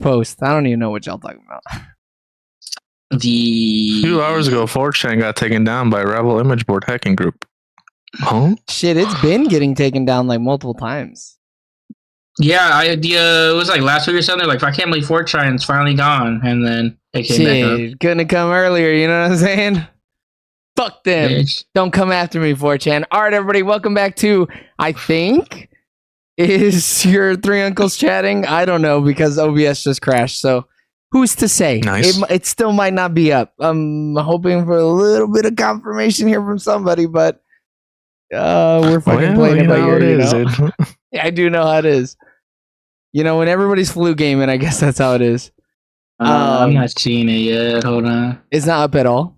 post? I don't even know what y'all talking about. 2 hours ago, 4chan got taken down by a rival image board hacking group. Huh? Shit, it's been getting taken down like multiple times. Yeah, it was like last week or something. Like, I can't believe 4chan's finally gone, and then it came back up. Couldn't have come earlier. You know what I'm saying? Fuck them. Bitch. Don't come after me, 4chan. All right, everybody, welcome back to, I think, is your three uncles chatting? I don't know because OBS just crashed. So who's to say? Nice. It still might not be up. I'm hoping for a little bit of confirmation here from somebody, but we're fucking playing it by ear. You know? Yeah, I do know how it is. You know, when everybody's flu gaming, I guess that's how it is. I'm not seeing it yet. Hold on. It's not up at all.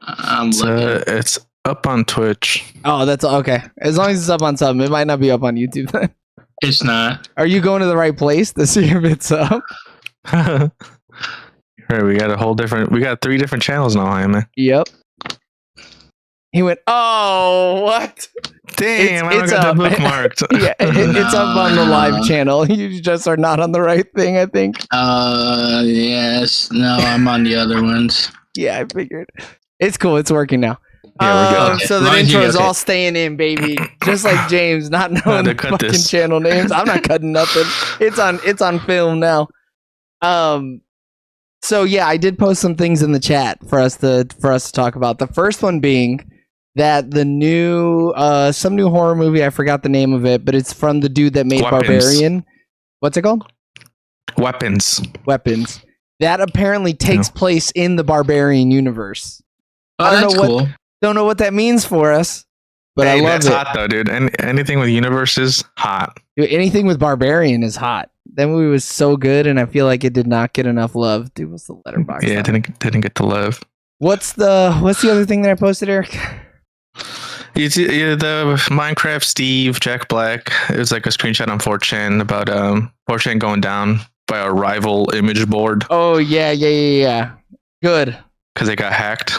I'm looking. It's up on Twitch. Oh, that's okay. As long as it's up on something, it might not be up on YouTube then. It's not. Are you going to the right place to see if it's up? Right, we got 3 different channels now, man. Yep. He went, oh, what? Damn, I don't got that bookmarked. Yeah, it's up on the live channel. You just are not on the right thing, I think. Yes. No, I'm on the other ones. Yeah, I figured. It's cool. It's working now. Yeah, we're good. Okay. So the Mind you, intro is okay. all staying in, baby. Just like James, not knowing the cut fucking this. channel names. I'm not cutting nothing. It's on film now. So yeah, I did post some things in the chat for us to talk about. The first one being that the new some new horror movie, I forgot the name of it, but it's from the dude that made Weapons. Barbarian. What's it called? Weapons. That apparently takes place in the Barbarian universe. Oh, I don't that's know cool. Don't know what that means for us, but I love that's it. hot though, dude. Anything with universe is hot. Dude, anything with Barbarian is hot. That movie was so good, and I feel like it did not get enough love. Dude, what's the letterbox? Yeah, it didn't get to love. What's the other thing that I posted, Eric? It's the Minecraft Steve Jack Black. It was like a screenshot on 4chan about 4chan going down by a rival image board Oh yeah. Good. because they got hacked.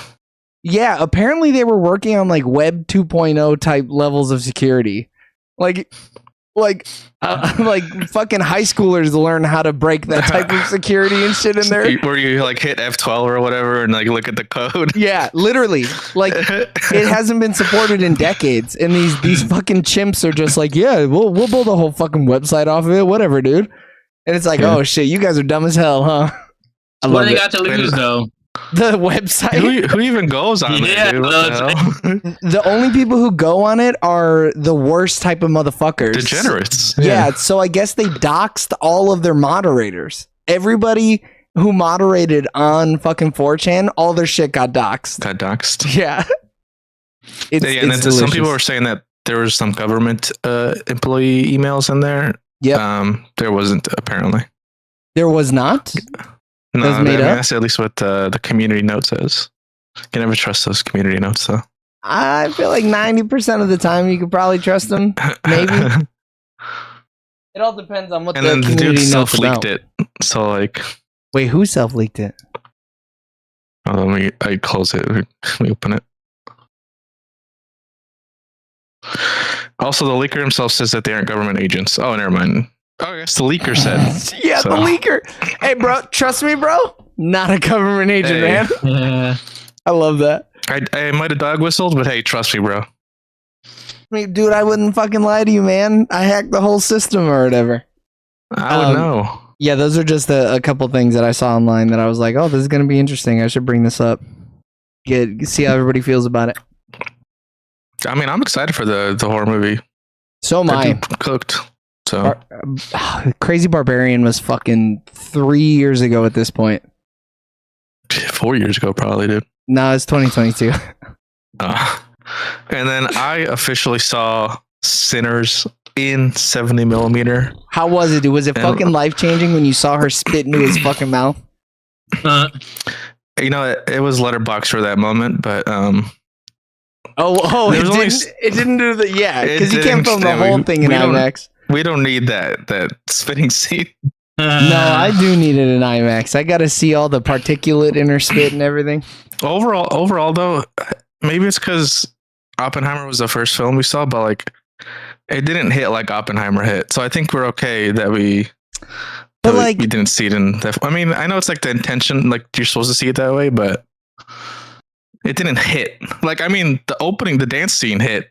Yeah, apparently they were working on like Web 2.0 type levels of security. Like fucking high schoolers learn how to break that type of security and shit in there. Where you like hit F12 or whatever and like look at the code. Yeah, literally. Like it hasn't been supported in decades, and these fucking chimps are just like, yeah, we'll build a whole fucking website off of it, whatever, dude. And it's like, oh shit, you guys are dumb as hell, huh? I What love do they it. got to lose, though? The website. Who even goes on Yeah, it, dude? What the hell? The only people who go on it are the worst type of motherfuckers. Degenerates. Yeah, so I guess they doxed all of their moderators. Everybody who moderated on fucking 4chan, all their shit got doxed. Got doxed. Yeah. And then some delicious. people were saying that there was some government employee emails in there. Yep. There wasn't, apparently. There was not? No, was made up? that's at least what the community note says. You can never trust those community notes, though. I feel like 90% of the time you could probably trust them. Maybe. It all depends on what And the then the dude community notes self-leaked about. it. So, like, Wait, who self-leaked it? I close it. Let me open it. Also, the leaker himself says that they aren't government agents. Oh, never mind. Oh, I guess the leaker said. Yeah, So- the leaker. Hey, bro, trust me, bro. Not a government agent, Hey. man. Yeah. I love that. I might have dog whistled, but hey, trust me, bro. I mean, dude, I wouldn't fucking lie to you, man. I hacked the whole system or whatever. I would know. Yeah, those are just a couple things that I saw online that I was like, oh, this is going to be interesting. I should bring this up. See how everybody feels about it. I mean, I'm excited for the horror movie. So am That I. dude cooked. So Crazy Barbarian was fucking 3 years ago at this point. 4 years ago, probably, dude. No, it's 2022. And then I officially saw Sinners in 70 millimeter. How was it, dude? Was it fucking life-changing when you saw her spit into his fucking mouth? You know, it was letterbox for that moment, but Oh, There was it didn't do the, yeah, It because you can't didn't, film the yeah, whole we- thing in we don't- IMAX. we don't need that spitting scene. No, I do need it in IMAX. I got to see all the particulate in her spit and everything. Overall, though, maybe it's because Oppenheimer was the first film we saw, but like it didn't hit like Oppenheimer hit. So I think we're okay that we But like, you didn't see it in that. I mean, I know it's like the intention, like you're supposed to see it that way, but it didn't hit. Like, I mean, the dance scene hit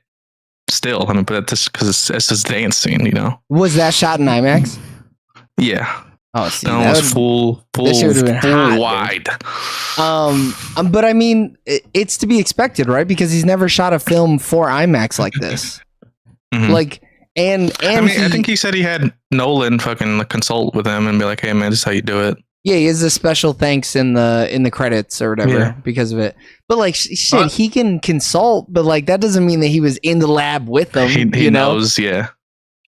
still. I mean, but that's because it's this dance scene, you know. Was that shot in IMAX? Yeah. Oh, see, that was full wide. But I mean, it's to be expected, right? Because he's never shot a film for IMAX like this. Mm-hmm. Like, and I mean, I think he said he had Nolan fucking consult with him and be like, "Hey, man, this is how you do it." Yeah, he has a special thanks in the credits or whatever because of it. But like, shit, he can consult, but like that doesn't mean that he was in the lab with them. He knows, yeah.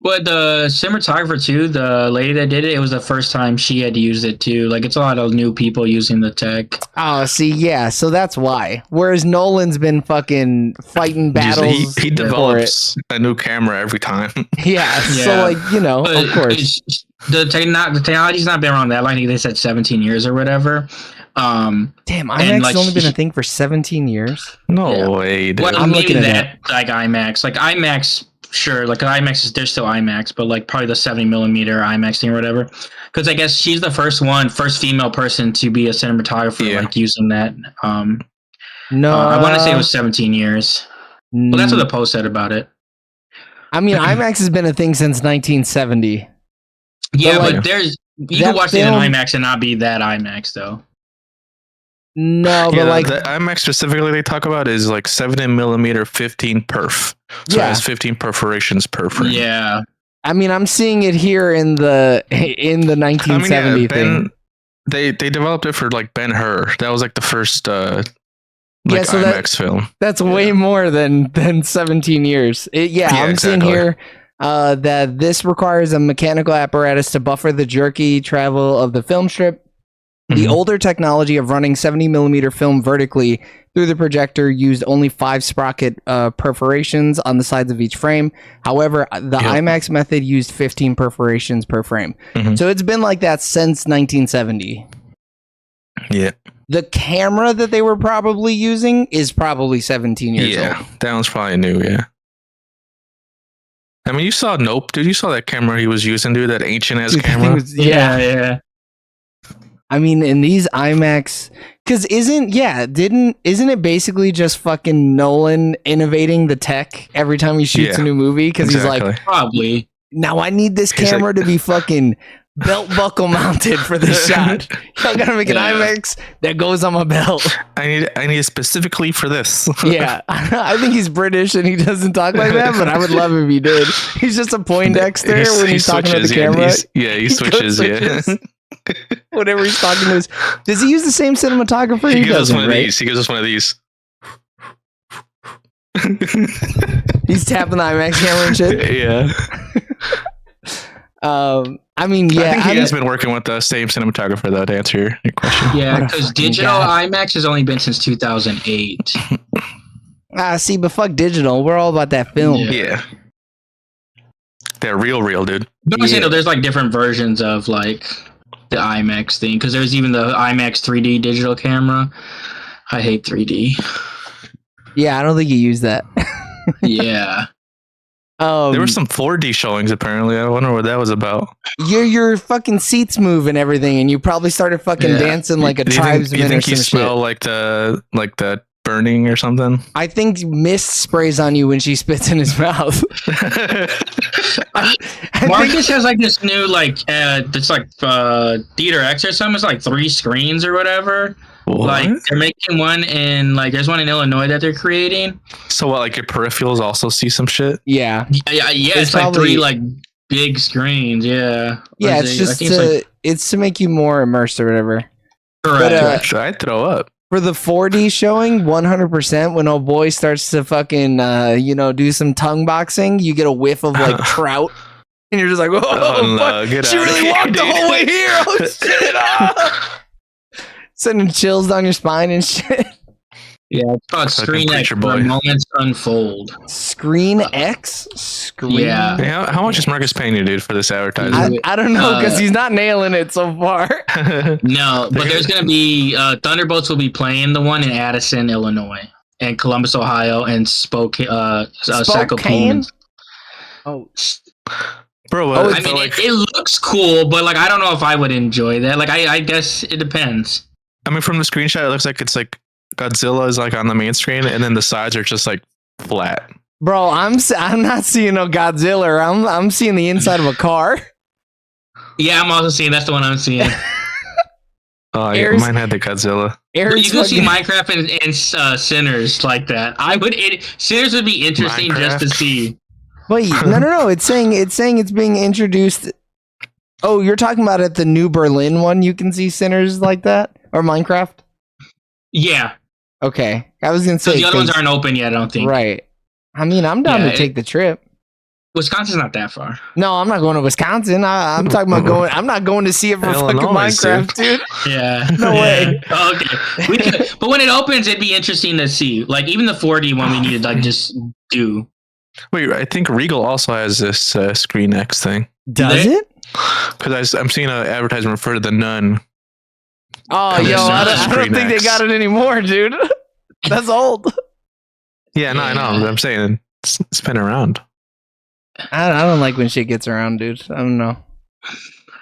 But the cinematographer too, the lady that did it, it was the first time she had used it too. Like, it's a lot of new people using the tech. Oh, see, yeah, so that's why. Whereas Nolan's been fucking fighting battles. He develops a new camera every time. Yeah, so like, you know, but of course. The technology's not been around that long. I think they said 17 years or whatever. Damn, IMAX has only been a thing for 17 years? No way, dude. Well, I'm looking at that. Like IMAX. Like IMAX, sure, like IMAX there's still IMAX, but like probably the 70mm IMAX thing or whatever. Because I guess she's the first female person to be a cinematographer like using that. No, I want to say it was 17 years. Well, that's what the post said about it. I mean, IMAX has been a thing since 1970. Yeah, but there's you can watch it in IMAX and not be that IMAX though. No, but like the IMAX specifically they talk about is like 70mm 15 perf. So it has 15 perforations per frame. Yeah. I mean, I'm seeing it here in the 1970 thing. They developed it for like Ben-Hur. That was like the first IMAX film. That's way more than 17 years. I'm seeing here that this requires a mechanical apparatus to buffer the jerky travel of the film strip. The older technology of running 70mm film vertically through the projector used only 5 sprocket perforations on the sides of each frame. However, the IMAX method used 15 perforations per frame. So it's been like that since 1970. Yeah. The camera that they were probably using is probably 17 years old. Yeah, that one's probably new, yeah. I mean, you saw Nope, dude. You saw that camera he was using, dude. That ancient-ass camera. Yeah. I mean, in these IMAX, because isn't it basically just fucking Nolan innovating the tech every time he shoots a new movie? Because he's like, probably. Now I need this camera to be fucking belt buckle mounted for this shot. I gotta make an IMAX that goes on my belt. I need it specifically for this. Yeah, I think he's British and he doesn't talk like that, but I would love if he did. He's just a Poindexter when he's talking to the camera. He switches. Whenever he's talking to us, does he use the same cinematographer? He gives us one of these. He gives us one of these. He's tapping the IMAX camera and shit. Yeah. I mean, I think he has been working with the same cinematographer though. To answer your question. Yeah, because digital IMAX has only been since 2008. See, but fuck digital. We're all about that film. Yeah. They're real, dude. But I'm saying though, there's like different versions of like the IMAX thing, because there's even the IMAX 3D digital camera. I hate 3D. Yeah, I don't think you use that. Yeah. There were some 4D showings apparently. I wonder what that was about. Your fucking seats move and everything, and you probably started fucking dancing like a tribesman. You think or you some smell shit. like the burning or something? I think mist sprays on you when she spits in his mouth. Marcus has like this new it's like Theater X or something. It's like 3 screens or whatever. What? Like they're making one in there's one in Illinois that they're creating. So what, like your peripherals also see some shit? Yeah. It's like 3 like big screens. Yeah. Yeah, it's just it's to make you more immersed or whatever. Correct. But, I'd throw up. For the 4D showing, 100%, when old boy starts to fucking, do some tongue boxing, you get a whiff of like trout, and you're just like, oh no, get she really walked the whole way here. Oh shit! Sending chills down your spine and shit. Yeah, it's called Screen X. Moments unfold. Screen X. Yeah. How much is Marcus paying you, dude, for this advertising? I don't know, because he's not nailing it so far. No, but there's gonna be Thunderbolts will be playing the one in Addison, Illinois, and Columbus, Ohio, and Spokane. Spokane. Oh. Bro, I mean, it looks cool, but like I don't know if I would enjoy that. Like I guess it depends. I mean, from the screenshot, it looks like it's like Godzilla is like on the main screen, and then the sides are just like flat. Bro, I'm not seeing no Godzilla. I'm seeing the inside of a car. Yeah, I'm also seeing. That's the one I'm seeing. Oh, yeah, mine had the Godzilla. You can see Minecraft and Sinners like that. Sinners would be interesting just to see. Wait, no. It's saying it's being introduced. Oh, you're talking about at the New Berlin one. You can see Sinners like that or Minecraft. Yeah. Okay, I was gonna say the other ones aren't open yet. I don't think. Right. I mean, I'm down to take the trip. Wisconsin's not that far. No, I'm not going to Wisconsin. I'm talking about going. I'm not going to see it for fucking Minecraft, dude. Yeah. No way. Okay. But when it opens, it'd be interesting to see. Like even the 4D one, we need to like just do. Wait, I think Regal also has this ScreenX thing. Does it? Because I'm seeing an advertisement for the Nun. Oh, yo, I don't think they got it anymore, dude. That's old. Yeah, no, I know. I'm saying it's been around. I don't like when shit gets around, dude. I don't know.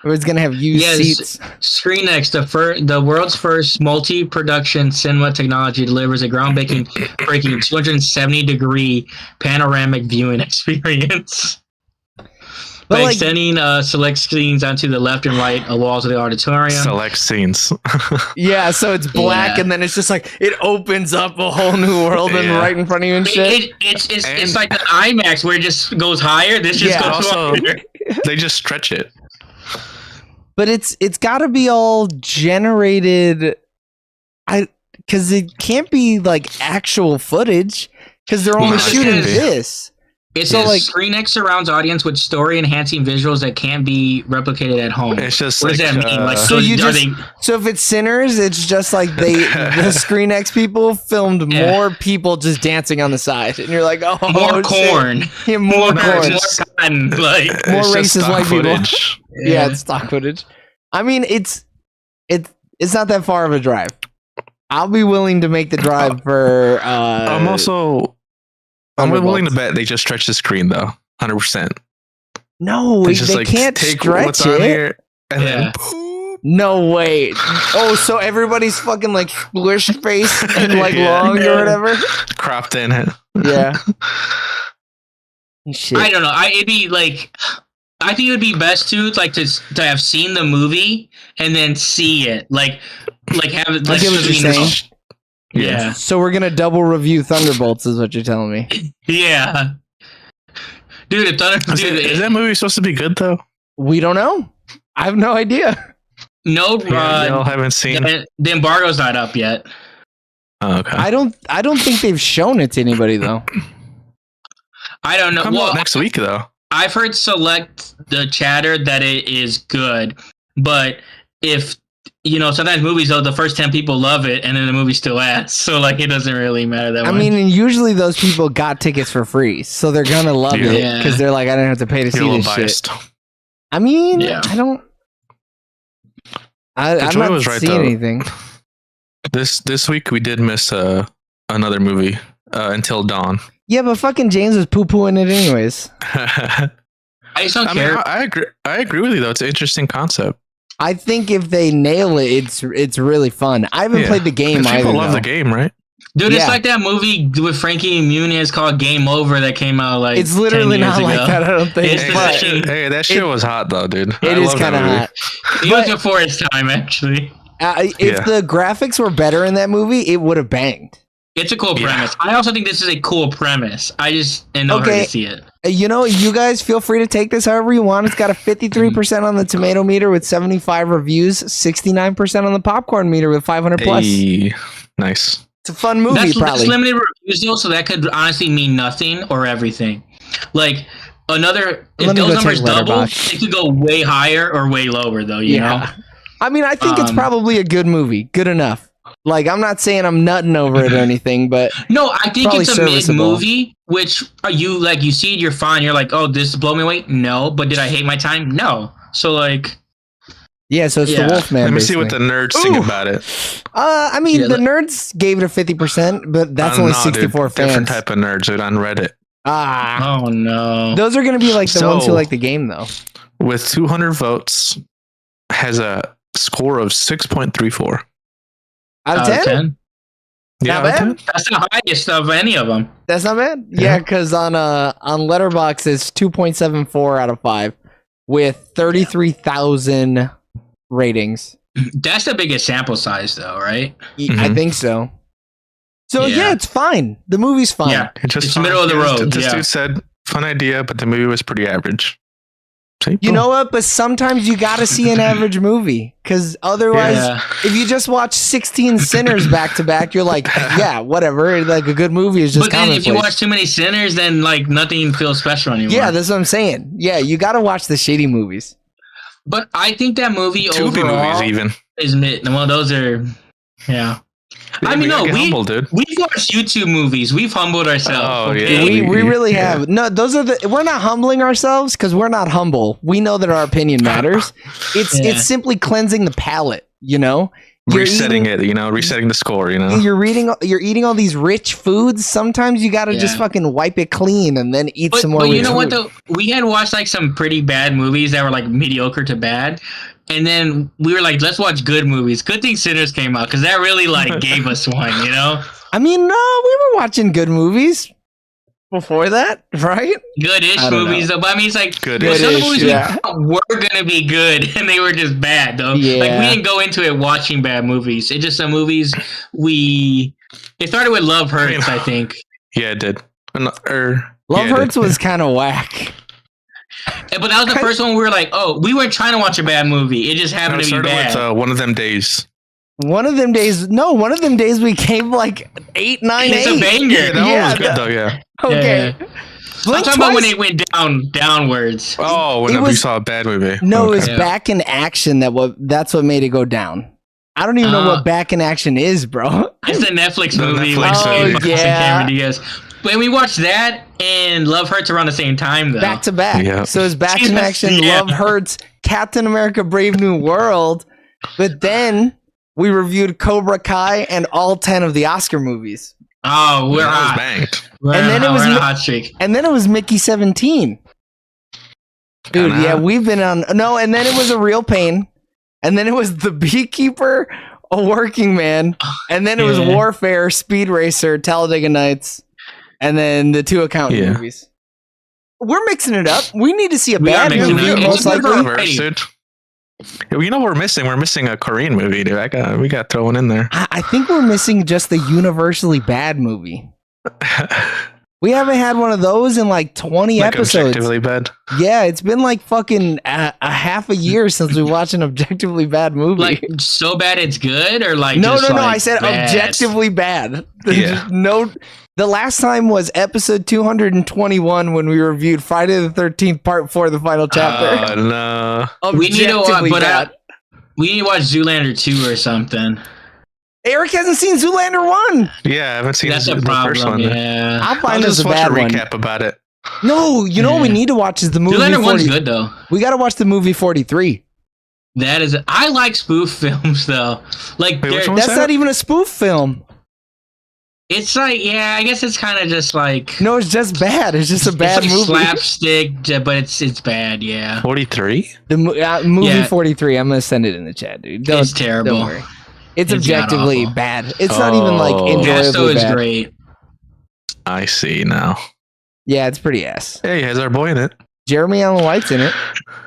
It's gonna have used seats. ScreenX, the world's first multi-production cinema technology, delivers a groundbreaking 270-degree panoramic viewing experience. By extending select scenes onto the left and right walls of the auditorium. Select scenes. Yeah, so it's black, and then it's just like it opens up a whole new world and right in front of you and shit. It's like the IMAX where it just goes higher. This just goes higher. They just stretch it. But it's got to be all generated. Because it can't be like actual footage because they're only shooting this. It's so like ScreenX surrounds audience with story-enhancing visuals that can't be replicated at home. It's just what does that mean? Like, so if it's Sinners, it's just like the ScreenX people filmed more people just dancing on the side, and you're like, oh, more corn, yeah, more corn, more cotton, like more racist white footage. people. Yeah, it's stock footage. I mean, it's not that far of a drive. I'll be willing to make the drive for. I'm willing to bet they just stretch the screen though, 100%. No, they can't stretch it. Here and then no way. Oh, so everybody's fucking like squish face and like long or whatever, cropped in. Yeah. Shit. I don't know. It'd be like. I think it would be best to have seen the movie and then see it, like have it. I get what you're saying. Yeah. So we're gonna double review Thunderbolts, is what you're telling me. Yeah. Dude, is that movie supposed to be good though? We don't know. I have no idea. No, y'all haven't seen. The embargo's not up yet. Oh, okay. I don't think they've shown it to anybody though. I don't know. Come out next week though. I've heard select the chatter that it is good, but if sometimes movies though the first 10 people love it and then the movie still ass, so like it doesn't really matter that much. I mean, and usually those people got tickets for free, so they're gonna love it because they're like, I didn't have to pay to see this shit. I mean, I don't. I'm not seeing anything. This week we did miss another movie, Until Dawn. Yeah, but fucking James was poo-pooing it anyways. I just don't care. Mean, I agree with you though. It's an interesting concept. I think if they nail it, it's really fun. I haven't played the game either. People love the game, right? Dude, it's like that movie with Frankie Muniz called Game Over that came out like it's literally 10 years ago. Like that. I don't think. That shit was hot though, dude. It is kind of hot. It was before its time, actually. If the graphics were better in that movie, it would have banged. It's a cool premise. I also think this is a cool premise. I just in no hurry to see it. You guys feel free to take this however you want. It's got a 53% on the tomato meter with 75 reviews, 69% on the popcorn meter with 500 plus. Hey, nice. It's a fun movie, probably. That's limited reviews though, so that could honestly mean nothing or everything. Like if those numbers double, it could go way higher or way lower though. You know. I mean, I think it's probably a good movie. Good enough. Like, I'm not saying I'm nutting over it or anything, but no, I think it's a mid movie. Which you see it, you're fine. You're like, oh, this blow me away. No, but did I hate my time? No. So like, so it's the Wolfman. Let me see what the nerds think about it. I mean, the nerds gave it a 50%, but that's only 64 fans. Different type of nerds, dude, on Reddit. Oh no. Those are going to be like the ones who like the game, though. With 200 votes, has a score of 6.34 out of 10. Yeah, not bad. That's the highest of any of them. That's not bad. Yeah, because on Letterboxd it's 2.74 out of 5 with 33,000 ratings. That's the biggest sample size, though, right? I think so. So yeah, it's fine. The movie's fine. Yeah, it's middle of the road. This dude said, fun idea, but the movie was pretty average. See, you know what? But sometimes you got to see an average movie, because otherwise, if you just watch 16 Sinners back to back, you're like, yeah, whatever. Like a good movie is just. But then if you watch too many Sinners, then like nothing feels special anymore. Yeah, that's what I'm saying. Yeah, you got to watch the shitty movies. But I think that movie Tubi overall movies even is mid. Well, those are, yeah. I mean, no, we've watched YouTube movies. We've humbled ourselves. Oh, okay? yeah. We really have. No, those are we're not humbling ourselves because we're not humble. We know that our opinion matters. It's simply cleansing the palate, you know? Resetting the score, you know? You're eating all these rich foods. Sometimes you got to just fucking wipe it clean and then eat some more. But you know food. what though? We had watched like some pretty bad movies that were like mediocre to bad. And then we were like, let's watch good movies. Good thing Sinners came out because that really like gave us one, you know? I mean, no, we were watching good movies before that, right? Good-ish movies, though. But I mean, it's like good-ish, some movies we thought were gonna be good, and they were just bad, though. Yeah. Like we didn't go into it watching bad movies. It's just some movies It started with Love Hurts, I think. Yeah, it did. Love Hurts was kind of whack. But that was the first one we were like, oh, we weren't trying to watch a bad movie. It just happened to be bad. With, One of Them Days. One of them days we came like 8, 9, 8. It's a banger. Yeah, that one was good though, yeah. Okay. Yeah. I'm talking about when it went downwards. Oh, whenever you saw a bad movie. No, it was Back in Action that's what made it go down. I don't even know what Back in Action is, bro. It's a Netflix movie. Yeah. When we watched that and Love Hurts around the same time, though. Back to back. Yeah. So it's Back in Action, Love Hurts, Captain America Brave New World. But then we reviewed Cobra Kai and all 10 of the Oscar movies. Oh, we're hot. And then it was a hot streak. And then it was Mickey 17. Dude, yeah, we've been on. No, and then it was A Real Pain. And then it was The Beekeeper, A Working Man. And then it was Warfare, Speed Racer, Talladega Nights. And then the 2 accountant movies. We're mixing it up. We need to see a bad movie, most likely. You know what we're missing? We're missing a Korean movie, dude. We got to throw one in there. I think we're missing just the universally bad movie. We haven't had one of those in like 20 episodes. Objectively bad. Yeah, it's been like fucking a half a year since we watched an objectively bad movie. Like so bad it's good, or like no. I said bad. Objectively bad. Yeah. No. The last time was episode 221 when we reviewed Friday the 13th Part 4, the final chapter. Oh no. We need to watch Zoolander 2 or something. Eric hasn't seen Zoolander 1. Yeah, I haven't seen the first one. Yeah. I'll find us a bad one. Recap about it. No, you know what we need to watch is the movie. Zoolander 1's good though. We got to watch the movie 43. I like spoof films though. Like that's not even a spoof film. It's like, yeah, I guess it's kind of just like... No, it's just bad. It's just a bad movie. Slapstick, but it's bad, yeah. 43? The movie 43. I'm going to send it in the chat, dude. It's terrible. Don't worry. It's objectively bad. It's not even like enjoyably Casto is bad. Great. I see now. Yeah, it's pretty ass. Hey, has our boy in it. Jeremy Allen White's in it.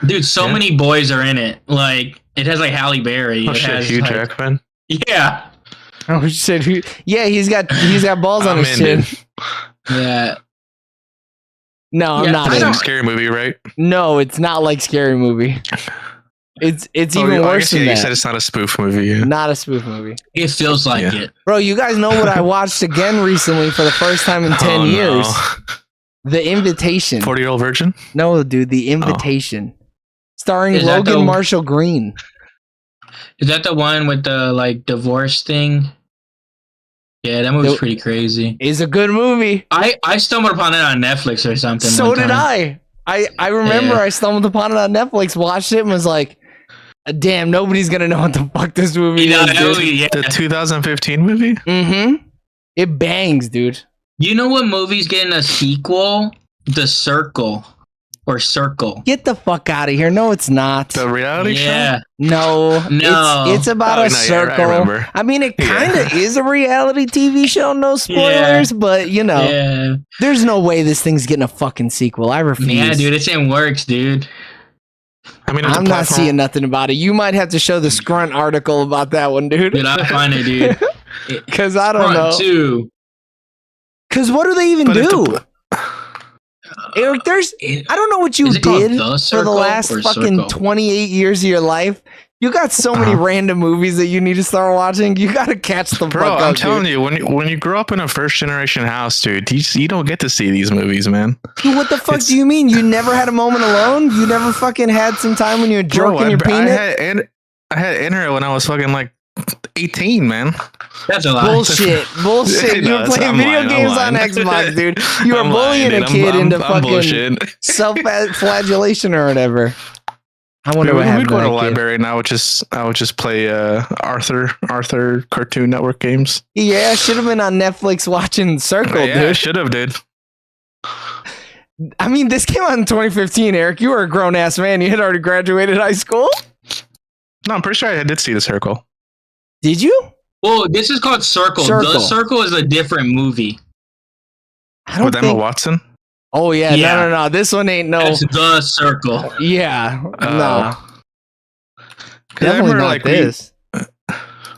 Dude, so many boys are in it. Like, it has like Halle Berry. Oh shit, Hugh Jackman? Yeah. Oh shit! Yeah, he's got balls on his chin. Yeah. No, I'm not. It's a scary movie, right? No, it's not like Scary Movie. It's even worse than that. You said it's not a spoof movie. Yeah. Not a spoof movie. It feels like it, bro. You guys know what I watched again recently for the first time in 10 years? The Invitation. 40-Year-Old Virgin? No, dude, The Invitation, starring Logan Marshall Green. Is that the one with the like divorce thing? Yeah, that movie's pretty crazy. It's a good movie. I stumbled upon it on Netflix or something. So did I. I remember I stumbled upon it on Netflix, watched it, and was like, damn, nobody's gonna know what the fuck this movie is. The 2015 movie? Mm-hmm. It bangs, dude. You know what movie's getting a sequel? The Circle. Or Circle. Get the fuck out of here. No, it's not. The reality show? No. It's about a circle. I remember. I mean, it kind of is a reality TV show. No spoilers, but you know, there's no way this thing's getting a fucking sequel. I refuse. Yeah, dude, it's in works, dude. I mean, I'm not seeing nothing about it. You might have to show the Scrunt article about that one, dude. Dude, I'll find it, dude. Because I don't know. Too. Because what do they even do? Eric, I don't know what you did for the last fucking 28 years of your life. You got so many random movies that you need to start watching. You got to catch the fuck up, I'm telling you, when you grow up in a first generation house, dude, you don't get to see these movies, man. Dude, what the fuck do you mean? You never had a moment alone? You never fucking had some time when you were jerking your peanut? I had internet when I was fucking like 18, man. That's a lie. Bullshit. You were playing video games on Xbox, dude. You were bullying a kid into fucking self-flagellation or whatever. I wonder what happened. We'd go to the library and I would just play Arthur Cartoon Network games. Yeah, I should have been on Netflix watching Circle, dude. Yeah, should have, dude. I mean, this came out in 2015, Eric. You were a grown-ass man. You had already graduated high school? No, I'm pretty sure I did see The Circle. Did you? Well, this is called Circle. The Circle is a different movie. I don't With Emma Watson? Oh, yeah. No. This one ain't no... It's The Circle. Yeah. No. Definitely not like this.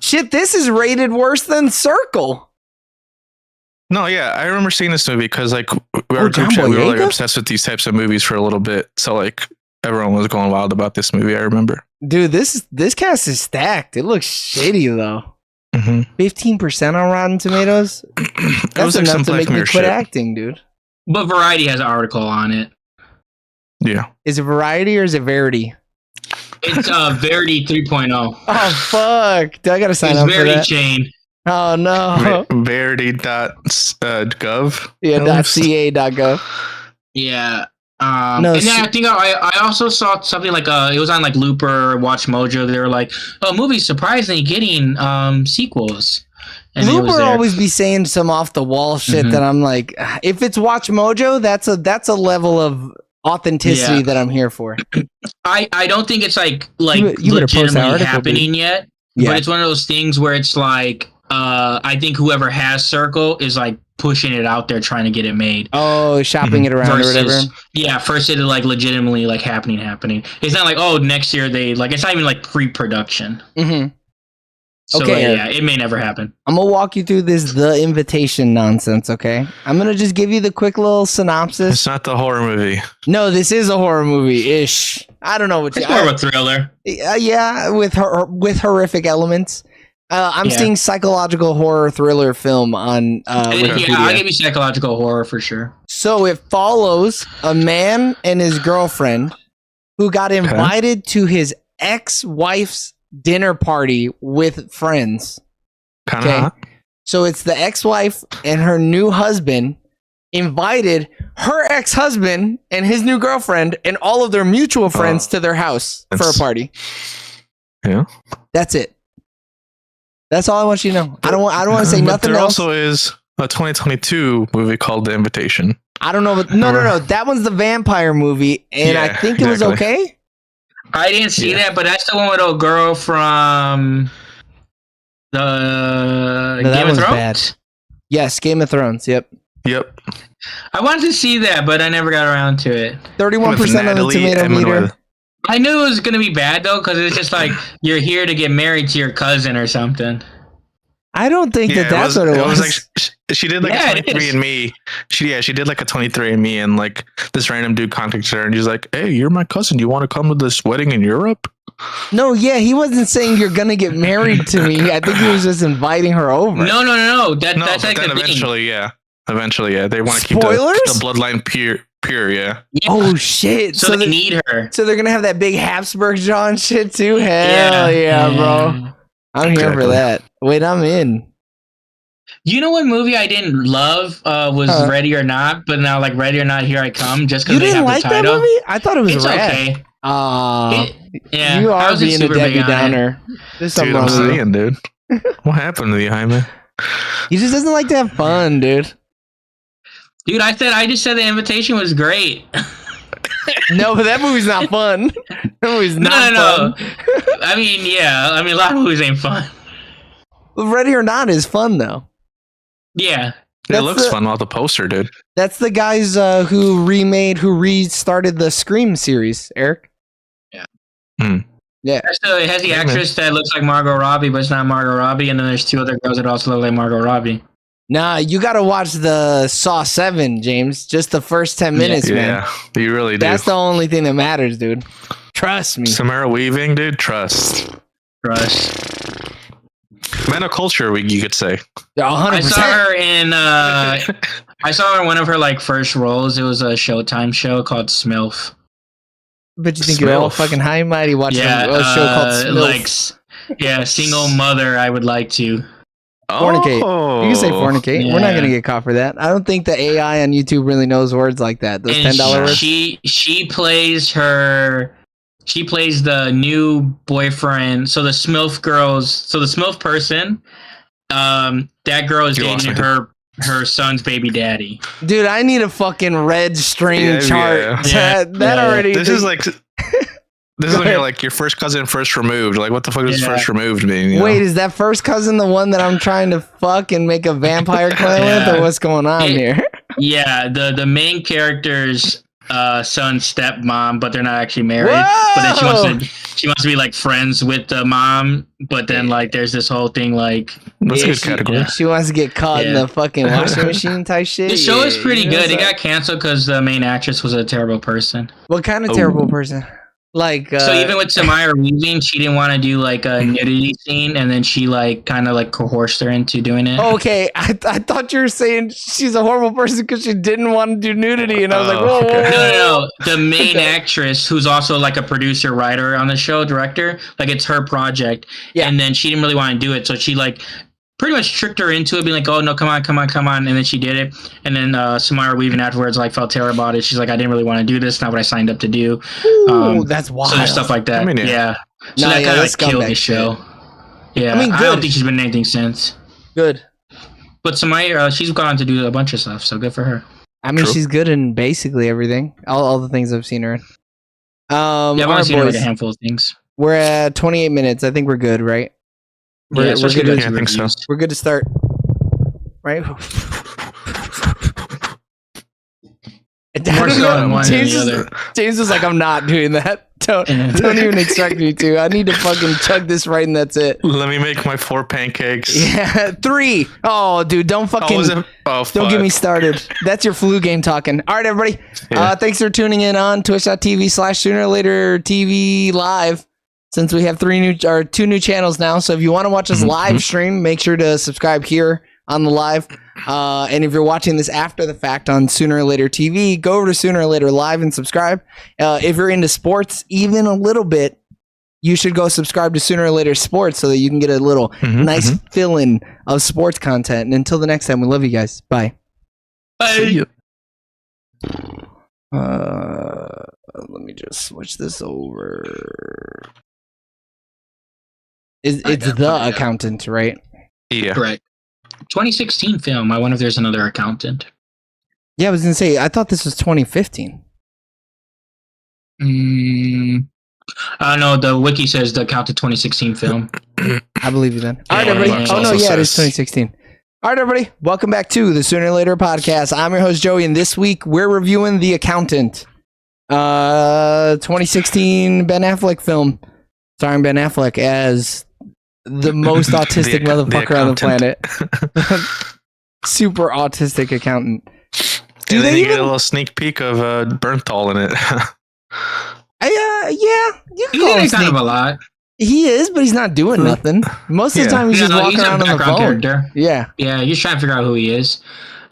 Shit, this is rated worse than Circle. No, yeah. I remember seeing this movie because, like, we were like obsessed with these types of movies for a little bit. So, like, everyone was going wild about this movie, I remember. Dude, this cast is stacked. It looks shitty, though. 15% on Rotten Tomatoes? That's like enough to make me quit acting, dude. But Variety has an article on it. Yeah. Is it Variety or is it Verity? It's Verity 3.0. Oh, fuck. Do I got to sign up for that? Chain. Oh, no. Verity.gov? Yeah, .ca.gov. Yeah. And then I think I also saw something like it was on like Looper, Watch Mojo. They were like, "Oh, movies surprisingly getting sequels." And Looper always be saying some off the wall shit that I'm like, if it's Watch Mojo, that's a level of authenticity that I'm here for. I don't think it's like legitimately happening yet, but it's one of those things where it's like I think whoever has Circle is like pushing it out there, trying to get it made. Oh, shopping it around or whatever. Yeah, first it like legitimately like happening. It's not like, oh, next year they like, it's not even like pre-production. So okay, yeah, it may never happen. I'm gonna walk you through this The Invitation nonsense, okay? I'm gonna just give you the quick little synopsis. It's not the horror movie. No, this is a horror movie-ish. I don't know what it's more of a thriller. Yeah, with horrific elements. I'm seeing psychological horror thriller film on Wikipedia. I'll give you psychological horror for sure. So it follows a man and his girlfriend who got invited to his ex-wife's dinner party with friends. Okay. So it's the ex-wife and her new husband invited her ex-husband and his new girlfriend and all of their mutual friends to their house for a party. Yeah. That's it. That's all I want you to know. I don't want to say nothing else. There also is a 2022 movie called The Invitation. I don't know, but no. That one's the vampire movie, and I think it was okay. I didn't see that, but that's the one with a girl from the Game of Thrones. Bad. Yes, Game of Thrones. Yep. I wanted to see that, but I never got around to it. 31% on the tomato meter. I knew it was going to be bad, though, because it's just like, you're here to get married to your cousin or something. I don't think that's what it was. It was like, she did like a 23andMe. She did like a 23andMe, and like this random dude contacted her, and he's like, "Hey, you're my cousin. Do you want to come to this wedding in Europe?" No, he wasn't saying you're going to get married to me. I think he was just inviting her over. No. That's like the eventually, thing. Eventually, they want to keep the bloodline pure, yeah. Oh, shit. So they need her. So they're going to have that big Habsburg jaw and shit, too? Hell yeah, bro. I'm here for that. Wait, I'm in. You know what movie I didn't love was Ready or Not, but now like Ready or Not, Here I Come, just because they have the title. You didn't like that movie? I thought it was rad. Okay. You are being a Debbie Downer. There's something wrong with you. Dude. What happened to you, Jaime? He just doesn't like to have fun, dude. Dude, I just said The Invitation was great. No, but that movie's not fun. That movie's not fun. I mean, yeah. I mean, a lot of movies ain't fun. Ready or Not is fun, though. Yeah. It looks fun off the poster, dude. That's the guys who restarted the Scream series, Eric. Yeah. Yeah. So it has the actress that looks like Margot Robbie, but it's not Margot Robbie. And then there's two other girls that also look like Margot Robbie. Nah, you got to watch the Saw 7, James. Just the first 10 minutes, man. Yeah, you really do. That's the only thing that matters, dude. Trust me. Samara Weaving, dude. Trust. Men of culture, you could say. 100%. I saw her in. I saw her in one of her like first roles. It was a Showtime show called Smilf. But you think you're all fucking high and mighty watching a show called Smilf. Single mother. I would like to. Fornicate. You can say fornicate. Yeah. We're not gonna get caught for that. I don't think the AI on YouTube really knows words like that. Those $10 words. She plays the new boyfriend. So the Smilf girls. So the Smilf person. That girl is dating her son's baby daddy. Dude, I need a fucking red string chart. Already. This is like. This is when you're like your first cousin first removed. Like, what the fuck does first removed mean? You Wait, know? is that first cousin the one that I'm trying to fuck and make a vampire clan with, or what's going on here? Yeah, the main character's son's stepmom, but they're not actually married. Whoa! But then she wants to be like friends with the mom. But then like there's this whole thing like that's a good category. She wants to get caught in the fucking washing machine type shit. The show is pretty good. It got canceled because the main actress was a terrible person. What kind of terrible person? Like so even with Samara Weaving, she didn't want to do like a nudity scene, and then she like kind of like coerced her into doing it. Okay, I thought you were saying she's a horrible person because she didn't want to do nudity, and I was like, whoa, okay. No. The main actress, who's also like a producer, writer on the show, director, like it's her project, and then she didn't really want to do it, so she like pretty much tricked her into it, being like, oh no, come on, and then she did it, and then Samara Weaving afterwards like felt terrible about it. She's like, I didn't really want to do this, not what I signed up to do. Ooh, that's wild. So there's stuff like that. I mean, yeah. So that kind of like killed the show. Yeah, I mean, I don't think she's been in anything since. Good. But Samara, she's gone on to do a bunch of stuff, so good for her. I mean, she's good in basically everything. All the things I've seen her in. I've only seen her like a handful of things. We're at 28 minutes. I think we're good, right? We're good. I think so. We're good to start, right? James was like, "I'm not doing that. Don't even expect me to. I need to fucking chug this right, and that's it." Let me make my 4 pancakes. Yeah, 3. Oh, dude, don't fucking don't get me started. That's your flu game talking. All right, everybody. Yeah. Thanks for tuning in on Twitch.tv/Sooner or Later TV Live. Since we have 2 new channels now, so if you want to watch us live stream, make sure to subscribe here on the live. And if you're watching this after the fact on Sooner or Later TV, go over to Sooner or Later Live and subscribe. If you're into sports, even a little bit, you should go subscribe to Sooner or Later Sports so that you can get a little nice fill-in of sports content. And until the next time, we love you guys. Bye. Bye. See you. Let me just switch this over. It's The Accountant, right? Yeah. Correct. 2016 film. I wonder if there's another accountant. Yeah, I was going to say, I thought this was 2015. No, the wiki says The Accountant 2016 film. I believe you then. All right, everybody. Oh, no, yeah, it is 2016. All right, everybody. Welcome back to the Sooner or Later podcast. I'm your host, Joey, and this week we're reviewing The Accountant. 2016 Ben Affleck film starring Ben Affleck as the most autistic motherfucker on the planet. Super autistic accountant. Do they get a little sneak peek of Bernthal in it? Yeah, you can call him kind of a lot. He is, but he's not doing nothing. Most of the time, he's just walking around on the phone. Character. Yeah, you're trying to figure out who he is.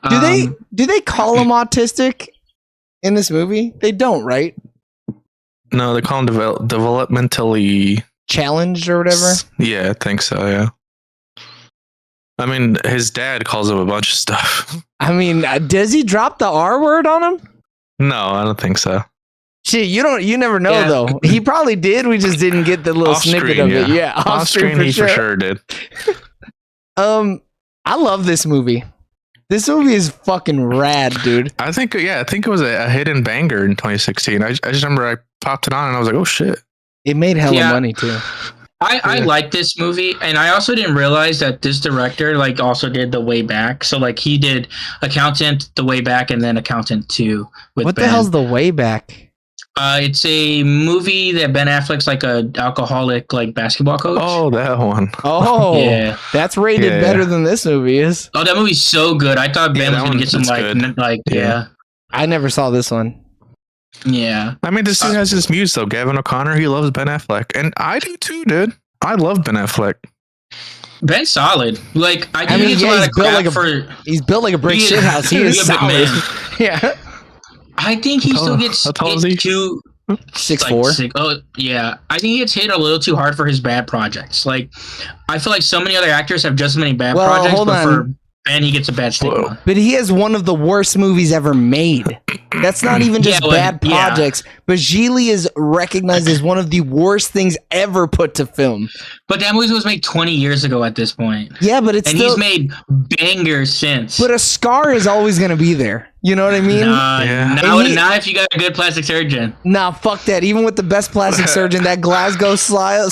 Do they call him autistic in this movie? They don't, right? No, they call him developmentally challenged or whatever. Yeah, I think so. Yeah. I mean, his dad calls him a bunch of stuff. I mean, does he drop the R word on him? No, I don't think so. Shit, you never know though. He probably did. We just didn't get the little snippet of it. Yeah, off screen, he for sure did. I love this movie. This movie is fucking rad, dude. I think it was a hidden banger in 2016. I just remember I popped it on and I was like, oh shit. It made hella money too. I like this movie, and I also didn't realize that this director like also did The Way Back. So like he did Accountant, The Way Back, and then Accountant 2 with What Ben. the hell's The Way Back? It's a movie that Ben Affleck's like a alcoholic like basketball coach. Oh, that one. Oh, yeah, that's rated better than this movie is. Oh, that movie's so good. I thought Ben was gonna get some like yeah. I never saw this one. Yeah. I mean, this dude has his muse though. Gavin O'Connor, he loves Ben Affleck, and I do too, dude. I love Ben Affleck. Ben's solid. Like I mean, he's built like a brick shit house. He is solid. Yeah. I think he still gets how tall is he? 6'4". Oh yeah, I think he gets hit a little too hard for his bad projects. Like, I feel like so many other actors have just as many bad projects, but for Ben, he gets a bad stigma. But he has one of the worst movies ever made. That's not even just bad projects, but Gigli is recognized as one of the worst things ever put to film. But that movie was made 20 years ago at this point. Yeah, but he's made bangers since. But a scar is always going to be there. You know what I mean? Not if you got a good plastic surgeon. Nah, fuck that. Even with the best plastic surgeon, that Glasgow smile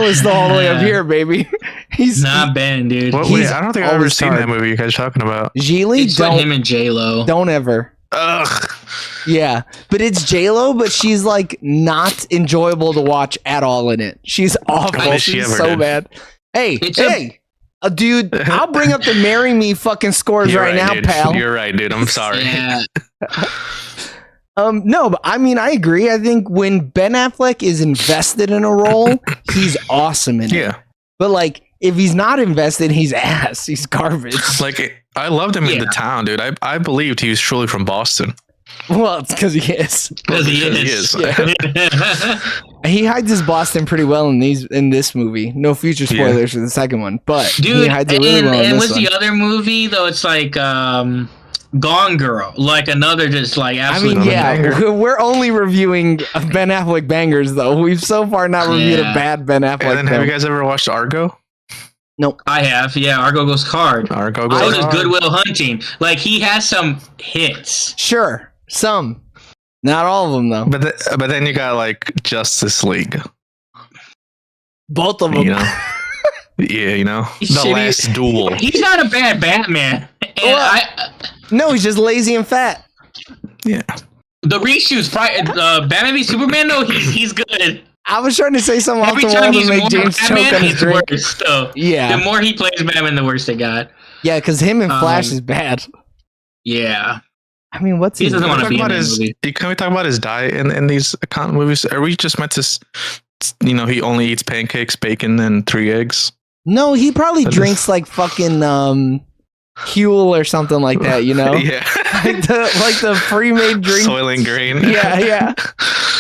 is still all the way up here, baby. He's not Ben, dude. Wait, I don't think I've ever seen that movie you guys are talking about. Gigli, don't him and J-Lo. Don't ever. Ugh. Yeah, but it's J-Lo, but she's like not enjoyable to watch at all in it. She's awful. She's so bad. Hey, dude, I'll bring up the "Marry Me" fucking scores right now, dude. pal. You're right, dude. I'm sorry. Yeah. No, but I mean, I agree. I think when Ben Affleck is invested in a role, he's awesome in it. Yeah. But like, if he's not invested, he's ass. He's garbage. Like, I loved him in The Town, dude. I believed he was truly from Boston. Well, it's because he is. Because he is. Yeah. He hides his Boston pretty well in this movie. No future spoilers for the second one, but dude, he hides it really well. And in what's this one. the other movie though? It's like Gone Girl, like another just like absolute. I mean, yeah, we're only reviewing Ben Affleck bangers though. We've so far not reviewed a bad Ben Affleck. And then have you guys ever watched Argo? Nope. I have. Yeah, Argo Goes Hard. Argo Goes Hard. Good Will Hunting. Like he has some hits. Sure, some, not all of them though. But then you got like Justice League. Both of them. You know? Yeah, you know, Last Duel. He's not a bad Batman. No, he's just lazy and fat. Yeah. The reshoots, Batman v Superman. No, he's good. I was trying to say something Every off the time wall he's to make James Batman, choke on his drink. Worse, though. Yeah. The more he plays Batman, the worse they got. Yeah, because him and Flash is bad. Yeah. I mean, what's he doesn't want to be in this movie? Can we talk about his diet in these accountant movies? Are we just meant to, you know, he only eats pancakes, bacon, and 3 eggs? No, he probably drinks like fucking Huel or something like that, you know? Yeah. like the pre-made drink. Soylent Green. Yeah.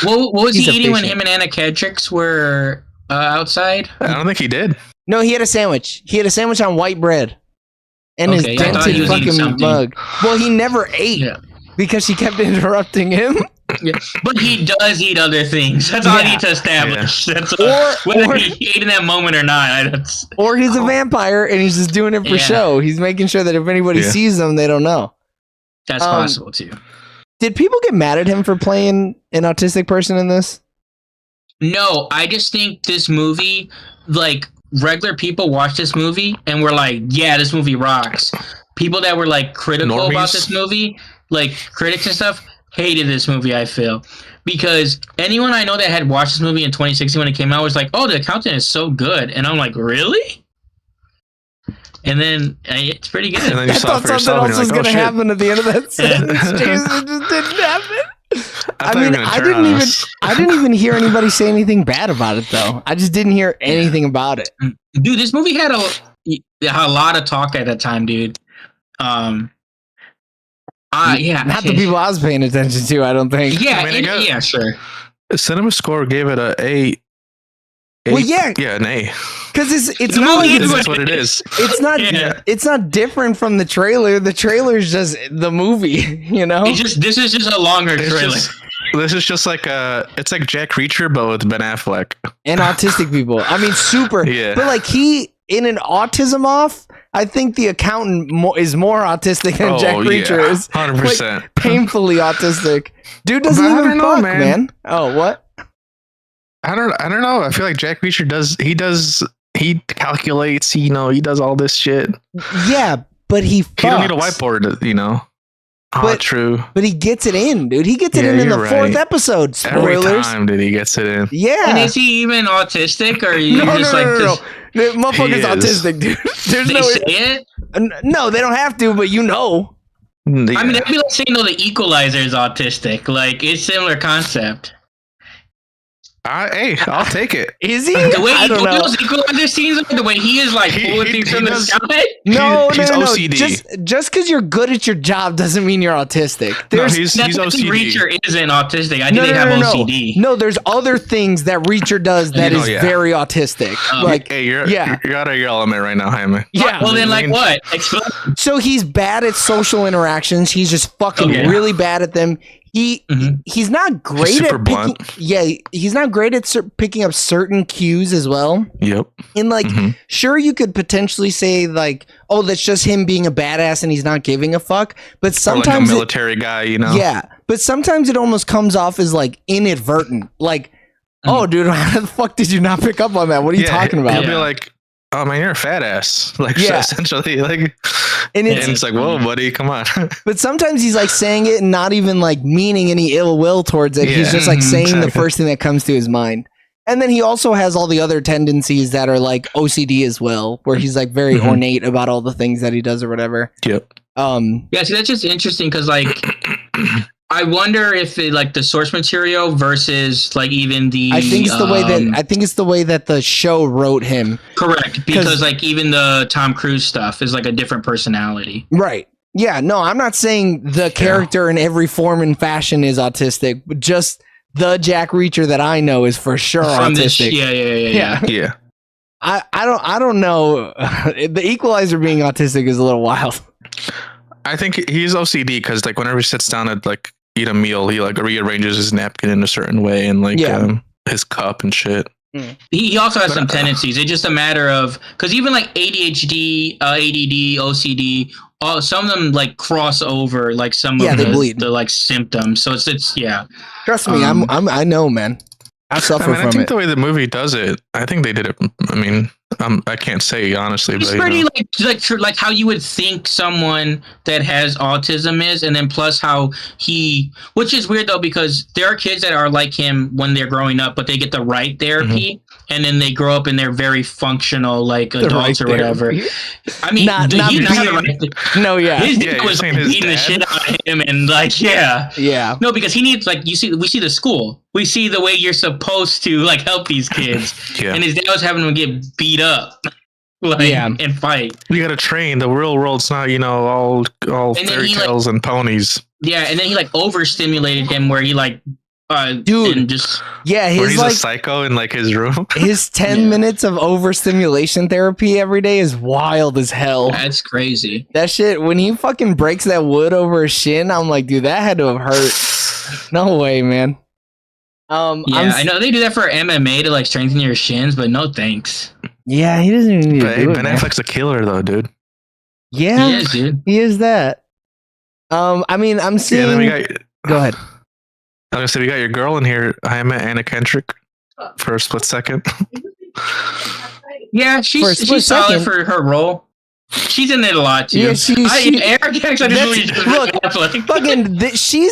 What was he eating when him and Anna Kendrick were outside? I don't think he did. No, he had a sandwich. He had a sandwich on white bread. And his dented fucking mug. Well, he never ate because she kept interrupting him. Yeah. But he does eat other things. That's all I need to establish. Yeah. That's whether he ate in that moment or not. Or he's a vampire and he's just doing it for show. He's making sure that if anybody sees him, they don't know. That's possible too. Did people get mad at him for playing an autistic person in this? No, I just think this movie, like regular people watch this movie and were like, yeah, this movie rocks. People that were like critical about this movie, like critics and stuff, hated this movie, I feel. Because anyone I know that had watched this movie in 2016 when it came out was like, oh, The Accountant is so good. And I'm like, really? And then it's pretty good. And then you I thought something else was going to happen at the end of that sentence. Jesus, it just didn't happen. I didn't even hear anybody say anything bad about it, though. I just didn't hear anything about it. Dude, this movie had a lot of talk at that time, dude. Not the people I was paying attention to, I don't think. Yeah, sure. Cinema Score gave it an A. Because it's not like that's what it is. It's not. It's not different from the trailer. The trailer is just the movie. You know. This is just a longer trailer. This is just like it's like Jack Reacher, but with Ben Affleck and autistic people. I mean, super. Yeah. But like he in an autism off. I think the accountant is more autistic than Jack Reacher is. 100%. Like, painfully autistic. Dude doesn't even fuck, man. Oh, what? I don't know. I feel like Jack Reacher he calculates, he does all this shit. Yeah, but he don't need a whiteboard, true. But he gets it in, dude. He gets it in the fourth episode. Spoilers. Every time that he gets it in. Yeah. And is he even autistic, or no, the motherfucker's autistic, dude. There's they say it? No, they don't have to, but Yeah. I mean, that'd be like saying, the Equalizer is autistic. Like, it's similar concept. Hey, I'll take it. Is he? The way I don't know. those Equalizer scenes, the way he is like pulling things from the sky. No, he's OCD. Just because you're good at your job doesn't mean you're autistic. He's OCD. Reacher isn't autistic. I think they have OCD. No, there's other things that Reacher does that is very autistic. Hey, you're out of your element right now, Jaime. Yeah. Well, then, like what? Explain. So he's bad at social interactions. He's just fucking really bad at them. He's not great at picking, he's not great at picking up certain cues as well. Yep. And sure, you could potentially say like, oh, that's just him being a badass and he's not giving a fuck. But sometimes or like a military guy, Yeah, but sometimes it almost comes off as like inadvertent. Like, oh, dude, how the fuck did you not pick up on that? What are you talking about? He'll be like, oh man, you're a fat ass. Like, essentially, like, and it's like, whoa, buddy, come on. But sometimes he's like saying it and not even like meaning any ill will towards it. He's just like saying the first thing that comes to his mind. And then he also has all the other tendencies that are like OCD as well, where he's like very ornate about all the things that he does or whatever. Yep. Yeah, see, that's just interesting because like I wonder if it, like the source material versus like even the I think it's the way that the show wrote him. Correct, because like even the Tom Cruise stuff is like a different personality. Right. Yeah, no, I'm not saying the character in every form and fashion is autistic, but just the Jack Reacher that I know is for sure autistic. Yeah. I don't know. The Equalizer being autistic is a little wild. I think he's OCD because like whenever he sits down at like eat a meal, he like rearranges his napkin in a certain way and like his cup and shit. He also has some tendencies. It's just a matter of because even like ADHD, ADD, OCD, some of them like cross over like some of the like symptoms. So it's Trust me, I know, man. I suffer from it. I think the way the movie does it, I think they did it. I mean, I can't say honestly, it's but pretty like how you would think someone that has autism is, and then plus how which is weird though because there are kids that are like him when they're growing up, but they get the right therapy, and then they grow up and they're very functional like adults or whatever. I mean, his dad was like, beating the shit out of him and like no, because he needs like we see the school. We see the way you're supposed to like help these kids, and his dad was having them get beat up, and fight. You gotta train. The real world's not, all fairy tales and ponies. Yeah, and then he like overstimulated him, where he like, dude, and just where he's like a psycho in like his room. His 10 minutes of overstimulation therapy every day is wild as hell. That's crazy. That shit, when he fucking breaks that wood over his shin, I'm like, dude, that had to have hurt. No way, man. I know they do that for MMA to like strengthen your shins, but no thanks. Yeah, he doesn't even need to do it. Ben Affleck's a killer though, dude. Yeah, he is, dude. He is that. I mean, I'm seeing. Yeah, then go ahead. I was gonna say we got your girl in here, Jaime Anna Kendrick, for a split second. Yeah, she's solid for her role. She's in it a lot too. Yeah, she's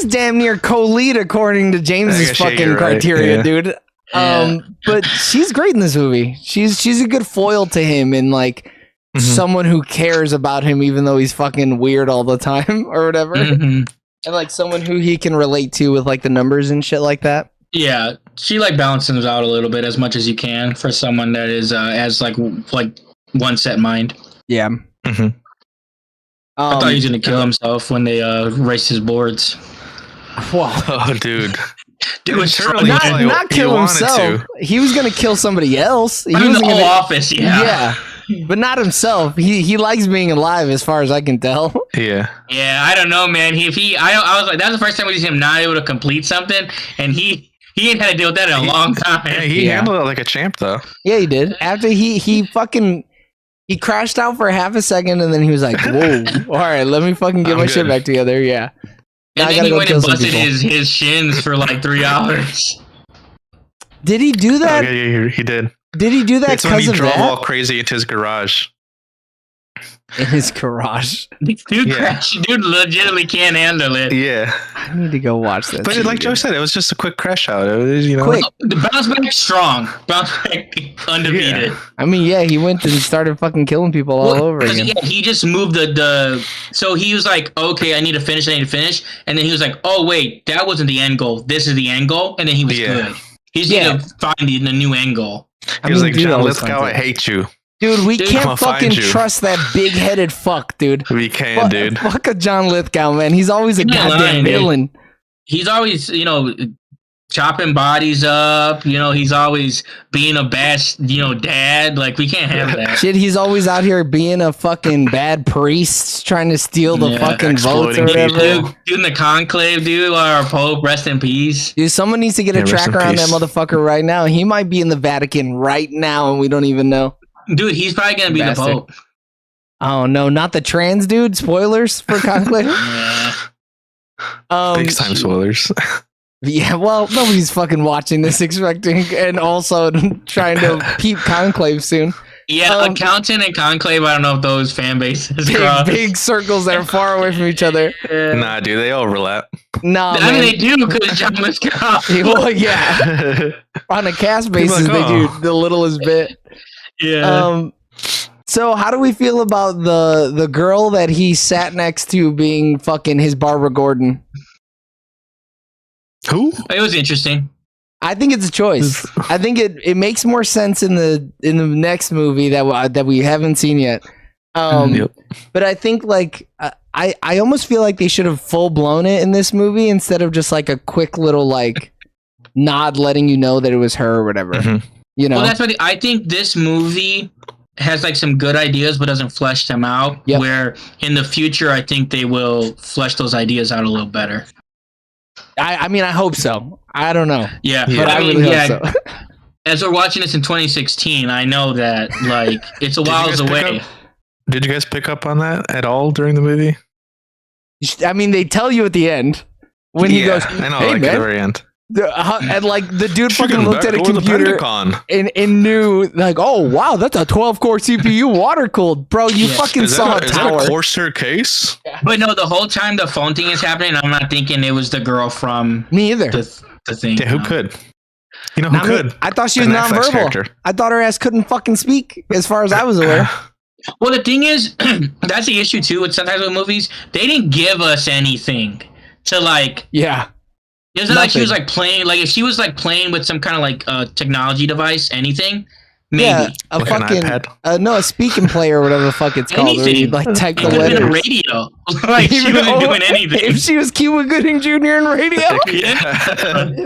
damn near co-lead according to James's fucking criteria, dude. But she's great in this movie. She's a good foil to him and like someone who cares about him even though he's fucking weird all the time or whatever. And like someone who he can relate to with like the numbers and shit like that. Yeah, she like balances out a little bit as much as you can for someone that is as like one set mind. Yeah. I thought he was gonna kill himself when they raced his boards. Wow. Oh, dude. Not kill himself. He was gonna kill somebody else. He was in the whole office. Yeah, but not himself. He likes being alive, as far as I can tell. Yeah. I don't know, man. I was like, that was the first time we see him not able to complete something, and he ain't had to deal with that in a long time. Yeah, he handled it like a champ, though. Yeah, he did. After he fucking. He crashed out for half a second, and then he was like, "Whoa, all right, let me fucking get my shit back together." Yeah. And then he went and busted his shins for like 3 hours. Did he do that? Okay, he did. Did he do that because of that? It's when he drove all crazy into his garage. In his garage. Dude crashed. Dude legitimately can't handle it. Yeah. I need to go watch that. But like Joe said, it was just a quick crash out. It was, quick. The bounce back strong. Bounce back undefeated. Yeah. I mean, yeah, he went and started fucking killing people all over again. Yeah, he just moved the. So he was like, okay, I need to finish. And then he was like, oh, wait, that wasn't the end goal. This is the end goal. And then he was good. He's going to find the new end goal. He was like, John Lithgow, I hate you. Dude, we can't fucking trust that big-headed fuck, dude. We can, dude. Fuck a John Lithgow, man. He's always a goddamn villain. Dude. He's always, chopping bodies up. He's always being a bad, dad. Like, we can't have that. Shit, he's always out here being a fucking bad priest, trying to steal the fucking votes or whatever. Dude, the conclave, dude, our Pope, rest in peace. Dude, someone needs to get a tracker on that motherfucker right now. He might be in the Vatican right now, and we don't even know. Dude, he's probably going to be the Pope. Oh, no, not the trans dude. Spoilers for conclave. Big time spoilers. Yeah, well, nobody's fucking watching this expecting and also trying to peep conclave soon. Yeah, Accountant and Conclave, I don't know if those fan bases big circles that are far away from each other. Nah, dude, they overlap. Nah, I mean, they do because John Lithgow. Well, yeah. On a cast basis, they do the littlest bit. Yeah. So how do we feel about the girl that he sat next to being fucking his Barbara Gordon? Who? It was interesting. I think it's a choice. I think it makes more sense in the next movie that we haven't seen yet. But I think like I almost feel like they should have full blown it in this movie instead of just like a quick little like nod letting you know that it was her or whatever. Mm-hmm. Well, that's what I think. This movie has like some good ideas, but doesn't flesh them out. Yep. Where in the future, I think they will flesh those ideas out a little better. I mean, I hope so. I don't know. Yeah, but I really hope so. As we're watching this in 2016, I know that like it's a while away. Did you guys pick up on that at all during the movie? I mean, they tell you at the end when he goes, I know, hey, like man. at the very end. And like the dude fucking looked at a computer and knew like, oh wow, that's a 12-core CPU water cooled, bro. You fucking saw a tower. Is that a Corsair case? But no, the whole time the phone thing is happening, I'm not thinking it was the girl from me either. The thing. Yeah, who could? You know who could? I thought she was nonverbal. I thought her ass couldn't fucking speak, as far as I was aware. Well, the thing is, that's the issue too. With sometimes with movies, they didn't give us anything to like. Yeah. It was not like she was like playing, like if she was like playing with some kind of like technology device, anything, maybe. Yeah, a fucking a speaking player or whatever the fuck it's called. Where you like type the letters. Been a radio. Like she wasn't doing anything. If she was Cuba Gooding Jr. in radio,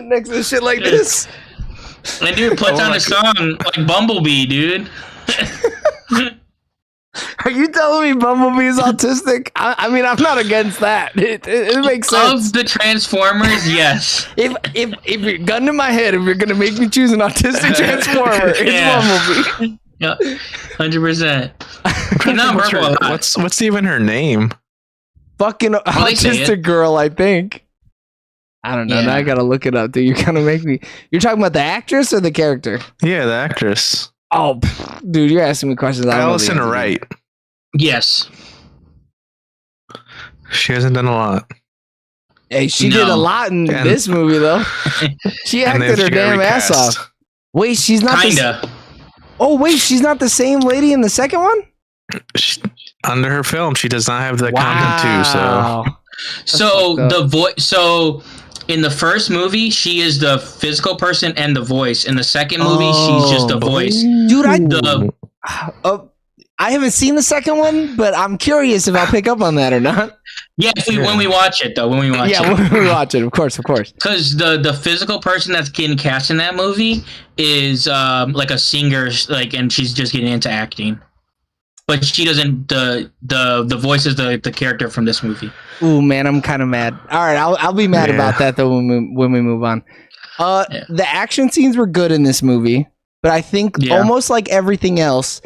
next to shit like this. And dude puts on a song like Bumblebee, dude. Are you telling me Bumblebee is autistic? I mean, I'm not against that. It makes sense. Of the Transformers, yes. If you're gun to my head, if you're gonna make me choose an autistic Transformer, it's Bumblebee. Yeah, 100%. What's even her name? Fucking autistic girl, I think. I don't know. Now I gotta look it up. Dude, you're gonna make me. You're talking about the actress or the character? Yeah, the actress. Oh, dude, you're asking me questions. Allison Wright. Yes. She hasn't done a lot. Hey, she did a lot in this movie, though. She acted her damn ass off. Wait, she's not kinda. Oh, wait, she's not the same lady in the second one? Under her film, she does not have the content too. So the voice. So in the first movie, she is the physical person and the voice. In the second movie, she's just the voice. Dude, I haven't seen the second one, but I'm curious if I'll pick up on that or not. Yeah, when we watch it, though. When we watch it, of course. Because the physical person that's getting cast in that movie is like a singer, like, and she's just getting into acting. But she doesn't. The voice is the character from this movie. Ooh, man, I'm kind of mad. All right, I'll be mad about that though when we move on. The action scenes were good in this movie, but I think almost like everything else,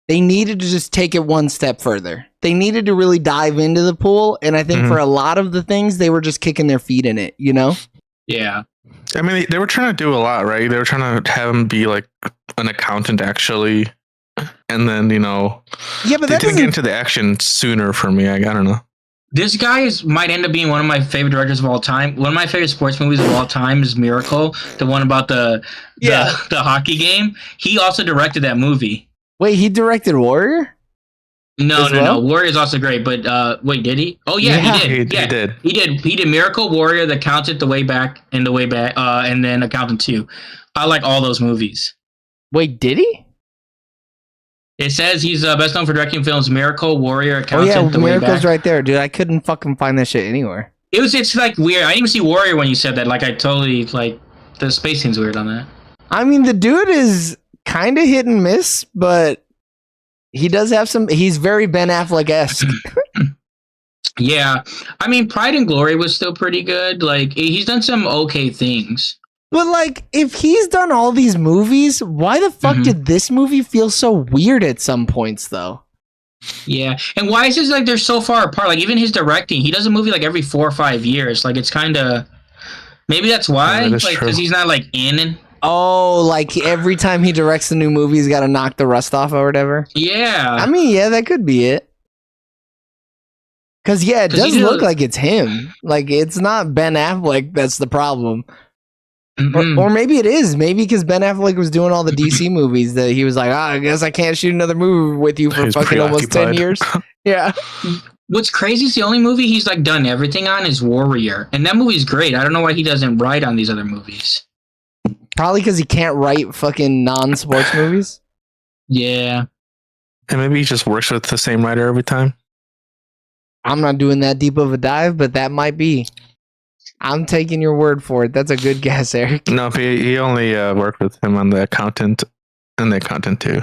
They needed to just take it one step further. They needed to really dive into the pool, and I think for a lot of the things, they were just kicking their feet in it, you know? Yeah. I mean, they were trying to do a lot, right? They were trying to have him be like an accountant, actually. And then, you know, but they didn't get into the action sooner for me. I don't know. This guy might end up being one of my favorite directors of all time. One of my favorite sports movies of all time is Miracle, the one about the hockey game. He also directed that movie. Wait, he directed Warrior? No. Warrior's also great, but wait, did he? Oh yeah, he did. He did Miracle, Warrior, The Accountant, The Way Back, and then Accountant 2. I like all those movies. Wait, did he? It says he's best known for directing films Miracle, Warrior, Accountant, The Way Back. Miracle's right there, dude. I couldn't fucking find that shit anywhere. It's like weird. I didn't even see Warrior when you said that. Like I totally the spacing's weird on that. I mean, the dude is kind of hit and miss, but he does have some. He's very Ben Affleck-esque. Yeah, I mean, Pride and Glory was still pretty good. Like he's done some okay things. But like, if he's done all these movies, why the fuck did this movie feel so weird at some points, though? Yeah, and why is it like they're so far apart? Like even his directing, he does a movie like every 4 or 5 years. Like it's kind of maybe that's why, like because he's not like in. Oh, like every time he directs a new movie, he's got to knock the rust off or whatever. Yeah, I mean, yeah, that could be it. Because it does look like it's him. Like it's not Ben Affleck. That's the problem. Or maybe it is. Maybe because Ben Affleck was doing all the DC movies that he was like, I guess I can't shoot another movie with you for fucking almost 10 years. Yeah. What's crazy is the only movie he's like done everything on is Warrior. And that movie's great. I don't know why he doesn't write on these other movies. Probably because he can't write fucking non-sports movies. Yeah. And maybe he just works with the same writer every time. I'm not doing that deep of a dive, but that might be. I'm taking your word for it. That's a good guess, Eric. No, he only worked with him on The Accountant and The Accountant 2.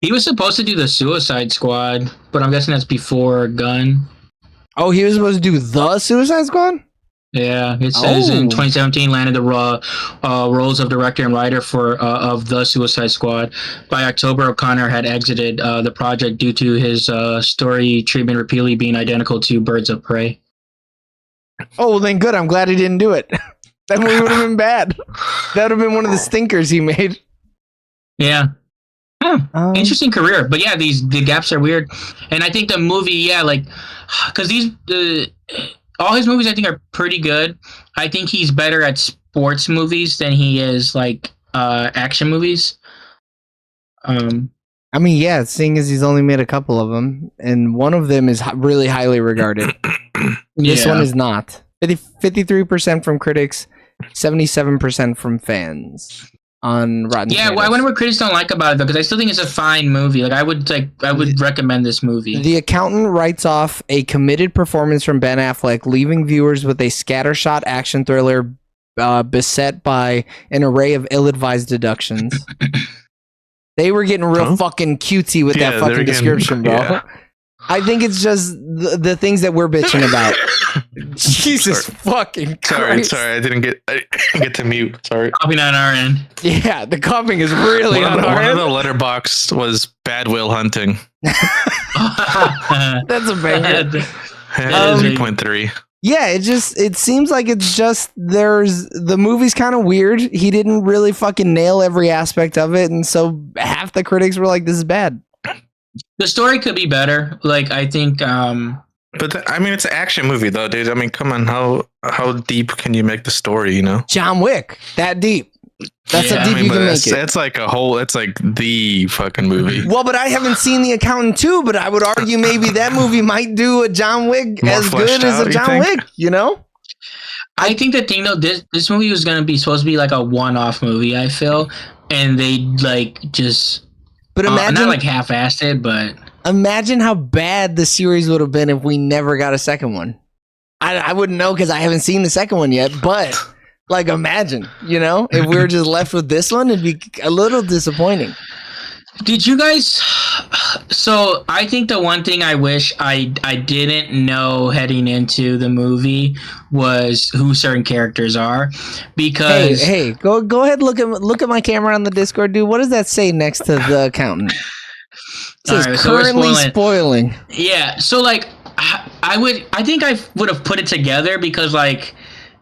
He was supposed to do The Suicide Squad, but I'm guessing that's before Gunn. Oh, he was supposed to do The Suicide Squad? Yeah, it says in 2017 landed the roles of director and writer of The Suicide Squad. By October, O'Connor had exited the project due to his story treatment repeatedly being identical to Birds of Prey. Oh, well, then good. I'm glad he didn't do it. That movie would have been bad. That would have been one of the stinkers he made. Yeah. Interesting career. But yeah, the gaps are weird. And I think the movie, because all his movies I think are pretty good. I think he's better at sports movies than he is action movies. I mean, yeah, seeing as he's only made a couple of them, and one of them is really highly regarded. This one is not. 53% from critics, 77% from fans on Rotten Tomatoes. Well, I wonder what critics don't like about it though, because I still think it's a fine movie. I would recommend this movie. The Accountant writes off a committed performance from Ben Affleck, leaving viewers with a scattershot action thriller beset by an array of ill-advised deductions. They were getting real fucking cutesy with that fucking description, bro. Yeah. I think it's just the things that we're bitching about. Jesus fucking Christ. Sorry, I didn't get to mute. Sorry. Coughing on our end. Yeah, the coughing is really on our end. One of the letterbox was Bad Will Hunting. That's a banger. 3.3. Yeah, it seems like it's just the movie's kind of weird. He didn't really fucking nail every aspect of it, and so half the critics were like, this is bad. The story could be better. I think but I mean, it's an action movie though, dude. I mean, come on, how deep can you make the story, you know? John Wick, that deep. That's how deep you can make it. It's like the fucking movie. Well, but I haven't seen The Accountant 2, but I would argue maybe that movie might do a John Wick more as good as a John Wick, you know? I think the thing though, this movie was going to be supposed to be like a one-off movie, I feel, and they just but imagine not half-assed it, but imagine how bad the series would have been if we never got a second one. I wouldn't know because I haven't seen the second one yet, but imagine, if we were just left with this one, it'd be a little disappointing. Did you guys? So I think the one thing I wish I didn't know heading into the movie was who certain characters are, because hey, go ahead, look at my camera on the Discord, dude. What does that say next to The Accountant? This is currently spoiling. Yeah, so like I think I would have put it together because like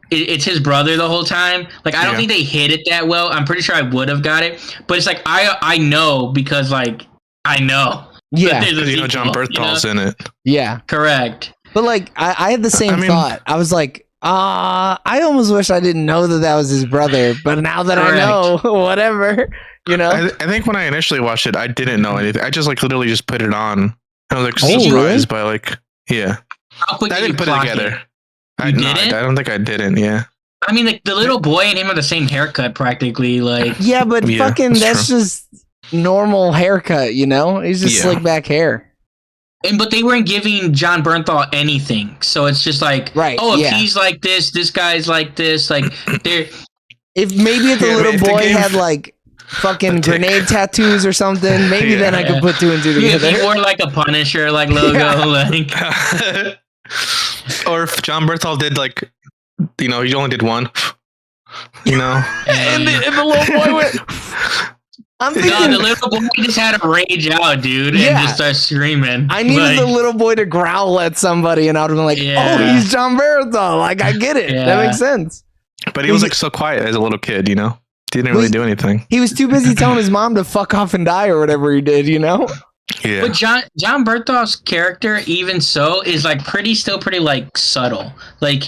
it's his brother the whole time. Like I don't think they hit it that well. I'm pretty sure I would have got it, but it's like I know because like I know. Yeah, because you know John Berthal's in it. Yeah, correct. But like I had the same thought. I was like, I almost wish I didn't know that was his brother. But now that I know, whatever, you know. I think when I initially watched it, I didn't know anything. I just like literally just put it on. I was like surprised by like, yeah. How quick I didn't put it together. I don't think I didn't. Yeah. I mean, like the little boy and him have the same haircut practically. Like yeah, but fucking that's just normal haircut, you know. He's just slick back hair. But they weren't giving John Bernthal anything, so it's just like, if he's like this guy's like this, like they're. If maybe if the little boy had like fucking grenade tattoos or something, maybe then I could put two and two together. He wore like a Punisher like logo, like. Or if John Bernthal did like, you know, he only did one, you know, and the little boy went. I'm thinking, the little boy just had to rage out, dude, and just start screaming. I needed the little boy to growl at somebody, and I would have been like, "Oh, he's John Bernthal." Like, I get it. That makes sense. But he was like so quiet as a little kid, you know. Didn't really do anything. He was too busy telling his mom to fuck off and die or whatever he did, you know. Yeah. But John Berthal's character, even so, is like still pretty like subtle. Like,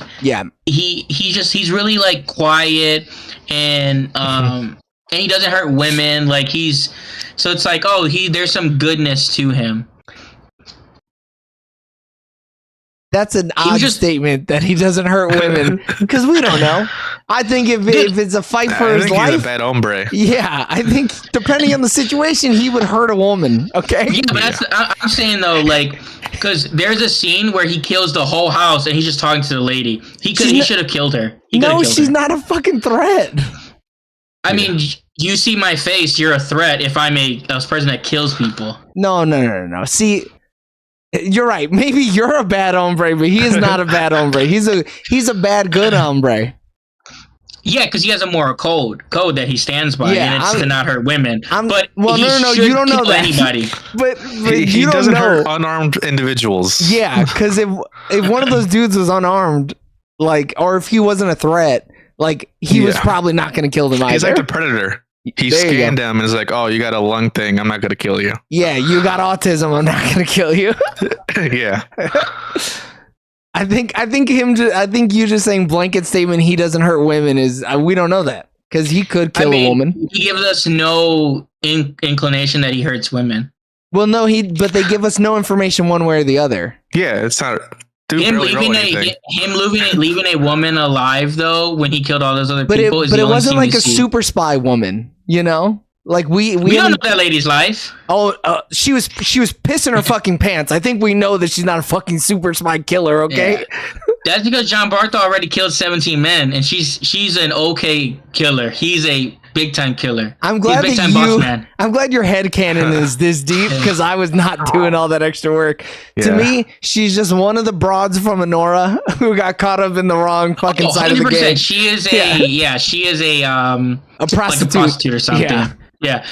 he's really like quiet and and he doesn't hurt women. Like so it's like, there's some goodness to him. That's an odd statement that he doesn't hurt women because we don't know. I think if it's a fight for his life, he's a bad hombre. Yeah, I think depending on the situation, he would hurt a woman. Okay. Yeah, but I'm saying though, like, because there's a scene where he kills the whole house and he's just talking to the lady. He should have killed her. She's not a fucking threat. I mean, you see my face. You're a threat if I'm a person that kills people. No. See, you're right. Maybe you're a bad hombre, but he is not a bad hombre. He's a bad good hombre. Yeah, because he has a moral code that he stands by, and it's to not hurt women. No, you don't know that. Anybody. but he doesn't hurt unarmed individuals. Yeah, because if one of those dudes was unarmed, like, or if he wasn't a threat, like, he was probably not going to kill them either. He's like the Predator. He scanned them and is like, "Oh, you got a lung thing. I'm not going to kill you." Yeah, you got autism. I'm not going to kill you. Yeah. I think you just saying blanket statement he doesn't hurt women is we don't know that because he could kill a woman. He gives us no inclination that he hurts women. Well, no, but they give us no information one way or the other. Yeah, it's not. Him leaving a woman alive though when he killed all those other people. But it wasn't like a super spy woman, you know. Like we don't know that lady's life. Oh, she was pissing her fucking pants. I think we know that she's not a fucking super spy killer. Okay, that's because John Bernthal already killed 17 men, and she's an okay killer. He's a big time killer. I'm glad I'm glad your headcanon is this deep because I was not doing all that extra work. Yeah. To me, she's just one of the broads from Honora who got caught up in the wrong fucking side of the game. She is a prostitute, like a prostitute or something. Yeah,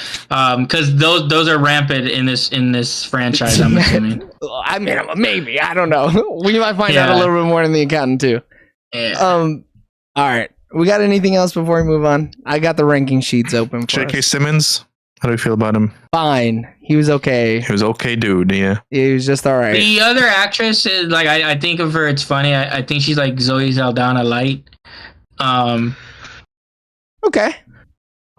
because those are rampant in this franchise. I'm assuming. I mean, maybe I don't know. We might find out a little bit more in the accountant too. Yeah. All right. We got anything else before we move on? I got the ranking sheets open. J.K. Simmons. How do you feel about him? Fine. He was okay. He was okay, dude. Yeah. He was just all right. The other actress is like I think of her. It's funny. I think she's like Zoe Saldana light. Okay.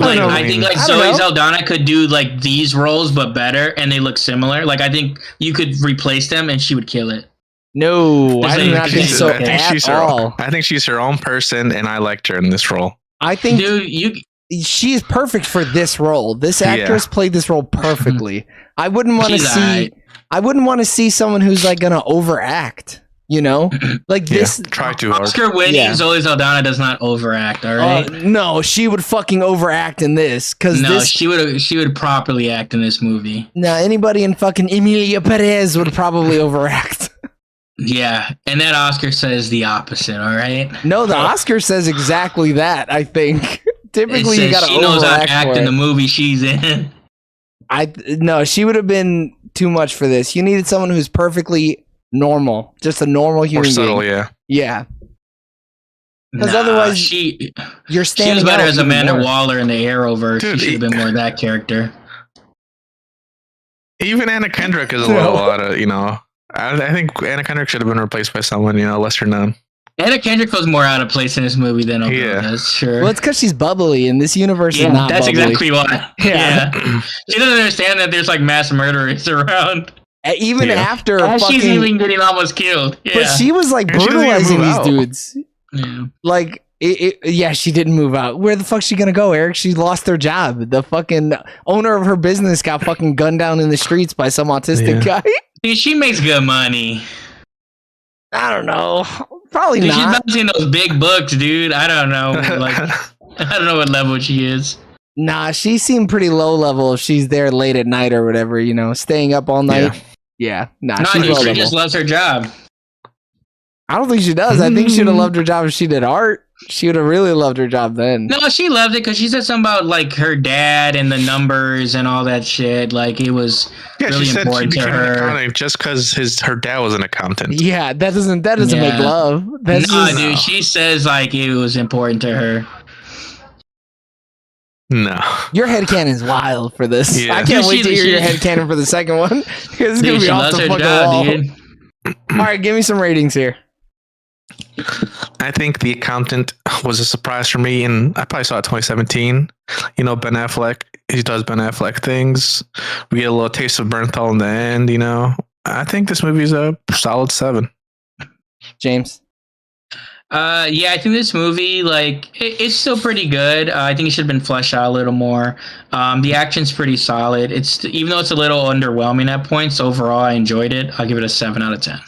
I think Zoe Saldana could do like these roles but better, and they look similar. Like I think you could replace them, and she would kill it. No, I do not think so I think she's her own person, and I liked her in this role. I think, dude, she's perfect for this role. This actress played this role perfectly. I wouldn't want to see someone who's like gonna overact. You know, like this. Try too hard. Oscar winning Zoe Saldana does not overact. All right. No, she would fucking overact in this she would properly act in this movie. Now, anybody in fucking Emilia Perez would probably overact. Yeah, and that Oscar says the opposite. All right. No, the Oscar says exactly that. I think typically you got to overact. She knows how to act in the movie she's in. No, she would have been too much for this. You needed someone who's perfectly normal, just a normal human being. Subtle, yeah. Yeah. Because otherwise, you're standing. She was better as Amanda more. Waller in the Arrowverse. Dude, she should have been more of that character. Even Anna Kendrick is a lot of, I think Anna Kendrick should have been replaced by someone, lesser known. Anna Kendrick was more out of place in this movie than Oprah is, sure. Well, it's because she's bubbly, and this universe is not that's bubbly. Exactly why. Yeah. She doesn't understand that there's like mass murderers around. Even after she's even getting almost killed. Yeah. But she was like brutalizing these dudes. Yeah. Like, she didn't move out. Where the fuck's she gonna go, Eric? She lost her job. The fucking owner of her business got fucking gunned down in the streets by some autistic guy. Dude, she makes good money. I don't know. Probably not. She's bouncing those big books, dude. I don't know. Like, I don't know what level she is. Nah, she seemed pretty low level if she's there late at night or whatever, staying up all night. Yeah. She just loves her job. I don't think she does. I think she would have loved her job if she did art. She would have really loved her job then. No, she loved it because she said something about like her dad and the numbers and all that shit. Like it was really important to her. Just because her dad was an accountant. Yeah, that doesn't make love. Dude, she says like it was important to her. No. Your headcanon is wild for this. Yeah. I can't wait to hear your headcanon for the second one. It's going to be off the fucking wall. Dude. All right, give me some ratings here. I think The Accountant was a surprise for me, and I probably saw it 2017. Ben Affleck, he does Ben Affleck things. We get a little taste of Bernthal in the end, I think this movie is a solid 7. James? I think this movie, it's still pretty good. I think it should have been fleshed out a little more. The action's pretty solid. Even though it's a little underwhelming at points, overall I enjoyed it. I'll give it a 7 out of 10.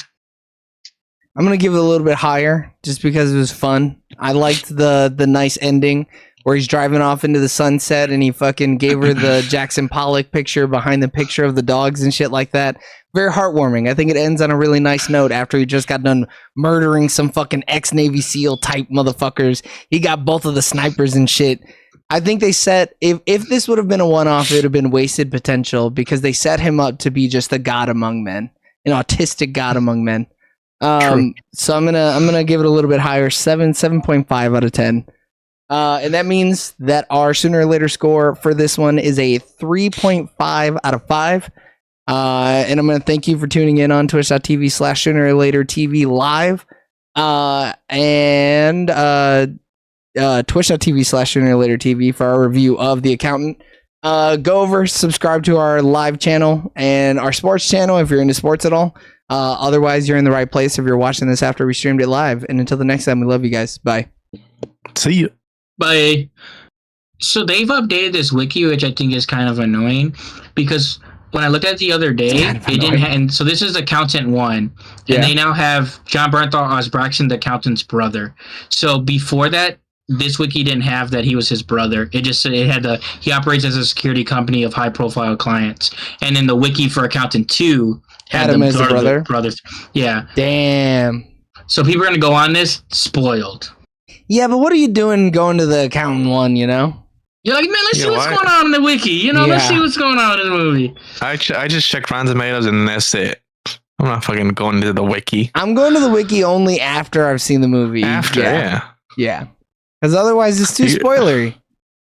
I'm going to give it a little bit higher just because it was fun. I liked the nice ending where he's driving off into the sunset and he fucking gave her the Jackson Pollock picture behind the picture of the dogs and shit like that. Very heartwarming. I think it ends on a really nice note after he just got done murdering some fucking ex-Navy SEAL type motherfuckers. He got both of the snipers and shit. I think they set, if this would have been a one-off, it would have been wasted potential because they set him up to be just a god among men, an autistic god among men. So I'm gonna give it a little bit higher, 7.5 out of 10. And that means that our sooner or later score for this one is a 3.5 out of 5. And I'm gonna thank you for tuning in on twitch.tv/sooner or later TV live. And twitch.tv/sooner or later TV for our review of The Accountant. Go over, subscribe to our live channel and our sports channel if you're into sports at all. Otherwise, you're in the right place if you're watching this after we streamed it live. And until the next time, we love you guys. Bye. See you. Bye. So they've updated this wiki, which I think is kind of annoying because when I looked at it the other day, it didn't have, and so this is Accountant 1, and they now have John Bernthal as Braxton, the accountant's brother. So before that, this wiki didn't have that he was his brother. It just said he operates as a security company of high profile clients. And then the wiki for Accountant 2 had him as a brother. Yeah. Damn. So people are gonna go on this spoiled. Yeah, but what are you doing going to the Accountant 1, You're like, man, let's see what's going on in the wiki. Let's see what's going on in the movie. I just checked Rotten Tomatoes and that's it. I'm not fucking going to the wiki. I'm going to the wiki only after I've seen the movie. Yeah. Because otherwise it's too spoilery.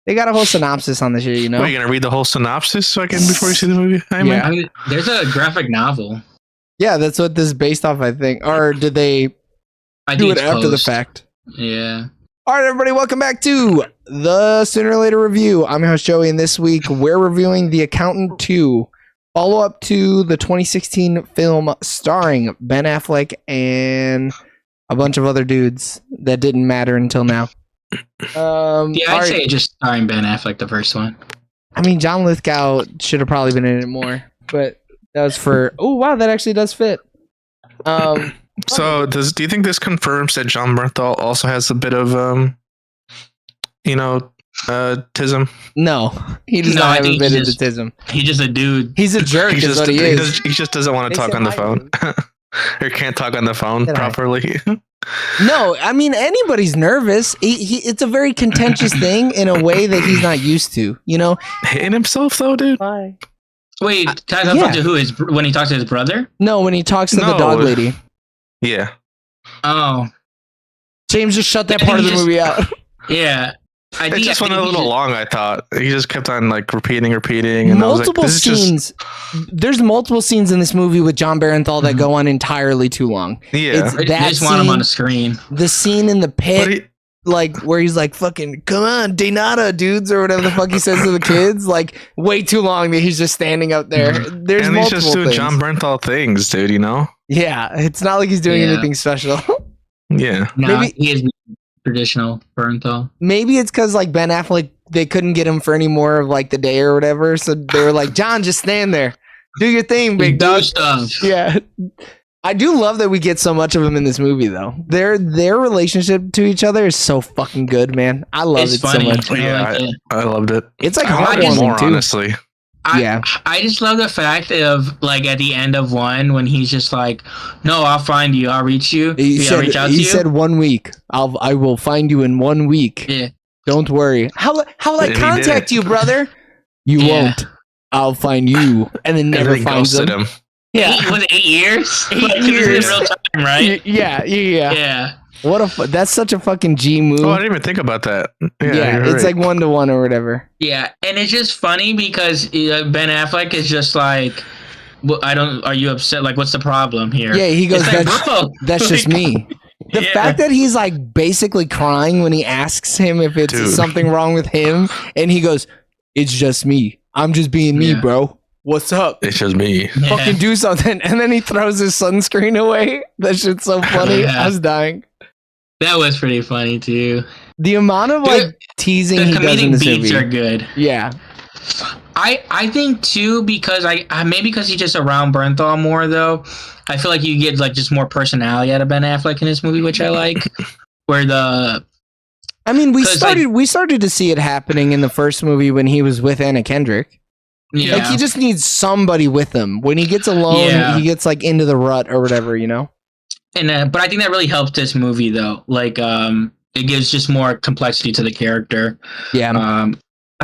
They got a whole synopsis on the shit, Are you going to read the whole synopsis before you see the movie? I mean, there's a graphic novel. Yeah, that's what this is based off, I think. Or did they do it after the fact? Yeah. All right, everybody, welcome back to the Sooner or Later Review. I'm your host, Joey, and this week we're reviewing The Accountant 2, follow-up to the 2016 film starring Ben Affleck and a bunch of other dudes that didn't matter until now. I'd say just starring Ben Affleck, the first one. I mean, John Lithgow should have probably been in it more, but that was for... Oh, wow, that actually does fit. So, do you think this confirms that John Bernthal also has a bit of, tism? No, he does not have a bit of tism. He's just a dude. He's a jerk. Is what he is. He just doesn't want to talk on the phone, or can't talk on the phone properly. No, I mean anybody's nervous. It's a very contentious thing in a way that he's not used to. Hitting himself though, dude. Bye. Wait, can I talk to who? When he talks to his brother? No, when he talks to the dog lady. Yeah. Oh. James just shut that part of the movie out. Yeah. It just went a little long, I thought. He just kept on like repeating. And multiple I was like, scenes. There's multiple scenes in this movie with John Barenthal that go on entirely too long. Yeah. I just want him on the screen. The scene in the pit, like where he's like, fucking, come on, de nada, dudes, or whatever the fuck he says to the kids. Like, way too long that he's just standing up there. There's and multiple he's just doing things. John Barenthal things, dude, you know? Yeah, it's not like he's doing anything special. Yeah. No, maybe he is traditional Barenthal. Maybe it's because like Ben Affleck, they couldn't get him for any more of like the day or whatever, so they were like, John, just stand there, do your thing, big dog. Stuff. Yeah, I do love that we get so much of him in this movie, though. Their relationship to each other is so fucking good, man. I love it funny. so much. Yeah, I loved it. It's like more too. Honestly. I just love the fact of like at the end of one when he's just like, "No, I'll find you. I'll reach you. He said 1 week. I will find you in 1 week. Yeah. Don't worry. How will I contact you, brother? You won't. I'll find you, and then never finds him. Yeah, was it 8 years? 8 years. In real time, right? Yeah. That's such a fucking G move. Oh, I didn't even think about that. Yeah, it's like 1-to-1 or whatever. Yeah, and it's just funny because Ben Affleck is just like, well, are you upset? Like, what's the problem here? Yeah, he goes, that's just me. The fact that he's like basically crying when he asks him if it's something wrong with him, and he goes, it's just me. I'm just being me, bro. What's up? It's just me. Fucking do something. And then he throws his sunscreen away. That shit's so funny. I was dying. That was pretty funny too. The amount of like teasing he does in this movie. The comedic beats are good. Yeah. I think too because maybe because he's just around Barenthal more though. I feel like you get like just more personality out of Ben Affleck in this movie, which I like. We started to see it happening in the first movie when he was with Anna Kendrick. Yeah. Like he just needs somebody with him. When he gets alone, he gets like into the rut or whatever, you know? And but I think that really helps this movie though. Like it gives just more complexity to the character. Yeah.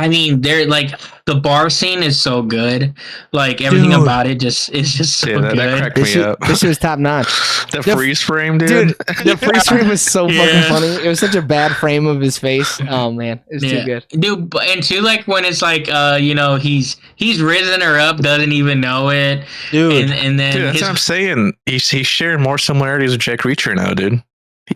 I mean, they're like the bar scene is so good. Like everything about it is just so good. That cracked me up. This shit was top notch. The freeze frame, dude. The freeze frame was so fucking funny. It was such a bad frame of his face. Oh man, it's too good, dude. And too, like when it's like, he's risen her up, doesn't even know it, dude. And then that's what I'm saying. He's sharing more similarities with Jack Reacher now, dude.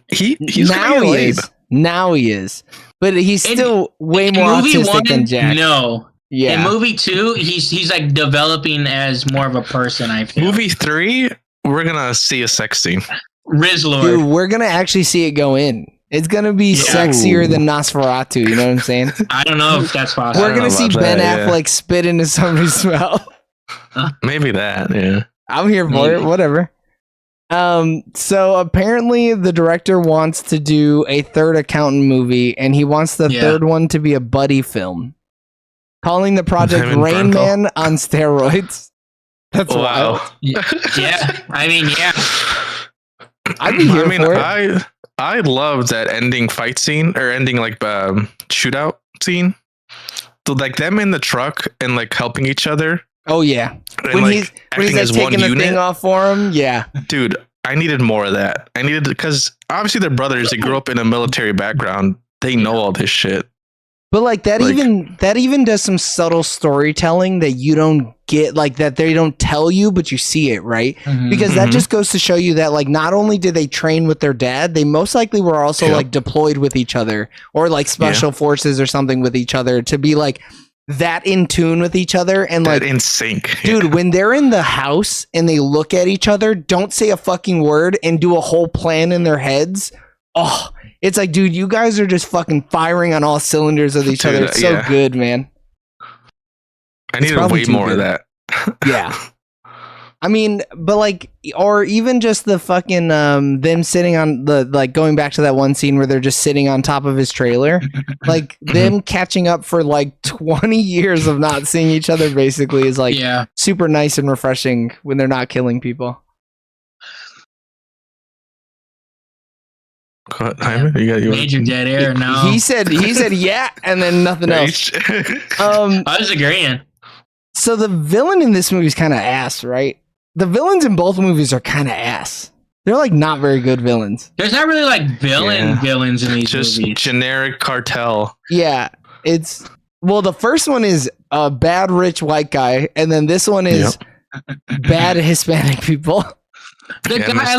He's now he is. But he's still way more autistic than Jack. No. Yeah. In movie 2, he's like developing as more of a person, I feel. Movie 3, we're going to see a sex scene. Rizlord. Dude, we're going to actually see it go in. It's going to be sexier than Nosferatu, you know what I'm saying? I don't know if that's possible. We're going to see Ben Affleck spit into somebody's mouth. Maybe that, yeah. I'm here for it, whatever. So apparently the director wants to do a third accountant movie, and he wants the third one to be a buddy film, calling the project Rain Man on steroids. That's wild. Yeah. I mean, yeah. I'd be here for it. I love that ending fight scene or ending like shootout scene. So like them in the truck and like helping each other. Oh yeah, and, when he's like taking the thing off for him, yeah. Dude, I needed more of that. I needed because obviously they're brothers. They grew up in a military background. They know all this shit. But like that even does some subtle storytelling that you don't get, like that they don't tell you, but you see it, right? Mm-hmm. Because that just goes to show you that like not only did they train with their dad, they most likely were also like deployed with each other or like special forces or something with each other to be like that in tune with each other and like in sync. Dude, when they're in the house and they look at each other, don't say a fucking word and do a whole plan in their heads. Oh, it's like, dude, you guys are just fucking firing on all cylinders with each other. It's so good, man. I needed way more of that. Yeah. I mean, but like, or even just the fucking them sitting on the, like going back to that one scene where they're just sitting on top of his trailer, like them catching up for like 20 years of not seeing each other basically is like super nice and refreshing when they're not killing people. Hyman, Major dead air now. He said yeah, and then nothing else. I was agreeing. So the villain in this movie is kind of ass, right? The villains in both movies are kind of ass. They're like not very good villains. There's not really like villains in these just movies. Generic cartel. Yeah, the first one is a bad rich white guy, and then this one is bad Hispanic people. The guy,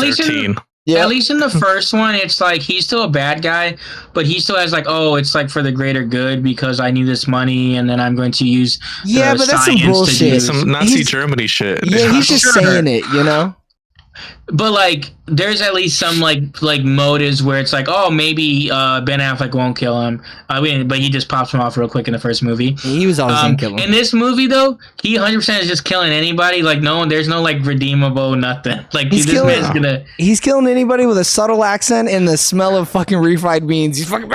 at least in the first one, it's like he's still a bad guy, but he still has like, oh, it's like for the greater good because I need this money, and then I'm going to use but that's some bullshit. Some Nazi Germany shit. Yeah, he's just saying it, you know. But like, there's at least some like motives where it's like, oh, maybe Ben Affleck won't kill him. But he just pops him off real quick in the first movie. He was always gonna kill him. In this movie, though, he 100% is just killing anybody. Like, there's no like redeemable nothing. Like, he's killing anybody with a subtle accent and the smell of fucking refried beans. He's fucking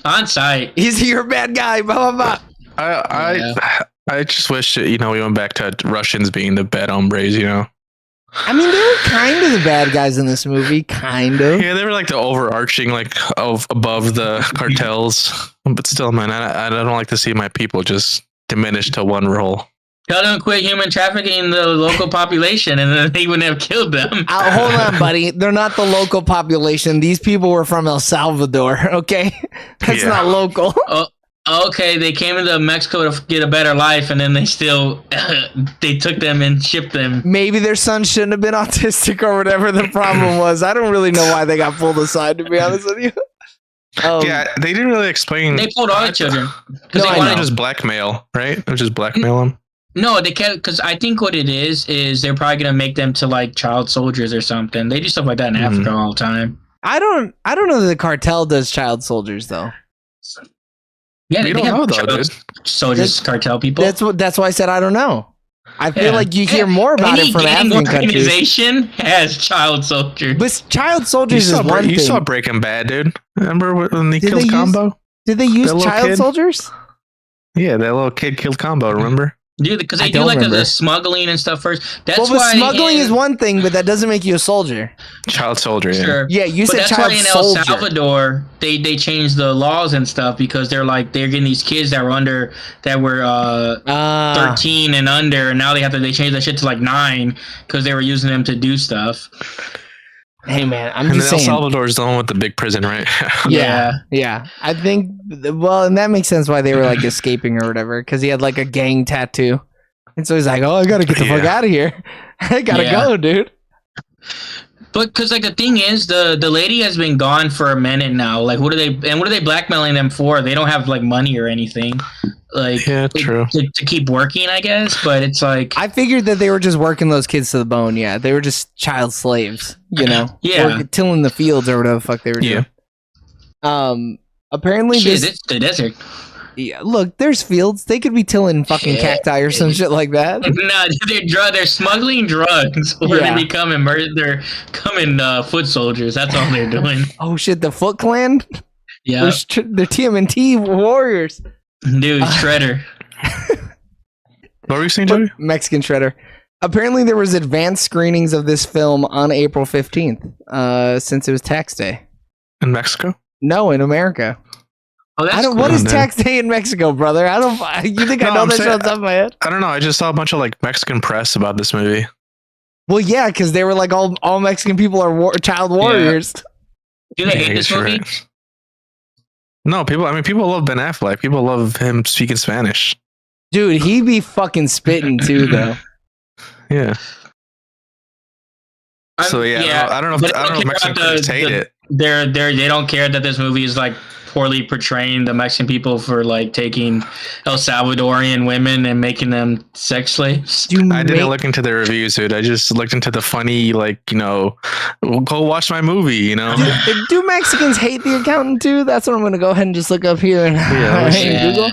on site. You're a bad guy. Blah blah blah. I just wish we went back to Russians being the bad hombres. I mean, they were kind of the bad guys in this movie, kind of. Yeah, they were like the overarching, like above the cartels. But still, man, I don't like to see my people just diminish to one role. Tell them to quit human trafficking the local population, and then they wouldn't have killed them. Hold on, buddy. They're not the local population. These people were from El Salvador. Okay, that's not local. Okay, they came into Mexico to get a better life, and then they still they took them and shipped them. Maybe their son shouldn't have been autistic or whatever the problem was. I don't really know why they got pulled aside, to be honest with you. They didn't really explain. They pulled all the children. They wanted just blackmail, right? It was just blackmail them. No, they can't, because I think what it is they're probably gonna make them to like child soldiers or something. They do stuff like that in Africa all the time. I don't know that the cartel does child soldiers though. Yeah, they don't know though, dude. Soldiers, cartel people. That's why I said I don't know. I feel like you hear more about it from African countries. Organization has child soldiers. But child soldiers is one thing. You saw Breaking Bad, dude. Remember when they killed Combo? Did they use child soldiers? Yeah, that little kid killed Combo, remember? Dude, because they do like the smuggling and stuff first. That's why smuggling is one thing, but that doesn't make you a soldier. Child soldier, yeah. Sure. Yeah, you said child soldier. That's why in El Salvador they changed the laws and stuff because they're getting these kids that were 13 and under, and now they changed that shit to like 9 because they were using them to do stuff. Hey man, I'm just saying. El Salvador is the one with the big prison, right? Yeah. I think, and that makes sense why they were like escaping or whatever, because he had like a gang tattoo, and so he's like, "Oh, I gotta get the fuck out of here. I gotta go, dude." But because like the thing is, the lady has been gone for a minute now. Like, what are they blackmailing them for? They don't have like money or anything. Like, true. To keep working, I guess. But it's like, I figured that they were just working those kids to the bone. Yeah, they were just child slaves, or tilling the fields or whatever the fuck they were doing. Apparently, it's the desert. Yeah, look, there's fields. They could be tilling fucking cacti or some shit like that. No, they're smuggling drugs, or they're becoming foot soldiers. That's all they're doing. Oh shit, the Foot Clan. Yeah, they're TMNT warriors. Dude, Shredder. What were you saying, Joey? Mexican Shredder. Apparently, there was advanced screenings of this film on April 15th, since it was tax day. In Mexico? No, in America. Oh, that's cool. What is tax day in Mexico, brother? You think I know that shit off the top of my head? I don't know. I just saw a bunch of like Mexican press about this movie. Well, yeah, because they were like all Mexican people are child warriors. Do they hate this movie? Right. No, people love Ben Affleck. People love him speaking Spanish. Dude, he be fucking spitting too, though. Yeah. I don't know if Mexican critics hate it. They don't care that this movie is like poorly portraying the Mexican people for like taking El Salvadorian women and making them sex slaves. I didn't look into the reviews, dude. I just looked into the funny, go watch my movie, Do Mexicans hate The Accountant too? That's what I'm going to go ahead and just look up here and Google.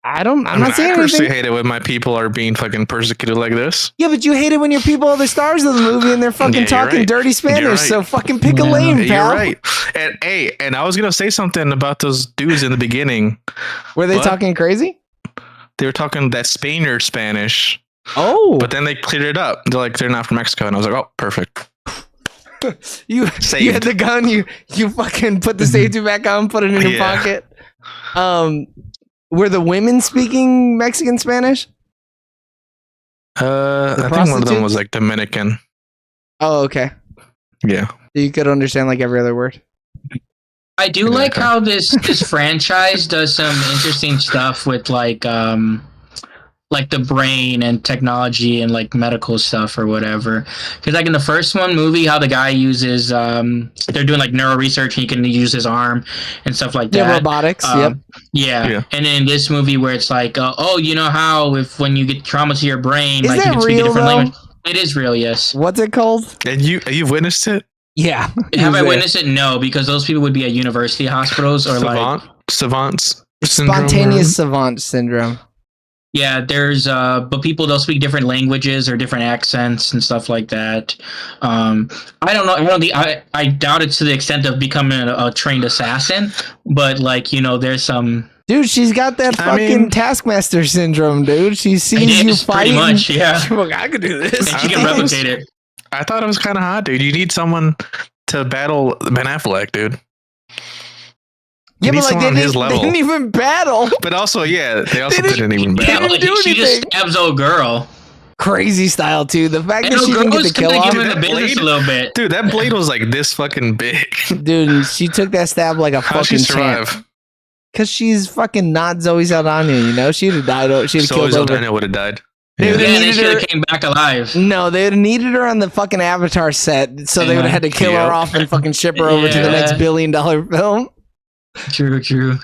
I'm not saying anything. I personally hate it when my people are being fucking persecuted like this. Yeah, but you hate it when your people are the stars of the movie and they're fucking talking dirty Spanish. Right. So fucking pick a lane, pal. You're right. And I was gonna say something about those dudes in the beginning. Were they talking crazy? They were talking that Spaniard Spanish. Oh, but then they cleared it up. They're like, they're not from Mexico, and I was like, oh, perfect. You had the gun. You fucking put the safety back on, put it in your pocket. Were the women speaking Mexican Spanish? I think one of them was like Dominican. Oh, okay. Yeah. You could understand like every other word. I do like how this franchise does some interesting stuff with like the brain and technology and like medical stuff or whatever. Because like in the first movie, how the guy uses they're doing like neuro research and he can use his arm and stuff like that. Yeah, robotics. Yep. Yeah. And then in this movie where it's like, you know how when you get trauma to your brain, is like that you can speak real, a different though? language. It is real, yes. What's it called? And you've witnessed it? Yeah. Have I witnessed it? No, because those people would be at university hospitals or savants syndrome spontaneous savant syndrome. Yeah, there's but they'll speak different languages or different accents and stuff like that. I don't know. I doubt it to the extent of becoming a trained assassin, but like, you know, there's some. Dude, she's got that fucking Taskmaster syndrome, dude. She sees you fight. Pretty much, yeah. She's like, I could do this. And she can replicate it. I thought it was kind of hot, dude. You need someone to battle Ben Affleck, dude. Yeah, but like they didn't even battle. But also, yeah, they also didn't even battle. They didn't do anything. She just stabs old girl. Crazy style too. The fact that she didn't get the kill off. The business a little bit. Dude, that blade was like this fucking big. Dude, she took that stab like a fucking champ. Because she's fucking not Zoe Saldana, you know? She'd have died. She'd have killed over. Zoe Saldana would have died. Yeah, they should have came back alive. No, they would have needed her on the fucking Avatar set, so they would have had to kill her off and fucking ship her over to the next $1 billion film. True.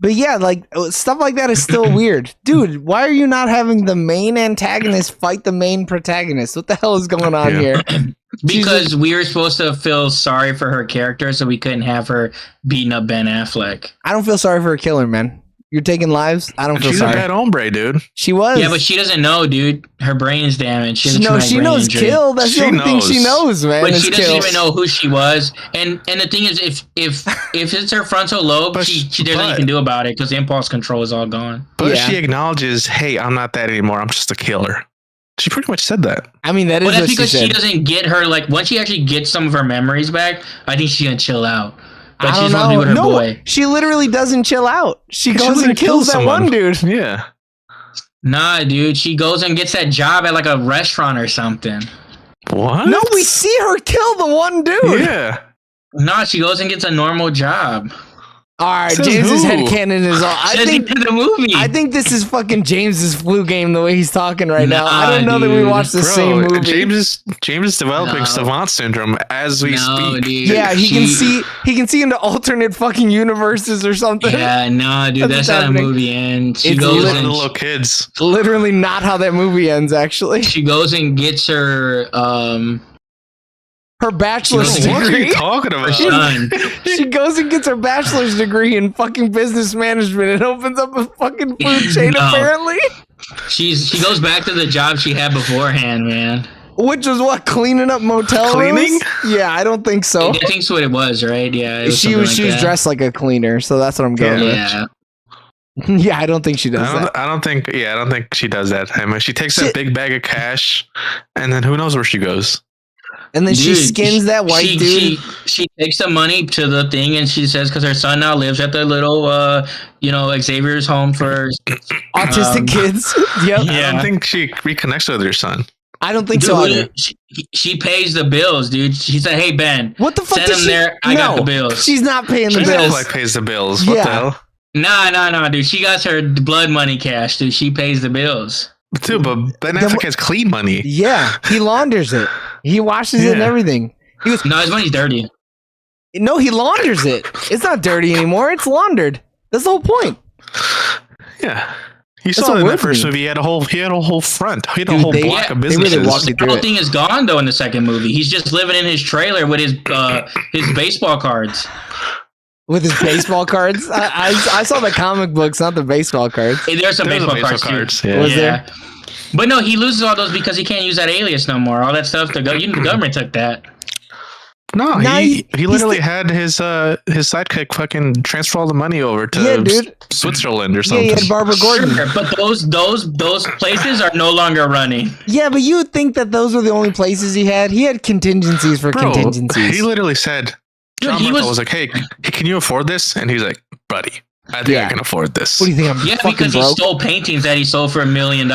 But yeah, like stuff like that is still weird. Dude, why are you not having the main antagonist fight the main protagonist? What the hell is going on here? Because we were supposed to feel sorry for her character, so we couldn't have her beating up Ben Affleck. I don't feel sorry for a killer, man. You're taking lives. I don't feel sorry. She's a bad hombre, dude. She was. Yeah, but she doesn't know, dude. Her brain is damaged. She knows kill. That's the only thing she knows, man. But she doesn't even know who she was. And the thing is, if it's her frontal lobe, there's nothing you can do about it because the impulse control is all gone. But she acknowledges, hey, I'm not that anymore. I'm just a killer. She pretty much said that. I mean, that is what she said. But that's because she doesn't get her, like, once she actually gets some of her memories back, I think she's going to chill out. But she's going to be with her boy. She literally doesn't chill out. She goes and kills that one dude. Yeah. Nah, dude. She goes and gets that job at, like, a restaurant or something. What? No, we see her kill the one dude. Yeah. No, she goes and gets a normal job. All right, James's headcanon is all. I think the movie. I think this is fucking James's flu game the way he's talking right now. I don't know that we watched the same movie. James is developing savant syndrome as we speak. Dude. Yeah, he can see into alternate fucking universes or something. Yeah, no, dude, that's how the movie ends. She goes and the little kids. Literally not how that movie ends. Actually, she goes and gets her her bachelor's degree. What are you talking about? She goes and gets her bachelor's degree in fucking business management and opens up a fucking food chain, apparently. She goes back to the job she had beforehand, man. Which was what? Cleaning up motel rooms? Yeah, I don't think so. I think that's what it was, right? Yeah. She was dressed like a cleaner, so that's what I'm going with. Yeah. Yeah, I don't think she does that. I don't think she does that. I mean, she takes that big bag of cash, and then who knows where she goes. And then she skins that white dude. She takes the money to the thing, and she says because her son now lives at the little, Xavier's home for autistic kids. Yep. Yeah. I don't think she reconnects with her son. I don't think so either. She pays the bills, dude. She said, "Hey Ben, what the fuck? Send him there. I got the bills." She's not paying the bills. Like pays the bills. What the hell? Nah, dude. She got her blood money cash, dude. She pays the bills. Dude, but Ben Affleck has clean money. Yeah, he launders it. He washes it and everything. No, his money's dirty. No, he launders it. It's not dirty anymore. It's laundered. That's the whole point. Yeah. You saw in that first movie, he had a whole front. He had a whole block of businesses. Really walked the whole thing is gone though in the second movie. He's just living in his trailer with his baseball cards. With his baseball cards? I saw the comic books, not the baseball cards. Hey, there's some baseball cards too. Yeah. Was there? But no, he loses all those because he can't use that alias no more. All that stuff, the government took that. No, he literally had his sidekick fucking transfer all the money over to Switzerland or something. Yeah, he had Barbara Gordon. Sure, but those places are no longer running. Yeah, but you would think that those were the only places he had. He had contingencies for contingencies. He literally said, John Marco was like, hey, can you afford this? And he's like, buddy, I think I can afford this. What do you think? I'm because broke? he stole paintings that he sold for $1 million.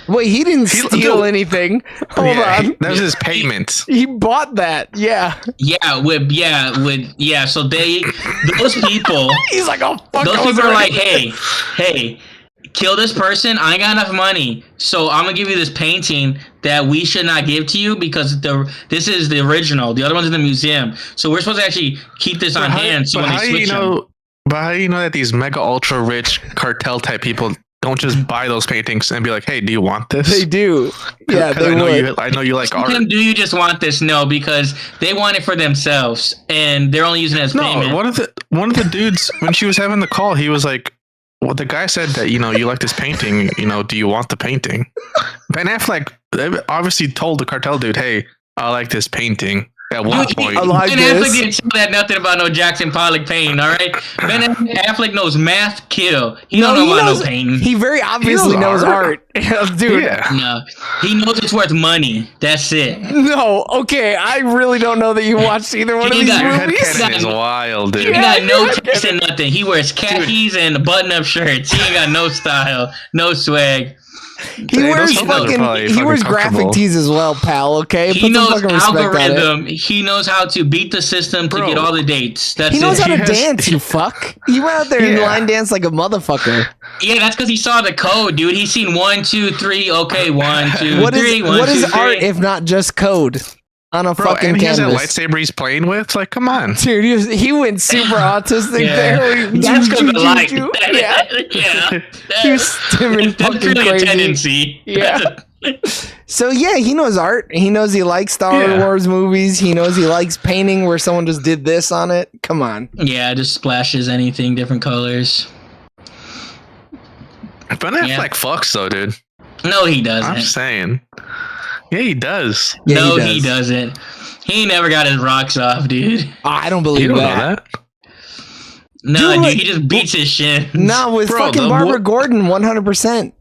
Wait, he didn't steal anything. Hold on. That was his payment. He bought that. Yeah. So those people. He's like, oh fuck. Those people are like, hey, kill this person. I ain't got enough money, so I'm gonna give you this painting that we should not give to you because this is the original. The other one's in the museum, so we're supposed to actually keep this on hand. So when they switch them. But how do you know that these mega ultra rich cartel type people don't just buy those paintings and be like, hey, do you want this? They do. Yeah, they would. I know you like art. Do you just want this? No, because they want it for themselves and they're only using it as payment. No, one of the dudes, when she was having the call, he was like, well, the guy said that, you like this painting, do you want the painting? Ben Affleck obviously told the cartel dude, hey, I like this painting. At one point, Ben Affleck didn't tell that nothing about no Jackson Pollock painting, all right? Ben Affleck knows math, kill. He don't know about no painting. He very obviously knows art. Dude. Yeah. No, he knows it's worth money. That's it. No, okay, I really don't know that you watched either one of these movies. Headcanon is wild, dude. He got no taste in nothing. He wears khakis and button-up shirts. He ain't got no style, no swag. He wears graphic tees as well, pal. Okay, he knows algorithm. He knows how to beat the system to get all the dates. That's he knows how to dance. You fuck. He went out there and line dance like a motherfucker. Yeah, that's because he saw the code, dude. He's seen 1, 2, 3. Okay, 1, 2, 3. What is art if not just code? On a fucking canvas. He has a lightsaber he's playing with. Like, come on, dude. He went super autistic there. That's because of light. Yeah. He was stimming fucking really crazy. A tendency. Yeah. So yeah, he knows art. He knows he likes Star Wars movies. He knows he likes painting where someone just did this on it. Come on. Yeah, just splashes anything, different colors. Ben Affleck fucks though, dude. No, he doesn't. I'm saying. Yeah, he does. Yeah, no, he doesn't. He never got his rocks off, dude. I don't believe that. No, dude, he just beats his shit. No, with fucking Barbara Gordon, 100%.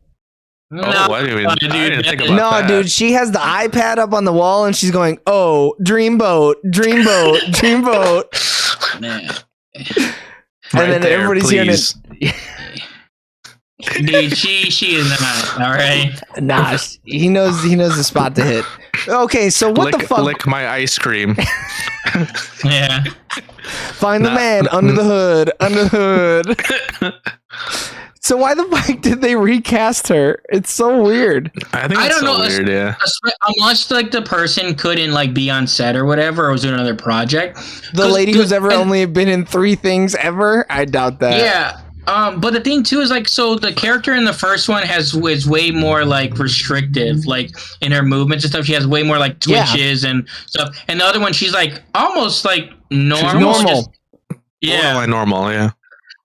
No, I didn't think about that. Dude, she has the iPad up on the wall and she's going, "Oh, dreamboat, dreamboat, dreamboat." And then everybody's hearing it. Dude, she is not, all right? Nah, he knows the spot to hit. Okay, so what the fuck? Lick my ice cream. Yeah. Find the man under the hood. So why the fuck did they recast her? It's so weird. I think it's weird, yeah. Unless like the person couldn't like be on set or whatever, or was doing another project. The lady who's ever only been in 3 things ever? I doubt that. Yeah. But the thing too is like, so the character in the first one is way more like restrictive, like in her movements and stuff. She has way more like twitches and stuff. And the other one, she's like almost like normal. She's normal. Normal, yeah.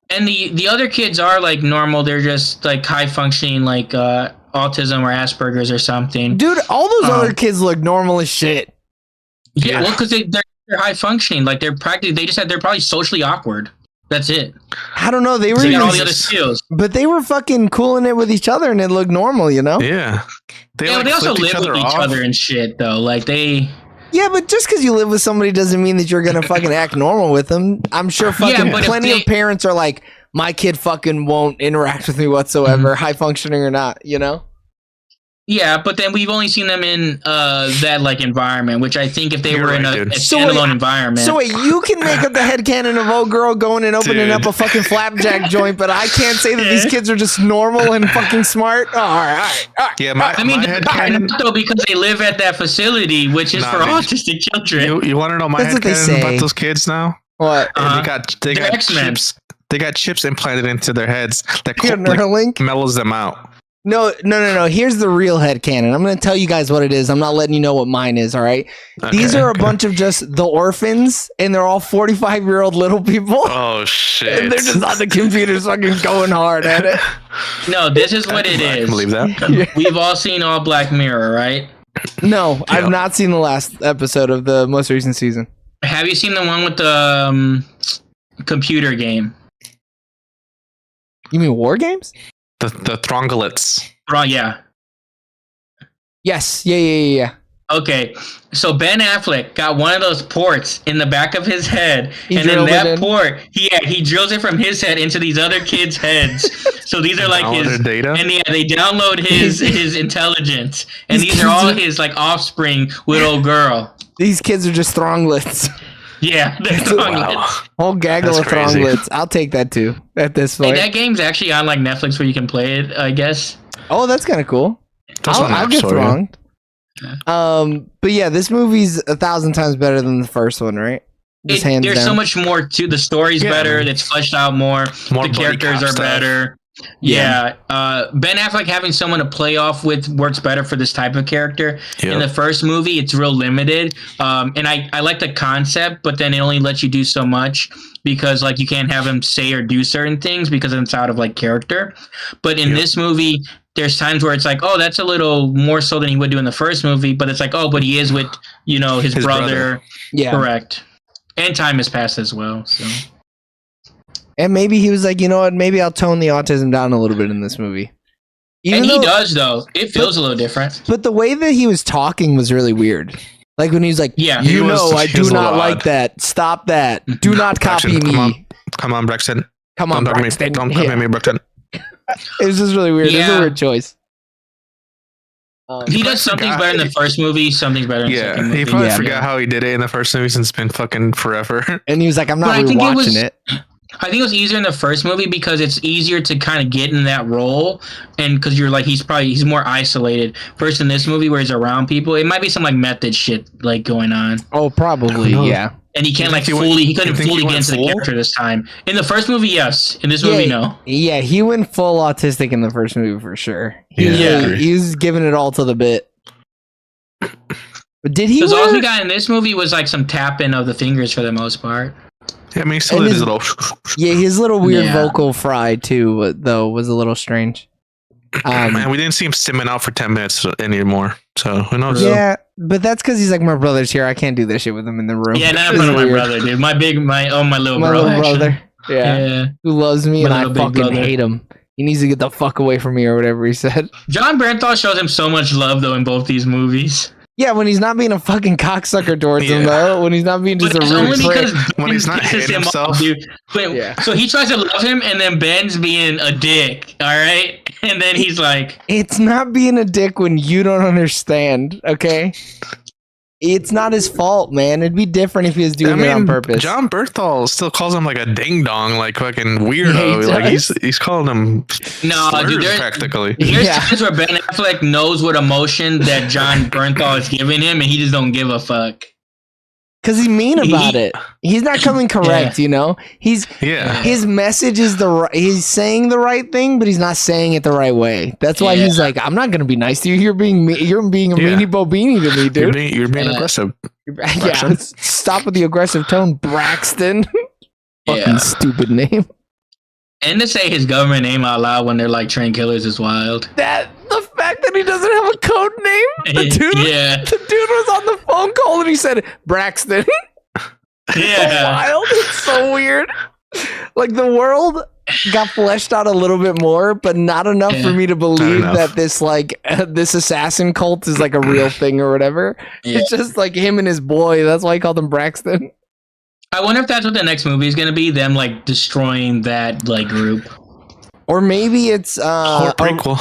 And the other kids are like normal. They're just like high functioning, like autism or Asperger's or something. Dude, all those other kids look normal as shit. Yeah, well, because they're high functioning. Like they're probably socially awkward. That's it. I don't know. They were got all the other skills, but they were fucking cooling it with each other, and it looked normal, you know? Yeah. They also live with each other and shit, though. Like they. Yeah, but just because you live with somebody doesn't mean that you're gonna fucking act normal with them. I'm sure fucking plenty of parents are like, my kid fucking won't interact with me whatsoever, high functioning or not, you know? Yeah, but then we've only seen them in that like environment, which I think if they were in a standalone environment. So wait, you can make up the headcanon of old girl going and opening up a fucking flapjack joint, but I can't say that these kids are just normal and fucking smart. Oh, all right. Yeah, I mean, though, because they live at that facility, which is for autistic children. You want to know my headcanon about those kids now? What? They got chips. They got chips implanted into their heads that mellows them out. No. Here's the real headcanon. I'm going to tell you guys what it is. I'm not letting you know what mine is, all right? These are a bunch of just the orphans, and they're all 45-year-old little people. Oh, shit. And they're just on the computers fucking going hard at it. No, this is what it is. I can believe that. We've all seen all Black Mirror, right? No, I've not seen the last episode of the most recent season. Have you seen the one with the computer game? You mean War Games? The Throngolets. Oh, yeah. Yes. Yeah. Okay, so Ben Affleck got one of those ports in the back of his head, and then that port, he drills it from his head into these other kids' heads. So these are like his data, and they download his intelligence, and these are all his like offspring with old girl. These kids are just thronglets. Yeah, they're thronglets. Whole gaggle of thronglets. I'll take that too. At this point, hey, that game's actually on like Netflix where you can play it, I guess. Oh, that's kind of cool. I'll get thronged. But yeah, this movie's 1,000 times better than the first one, right? There's so much more to the story's better. It's fleshed out more. The characters are better. Yeah. Ben Affleck having someone to play off with works better for this type of character. Yep. In the first movie, it's real limited. And I like the concept, but then it only lets you do so much because like you can't have him say or do certain things because it's out of like character. But in this movie, there's times where it's like, oh, that's a little more so than he would do in the first movie, but it's like, oh, but he is with, his brother. Yeah. Correct. And time has passed as well, so. And maybe he was like, you know what, maybe I'll tone the autism down a little bit in this movie. He does, though. It feels a little different. But the way that he was talking was really weird. Like when he was like, I do not like that. Stop that. Do not copy me. Come on, Braxton. Come on, Braxton. Don't copy me, Braxton. It was just really weird. Yeah. It was a weird choice. He does something better in the first movie, something better in the second movie. He probably forgot how he did it in the first movie since it's been fucking forever. And he was like, I'm not rewatching it. I think it was easier in the first movie because it's easier to kind of get in that role, and because you're like he's more isolated. First in this movie where he's around people, it might be some like method shit like going on. Oh, probably, yeah. And he can't he couldn't fully get into the character this time. In the first movie, yes. In this movie, no. Yeah, he went full autistic in the first movie for sure. He was giving it all to the bit. But did he? Because all he got in this movie was like some tapping of the fingers for the most part. Yeah, I mean, still his little. Yeah, his little weird vocal fry too, though, was a little strange. And we didn't see him stimming out for 10 minutes anymore. So who knows? Yeah, but that's because he's like, my brother's here. I can't do this shit with him in the room. Yeah, not my brother, dude. My little brother. Yeah, who loves me and I fucking hate him. He needs to get the fuck away from me or whatever he said. John Bernthal shows him so much love though in both these movies. Yeah, when he's not being a fucking cocksucker towards him, though. When he's not being just a rude prick. When he's not hitting himself. So he tries to love him, and then Ben's being a dick, all right? And then he's like... It's not being a dick when you don't understand, okay? It's not his fault, man. It'd be different if he was doing it on purpose. John Bernthal still calls him like a ding dong, like fucking weirdo. Like he's calling him practically. There's times where Ben Affleck knows what emotion that John Bernthal is giving him, and he just don't give a fuck. Because he's mean about it. He's not coming correct, His message is he's saying the right thing, but he's not saying it the right way. That's why he's like, I'm not gonna be nice to you. You're being a meanie bobini to me, dude. You're being aggressive. Yeah, stop with the aggressive tone, Braxton. Fucking stupid name. And to say his government name out loud when they're like trained killers is wild. The fact that he doesn't have a code name. The dude was on the phone call and he said Braxton. Yeah, so wild. It's so weird. Like the world got fleshed out a little bit more, but not enough for me to believe that this this assassin cult is like a real thing or whatever. It's just like him and his boy. That's why he called him Braxton. I wonder if that's what the next movie is going to be, them like destroying that like group. Or maybe it's prequel.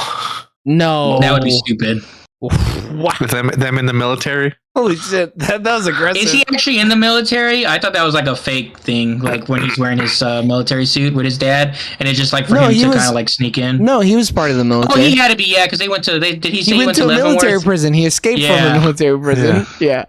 No. That would be stupid. What? With them in the military? Holy shit, that was aggressive. Is he actually in the military? I thought that was like a fake thing, like when he's wearing his military suit with his dad, and it's just like for him to kind of like sneak in. No, he was part of the military. Oh, he had to be, because they went to. Did he say he went to a military prison? He escaped from a military prison. Yeah.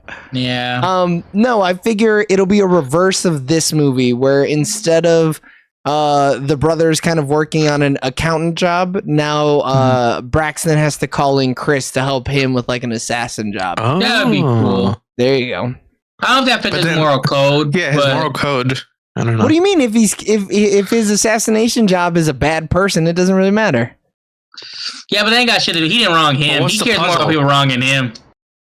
No, I figure it'll be a reverse of this movie, where instead of the brothers kind of working on an accountant job, now Braxton has to call in Chris to help him with like an assassin job. Oh. That would be cool. There you go. I don't know if that fits his moral code. Yeah, his moral code. I don't know. What do you mean if his assassination job is a bad person, it doesn't really matter? Yeah, but they ain't got shit to do. He didn't wrong him. He cares more about people wronging him.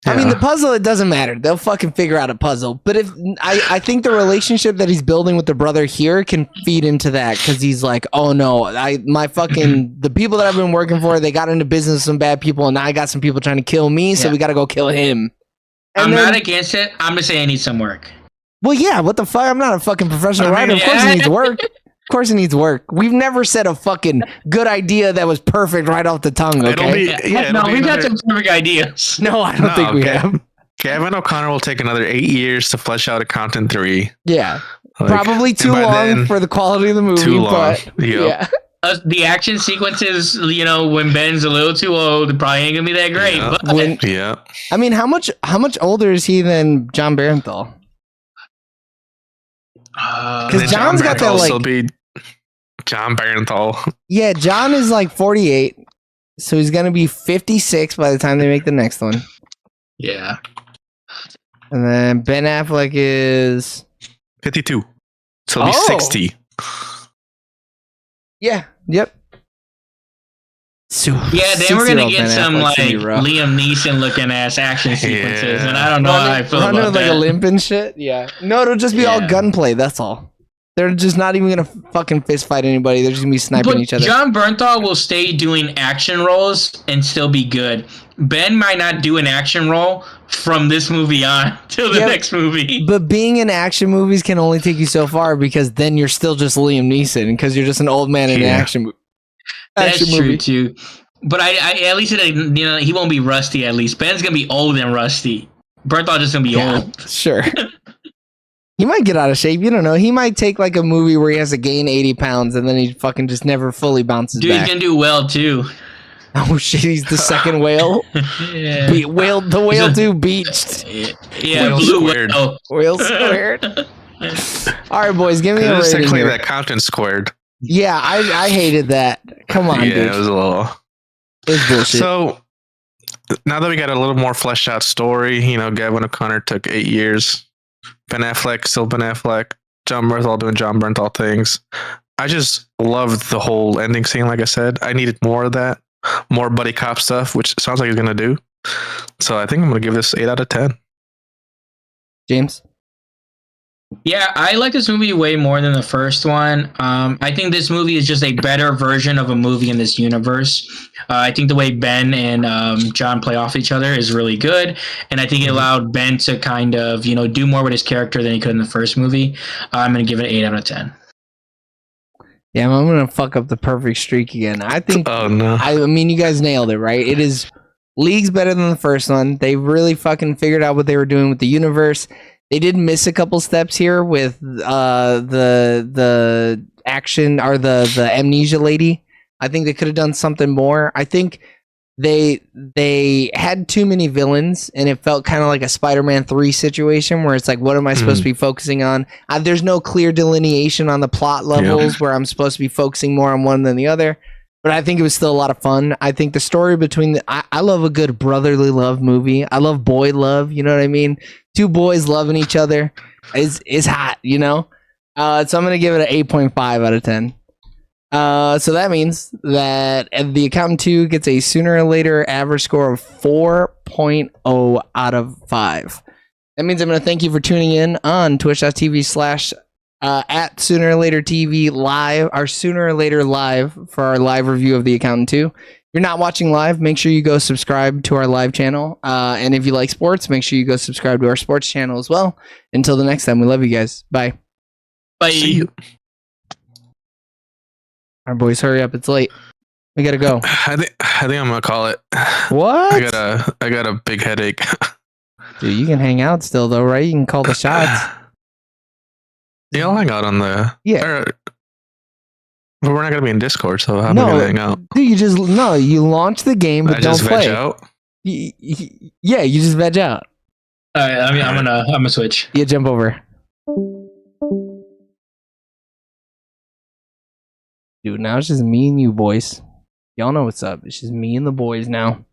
Yeah. I mean, the puzzle, it doesn't matter. They'll fucking figure out a puzzle. But if I think the relationship that he's building with the brother here can feed into that, because he's like, oh no, the people that I've been working for, they got into business with some bad people, and now I got some people trying to kill me, so we got to go kill him. I'm not against it. I'm just saying it needs some work. Well, yeah, what the fuck? I'm not a fucking professional writer. Of course it needs work. Of course it needs work. We've never said a fucking good idea that was perfect right off the tongue, okay? We've had some perfect ideas. No, I don't think we have. Kevin O'Connor will take another 8 years to flesh out Accountant 3. Yeah. Probably too long for the quality of the movie. Too long. But yeah. The action sequences, when Ben's a little too old, it probably ain't gonna be that great. Yeah. But I mean, how much older is he than John Barenthal? Because John's got that like. Be John Barenthal. Yeah, John is like 48, so he's gonna be 56 by the time they make the next one. Yeah. And then Ben Affleck is 52, so he'll be 60. Yeah. Yep. So, then we're gonna get some like Liam Neeson looking ass action sequences, and I don't know how I feel about that. Like a limp and shit. Yeah. No, it'll just be all gunplay. That's all. They're just not even gonna fucking fist fight anybody. They're just gonna be sniping each other. John Bernthal will stay doing action roles and still be good. Ben might not do an action role from this movie on till the next movie. But being in action movies can only take you so far, because then you're still just Liam Neeson, because you're just an old man in an action movie. That's true too. But I at least he won't be rusty. At least Ben's gonna be old and rusty. Bernthal just gonna be old. Sure. He might get out of shape. You don't know. He might take like a movie where he has to gain 80 pounds and then he fucking just never fully bounces back. He's gonna do well too. Oh shit, he's the second whale. Yeah. The whale too beached. Yeah, whale squared. Whale squared. All right, boys, give me a rating. Technically, that Accountant squared. Yeah, I hated that. Come on, dude. Yeah, it was a little. It's bullshit. So now that we got a little more fleshed out story, Gavin O'Connor took 8 years. Ben Affleck, still Ben Affleck. John Bernthal doing John Bernthal things. I just loved the whole ending scene. Like I said, I needed more of that, more buddy cop stuff, which sounds like he's gonna do. So I think I'm gonna give this 8 out of 10. James? Yeah, I like this movie way more than the first one. I think this movie is just a better version of a movie in this universe. I think the way Ben and John play off each other is really good, and I think it allowed Ben to kind of do more with his character than he could in the first movie. I'm going to give it 8 out of 10. Yeah, I'm going to fuck up the perfect streak again. I think. Oh no! I mean, you guys nailed it, right? It is leagues better than the first one. They really fucking figured out what they were doing with the universe. They did miss a couple steps here with the action or the amnesia lady. I think they could have done something more. I think they had too many villains, and it felt kind of like a Spider-Man 3 situation where it's like, what am I supposed to be focusing on? There's no clear delineation on the plot levels where I'm supposed to be focusing more on one than the other. But I think it was still a lot of fun. I think the story between I love a good brotherly love movie. I love boy love. You know what I mean? Two boys loving each other is hot. So I'm gonna give it an 8.5 out of 10. So that means that The Accountant 2 gets a Sooner or Later average score of 4.0 out of 5. That means I'm gonna thank you for tuning in on twitch.tv/ at Sooner or Later TV live, our Sooner or Later live for our live review of The Accountant 2. If you're not watching live, make sure you go subscribe to our live channel. And if you like sports, make sure you go subscribe to our sports channel as well. Until the next time, we love you guys. Bye. Bye. See you. All right, boys, hurry up. It's late. We gotta go. I think I'm gonna call it. What? I got a big headache. Dude, you can hang out still though, right? You can call the shots. Yeah, I'll hang out on the but we're not gonna be in Discord, so how am I gonna hang out? Dude, you launch the game, but don't play. Veg out? Yeah, you just veg out. All right, I'm gonna switch. Yeah, jump over. Dude, now it's just me and you boys. Y'all know what's up. It's just me and the boys now.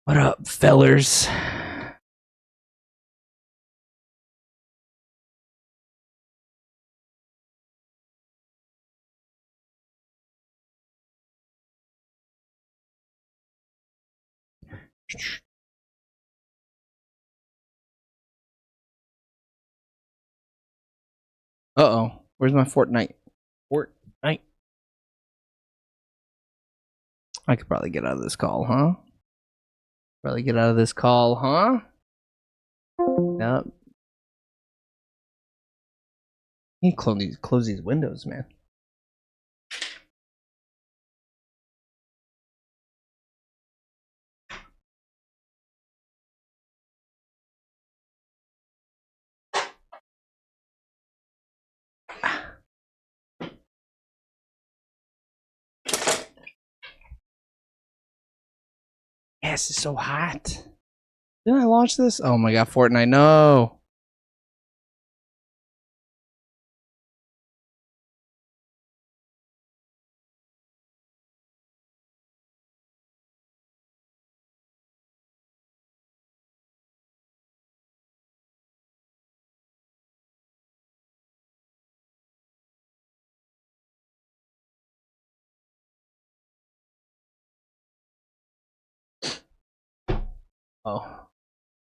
What up, fellers? Uh-oh. Where's my Fortnite? I could probably get out of this call, huh? Probably get out of this call, huh? Nope. You need to close these windows, man. Yes, it's so hot. Didn't I launch this? Oh my god, Fortnite, no. Oh.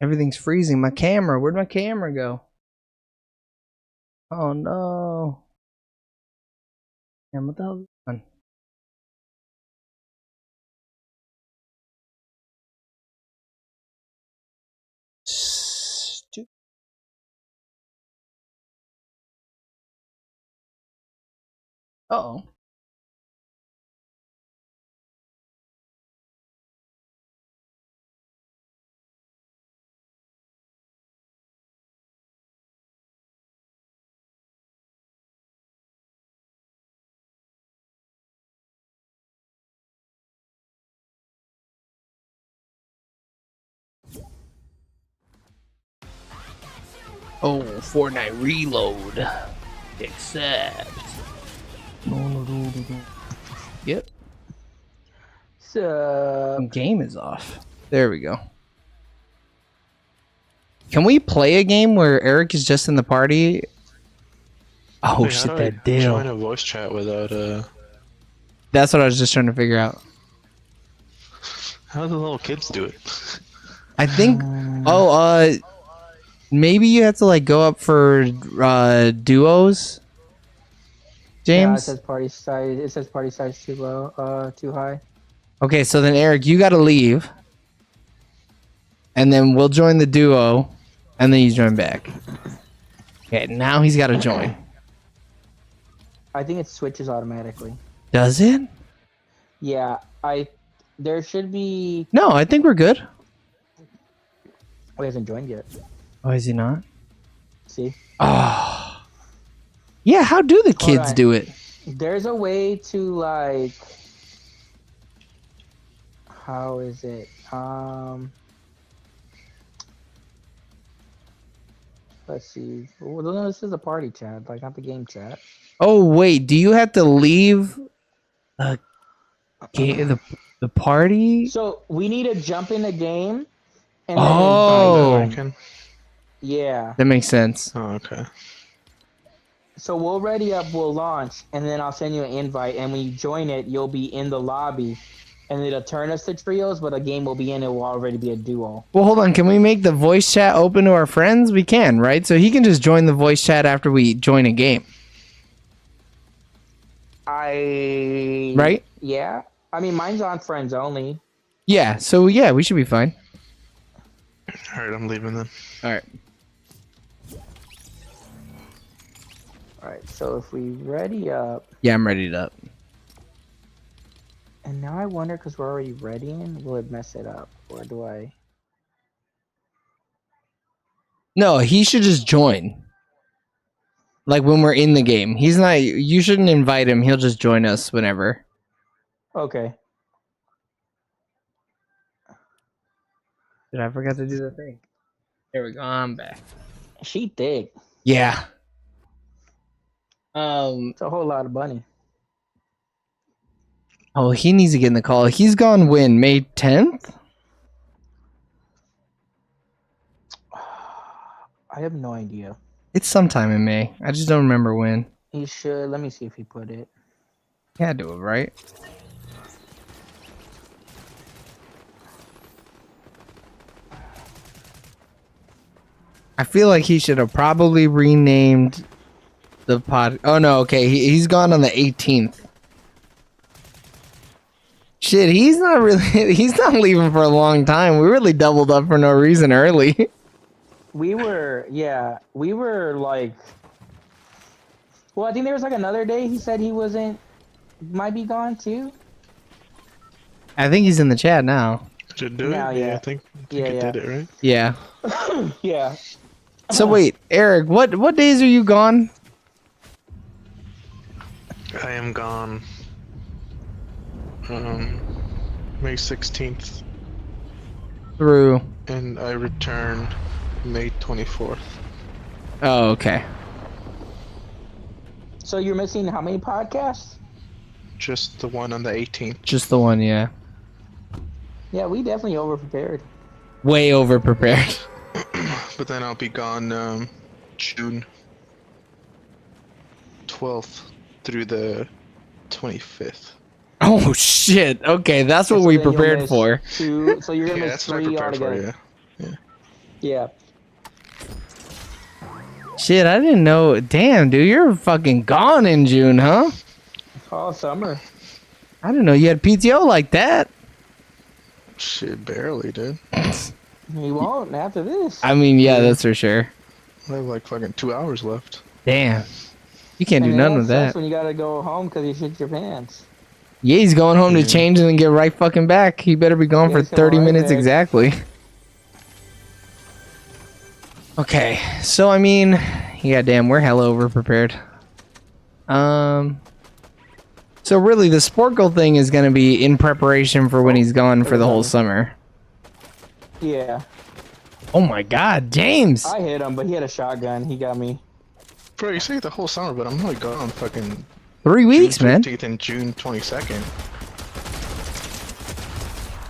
Everything's freezing. My camera. Where'd my camera go? Oh no. Damn, what the hell is going on? Uh-oh. Oh, Fortnite reload. Accept. Yep. So Game is off. There we go. Can we play a game where Eric is just in the party? Oh Wait, shit, how do I that deal. join a voice chat without That's what I was just trying to figure out. How do the little kids do it? I think. Maybe you have to like go up for duos. yeah, it James. says party size. It says party size too low, too high. Okay, so then Eric, you got to leave, and then we'll join the duo, and then you join back. Okay, now he's got to join. I think it switches automatically. Does it? Yeah, there should be. No, I think we're good. Oh, he hasn't joined yet. Oh, is he not? See, Oh. Yeah, how do the kids Alright. do it? there's a way to like. How is it? Let's see. Well, no, this is a party chat, like not the game chat. Oh, wait, do you have to leave the party? So we need to jump in the game, and then Oh. invite. Icon? Yeah. That makes sense. Oh, okay. So we'll ready up, we'll launch, and then I'll send you an invite. And when you join it, you'll be in the lobby, and it'll turn us to trios, but a game will be in. It will already be a duo. Well, hold on. Can we make the voice chat open to our friends? We can, right? So he can just join the voice chat after we join a game, right? Yeah. I mean, mine's on friends only. Yeah. So yeah, we should be fine. Alright, I'm leaving then. All right. All right. So if we ready up, Yeah, I'm ready up. and now I wonder because we're already readying, will it mess it up, or do I? No, he should just join. Like when we're in the game. He's not. You shouldn't invite him. He'll just join us whenever. Okay. Did I forget to do the thing? There we go. I'm back. She thick. Yeah. It's a whole lot of bunny. Oh, he needs to get in the call. He's gone when? May 10th? I have no idea. It's sometime in May. I just don't remember when. He should. Let me see if he put it. He had to have, right? I feel like he should have probably renamed the pod. Oh no, okay. He's gone on the 18th. Shit, he's not really. He's not leaving for a long time. We really doubled up for no reason early. We were like. Well, I think there was like another day he said he might be gone too. I think he's in the chat now. Did it do Now, it? yeah. I think it did it, right? Yeah. Yeah. So wait, Eric, what days are you gone? I am gone. May 16th, Through. and I return May 24th. Oh, okay. So you're missing how many podcasts? Just the one on the 18th. Just the one, yeah. Yeah, we definitely overprepared. Way over prepared. But then I'll be gone June 12th through the 25th. Oh shit. Okay, that's what So we then you'll prepared miss for. Two, so you're gonna Yeah, miss that's what I 3 prepared for, altogether. yeah. Yeah. Shit, I didn't know. Damn, dude, you're fucking gone in June, huh? All summer. I didn't know you had PTO like that. Shit, barely, dude. You won't after this. I mean, yeah, that's for sure. I have like fucking 2 hours left. Damn. You can't do And none that with sucks that. when you gotta go home because you shit your pants. Yeah, he's going home to Yeah. change and then get right fucking back. He better be gone Yeah, for he's coming 30 right minutes back. exactly. Okay, so I mean, yeah, damn, we're hella over prepared. So really, the Sporkle thing is gonna be in preparation for when he's gone for the whole summer. Yeah. Oh my God, James! I hit him, but he had a shotgun. He got me. Bro, you say the whole summer, but I'm only gone fucking 3 weeks, June man. 15th and June 22nd.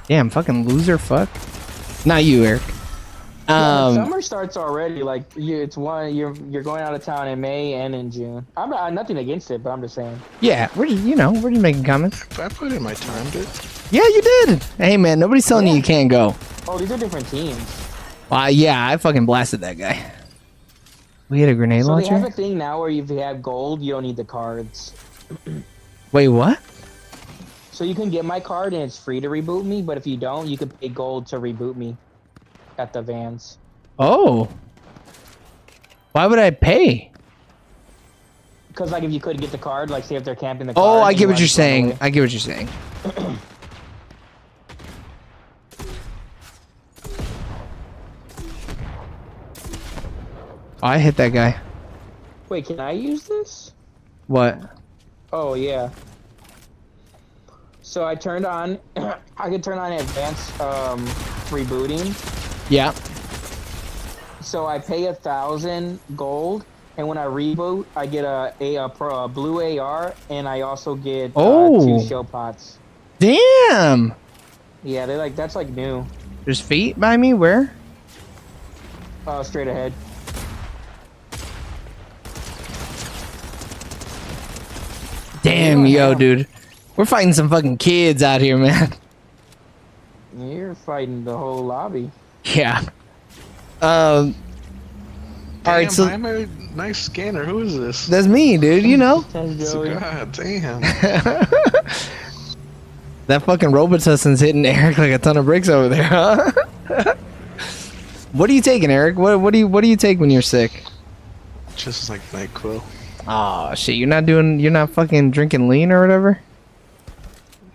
Damn, fucking loser, fuck. Not you, Eric. Summer starts already. Like you're going out of town in May and in June. I'm nothing against it, but I'm just saying. Yeah, we're just making comments. I put in my time, dude. Yeah, you did. Hey, man, nobody's telling you can't go. Oh, these are different teams. Yeah, I fucking blasted that guy. We had a grenade So they have launcher? a thing now where if you have gold, you don't need the cards. Wait, what? So you can get my card and it's free to reboot me, but if you don't, you can pay gold to reboot me at the vans. Oh. Why would I pay? Because like if you couldn't get the card, like say if they're camping the card. Oh, I and get you what wanna you're just run saying. away. I get what you're saying. Oh, I hit that guy. Wait, can I use this? What? Oh yeah. So I turned on. I could turn on advanced rebooting. Yeah. So I pay 1,000 gold, and when I reboot, I get a blue AR, and I also get 2 show pots. Damn. Yeah, that's like new. There's feet by me? Where? Straight ahead. Damn, Yeah. yo, dude. We're fighting some fucking kids out here, man. You're fighting the whole lobby. Yeah. Damn, Alright, so I'm a nice scanner. Who is this? that's me, dude, you know. That's Joey. God damn. That fucking Robitussin's hitting Eric like a ton of bricks over there, huh? What are you taking, Eric? What do you take when you're sick? Just like NyQuil. Oh shit, you're not fucking drinking lean or whatever?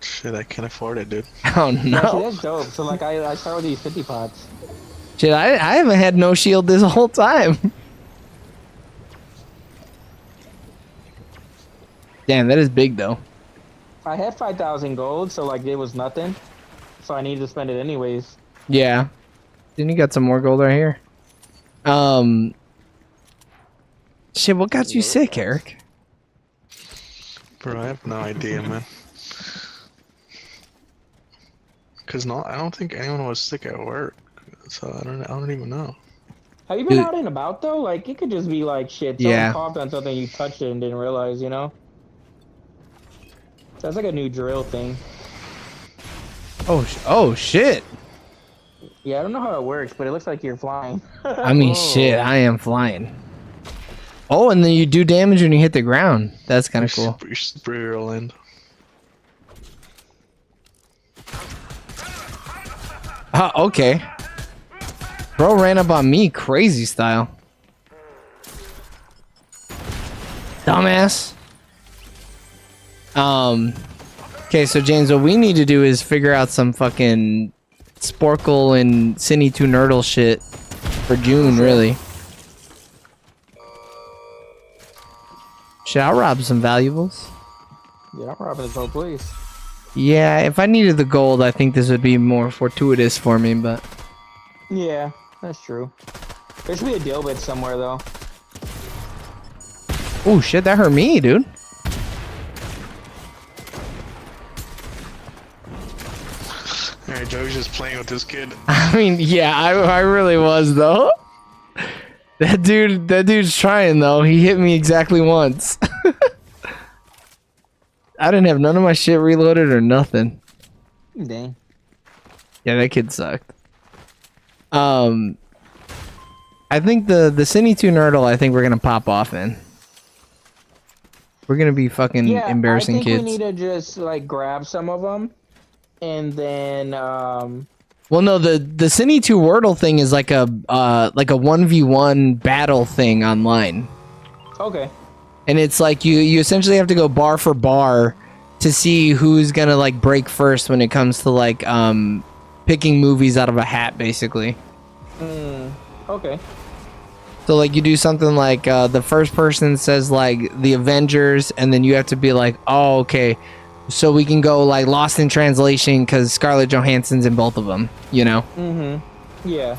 Shit, I can't afford it, dude. Oh Yeah, see, no. that's dope. So like I start with these 50 pots. Shit, I haven't had no shield this whole time. Damn, that is big though. I had 5,000 gold, so like it was nothing. So I needed to spend it anyways. Yeah. Then you got some more gold right here. Shit, what got you sick, Eric? Bro, I have no idea, man. Cause I don't think anyone was sick at work, so I don't even know. Have you been Dude. out and about though? Like it could just be like shit. Yeah. Someone coughed on something, you touched it and didn't realize, you know? That's like a new drill thing. Oh shit. Yeah, I don't know how it works, but it looks like you're flying. I mean, shit, I am flying. Oh, and then you do damage when you hit the ground. That's kind of cool. You're super end. Okay. Bro ran up on me crazy style. Dumbass. Okay, so James, what we need to do is figure out some fucking Sporkle and Cine 2 Nerdle shit for June, really. Shit, I'll rob some valuables. Yeah, I'm robbing his whole place. Yeah, if I needed the gold, I think this would be more fortuitous for me, but... Yeah, that's true. There should be a deal bit somewhere, though. Oh, shit, that hurt me, dude. Alright, Joey's just playing with this kid. I mean, yeah, I really was, though. That dude's trying, though. He hit me exactly once. I didn't have none of my shit reloaded or nothing. Dang. Yeah, that kid sucked. I think the Cine 2 Nerdle, I think we're gonna pop off in. We're gonna be fucking embarrassing kids. I think we need to just like grab some of them, and then Well, no, the Cine 2 Wordle thing is like a 1v1 battle thing online. Okay. And it's like you essentially have to go bar for bar to see who's gonna like break first when it comes to like picking movies out of a hat, basically. Okay. So like you do something like the first person says like the Avengers, and then you have to be like, oh, okay, so we can go like Lost in Translation because Scarlett Johansson's in both of them, you know? Yeah.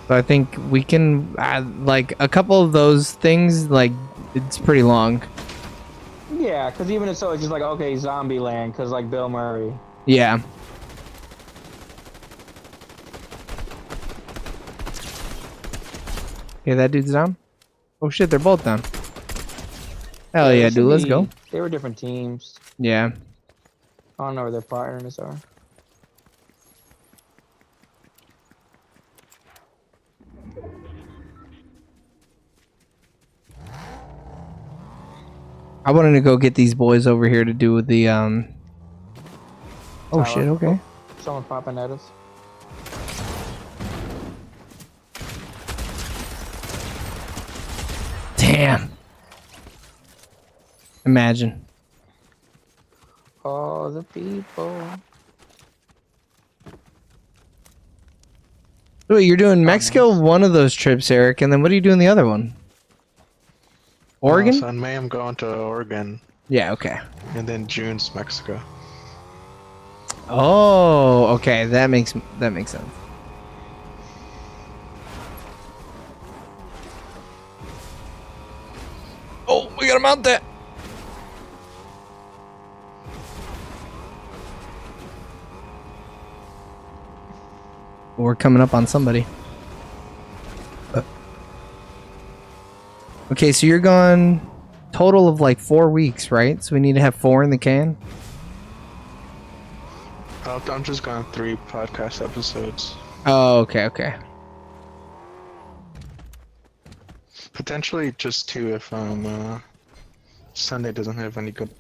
So I think we can add like a couple of those things. Like it's pretty long. Yeah, because even if so, it's just like, okay, Zombieland, because like Bill Murray. Yeah. Okay, that dude's down. Oh shit, they're both down. Hell yeah, dude, let's go. They were different teams. Yeah. I don't know where their partners are. I wanted to go get these boys over here to do the Oh Tower. shit, okay. Someone popping at us. Damn. Imagine. All the people. Wait, you're doing Mexico one of those trips, Eric, and then what are you doing the other one? Oregon? So in May, I'm going to Oregon, Yeah, okay. and then June's Mexico. Oh, okay, that makes sense. Oh, we gotta mount that. We're coming up on somebody. Okay, so you're gone total of like 4 weeks, right? So we need to have 4 in the can. I'm just going 3 podcast episodes. Oh, okay. Potentially just 2 if Sunday doesn't have any good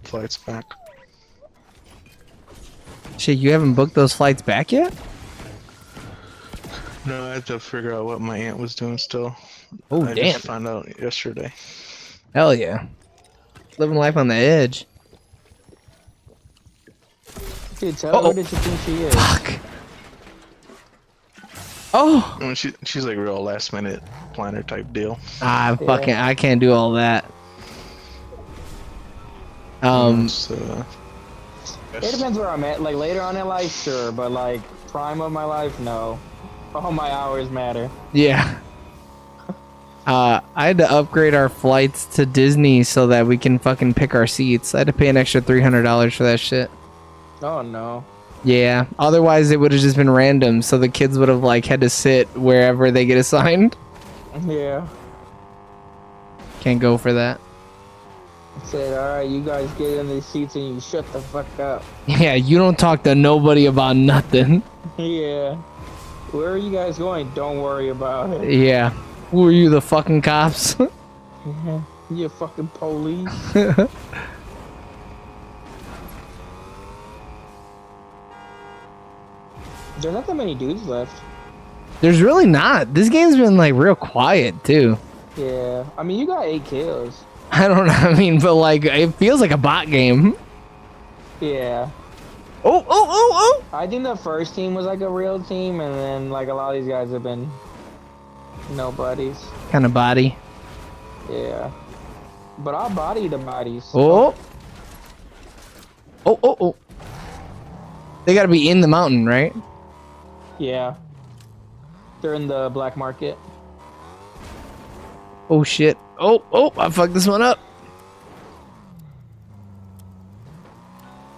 flights back. Shit, you haven't booked those flights back yet? No, I had to figure out what my aunt was doing still. Oh, I damn. just found out yesterday. Hell yeah. Living life on the edge. Dude, tell her who did you think she is? Fuck. Oh! I mean, she's like real last minute planner type deal. I can't do all that. So, It depends where I'm at. Like later on in life, sure, but like prime of my life, no. All my hours matter. Yeah. I had to upgrade our flights to Disney so that we can fucking pick our seats. I had to pay an extra $300 for that shit. Oh no. Yeah. Otherwise, it would have just been random, so the kids would have like had to sit wherever they get assigned. Yeah. Can't go for that. I said, alright, you guys get in these seats and you shut the fuck up. Yeah, you don't talk to nobody about nothing. Yeah. Where are you guys going? Don't worry about it. Yeah. Who are you, the fucking cops? Yeah. You fucking police. There's not that many dudes left. There's really not. This game's been like real quiet too. Yeah, I mean you got 8 kills. I don't know. I mean, but like it feels like a bot game. Yeah. Oh. I think the first team was like a real team, and then like a lot of these guys have been nobodies. Kind of body. Yeah. But I'll body the bodies. Oh. They gotta be in the mountain, right? Yeah. They're in the black market. Oh shit. Oh, I fucked this one up.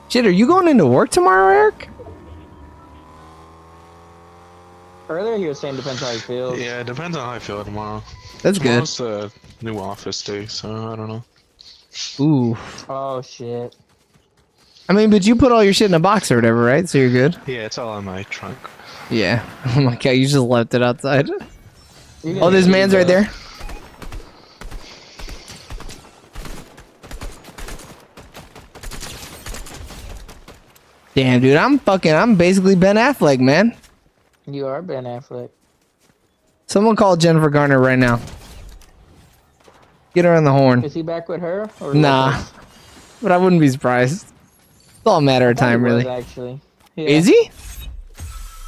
Shit, are you going into work tomorrow, Eric? Earlier he was saying depends how he feels. Yeah, it depends on how I feel tomorrow. That's good. Tomorrow's the new office day, so I don't know. Ooh. Oh shit. I mean, but you put all your shit in a box or whatever, right? So you're good? Yeah, it's all in my trunk. Yeah. Oh my god, you just left it outside. You Oh, this man's right there. Damn, dude, I'm basically Ben Affleck, man. You are Ben Affleck. Someone call Jennifer Garner right now. Get her on the horn. Is he back with her? Or Nah. But I wouldn't be surprised. It's all a matter of time, really. Actually. Yeah. Is he?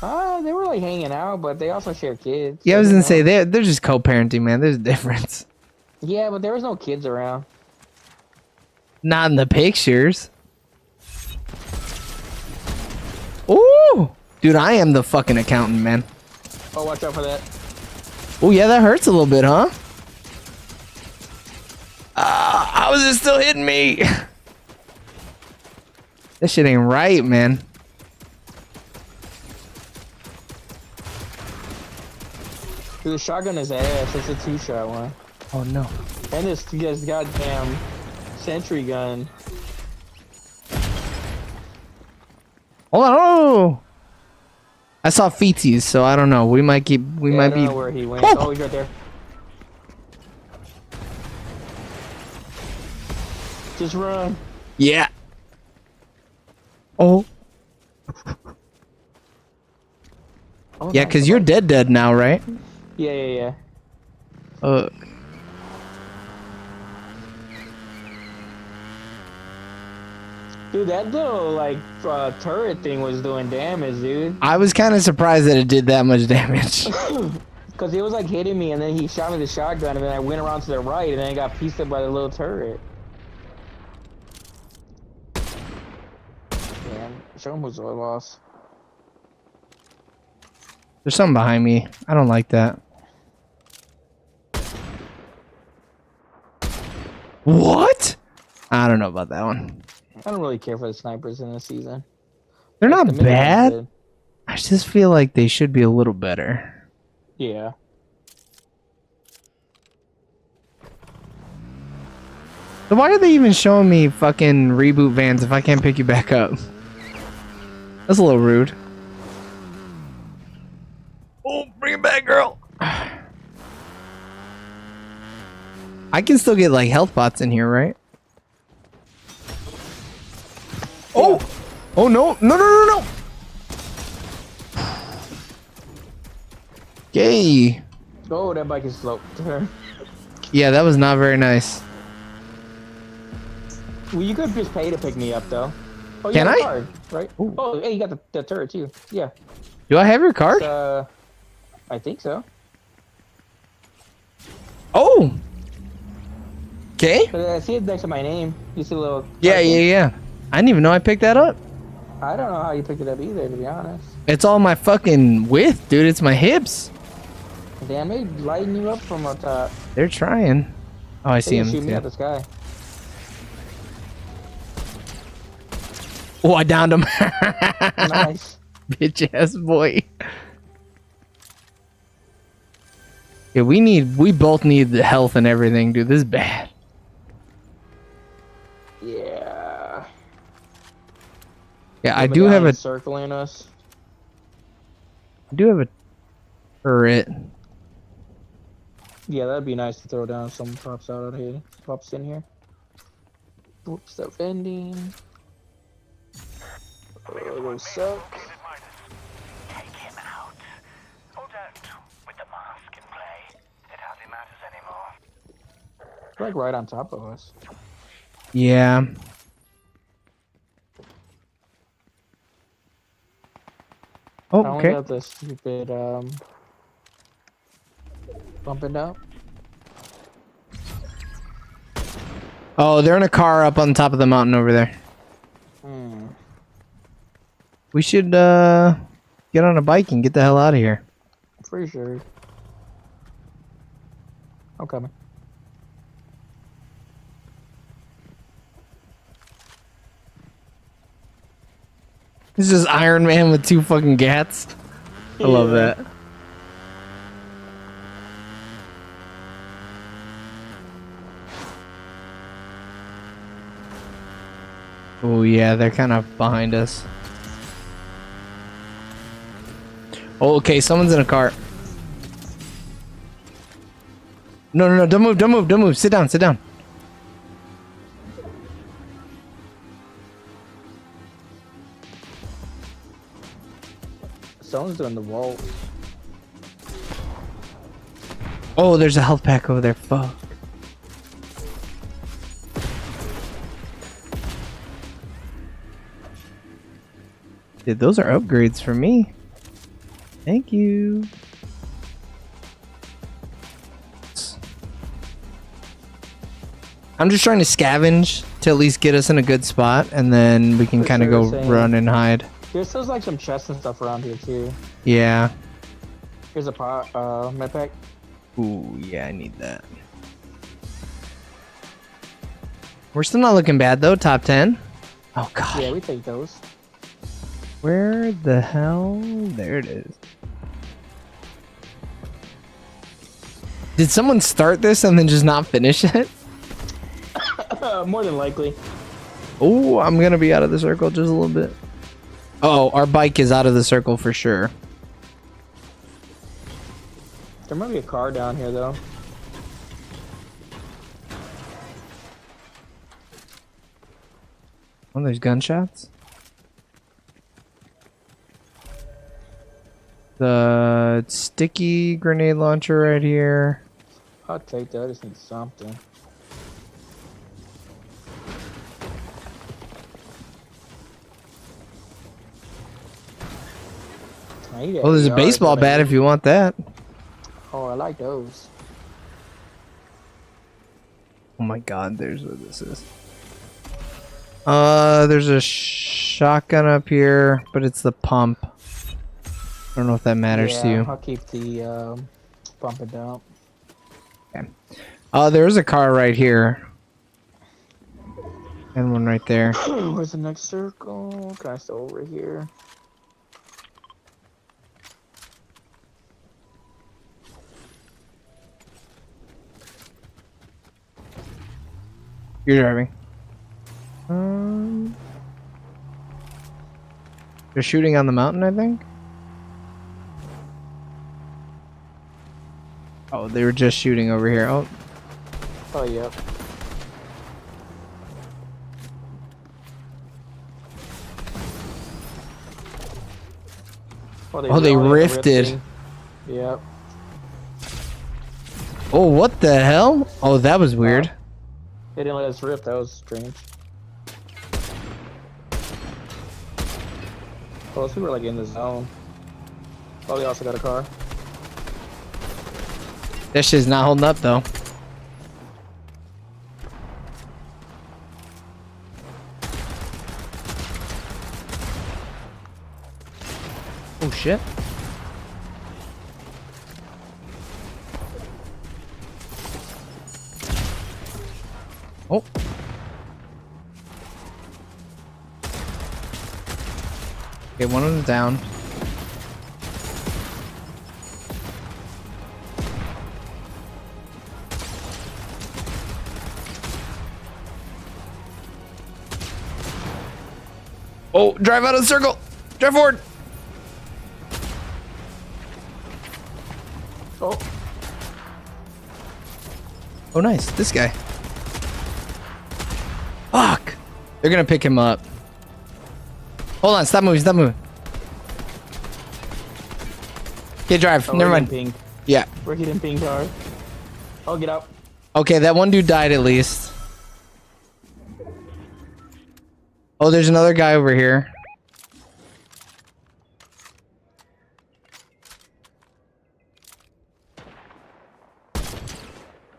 They were like hanging out, but they also share kids. Yeah, I so was you gonna know. say they're just co-parenting, man. There's a difference. Yeah, but there was no kids around. Not in the pictures. Ooh, dude, I am the fucking accountant, man. Oh, watch out for that. Oh yeah, that hurts a little bit, huh? How is it still hitting me? This shit ain't right, man. Dude, the shotgun is ass. It's a 2-shot one. Oh no. And this goddamn sentry gun. Hold on. Oh. I saw feeties, so I don't know. We might keep. We might I don't be. know where he went. Oh! Oh, he's right there. Just run. Yeah. Oh. Oh, Yeah, nice. cause you're dead now, right? Yeah. Dude, that little like turret thing was doing damage, dude. I was kind of surprised that it did that much damage. Cause he was like hitting me, and then he shot me the shotgun, and then I went around to the right, and then I got pieced up by the little turret. Damn, show him who's a loss. There's something behind me. I don't like that. What? I don't know about that one. I don't really care for the snipers in this season. They're Like, not the mid-range bad. good. I just feel like they should be a little better. Yeah. So why are they even showing me fucking reboot vans if I can't pick you back up? That's a little rude. Oh, bring it back, girl. I can still get like health pots in here, right? Oh! Oh no! No! Yay! Oh, that bike is slow. Yeah, that was not very nice. Well, you could just pay to pick me up, though. Oh, you Can have a I? card, right? Ooh. Oh, hey, you got the turret, too. Yeah. Do I have your card? I think so. Oh! Okay. I see it next to my name. You see a little... Yeah. I didn't even know I picked that up. I don't know how you picked it up either, to be honest. It's all my fucking width, dude. It's my hips. Damn, they lighting you up from up top. They're trying. Oh, I see They him. can shoot me too. out the sky. Oh, I downed him. Nice. Bitch ass boy. Yeah, we both need the health and everything, dude. This is bad. Yeah. Yeah, I do have a circling us. turret. Yeah, that'd be nice to throw down if someone pops out of here. Pops in here. Whoops, that vending. Oh, those suck. Like right on top of us. Yeah. Oh, I only okay. got the stupid bumping out. Oh, they're in a car up on top of the mountain over there. We should get on a bike and get the hell out of here. Pretty sure. I'm coming. This is Iron Man with 2 fucking gats. I love that. Oh yeah, they're kind of behind us. Oh, okay, someone's in a car. No, don't move, don't move, don't move. Sit down, sit down. Someone's doing the wall. Oh, there's a health pack over there. Fuck. Dude, those are upgrades for me. Thank you. I'm just trying to scavenge to at least get us in a good spot, and then we can kind of go run and hide. There's still like some chests and stuff around here too. Yeah. Here's a med pack. Ooh, yeah, I need that. We're still not looking bad though. Top 10. Oh god. Yeah, we take those. Where the hell? There it is. Did someone start this and then just not finish it? More than likely. Oh, I'm gonna be out of the circle just a little bit. Oh, our bike is out of the circle for sure. There might be a car down here though. Oh, there's gunshots. The sticky grenade launcher right here. I'll take that. I just need something. Oh, there's a baseball bat if you want that. Oh, I like those. Oh my god, there's what this is. There's a shotgun up here, but it's the pump. I don't know if that matters to you. I'll keep the pump it down. Okay. There's a car right here. And one right there. Where's the next circle? Kind of still over here. You're driving. They're shooting on the mountain, I think. Oh, they were just shooting over here. Oh. Oh, yep. Oh, they rifted. Yep. Oh, what the hell? Oh, that was weird. They didn't let us rip. That was strange. Oh, those people were like in the zone. Oh, they also got a car. That shit's not holding up though. Oh shit. Oh. Okay, one of them down. Oh, drive out of the circle! Drive forward! Oh. Oh, nice. This guy. Fuck! They're gonna pick him up. Hold on, stop moving, stop moving. Okay, drive. Oh, Never mind. Pink. Yeah. We're getting pink car. Oh, get out. Okay, that one dude died at least. Oh, there's another guy over here.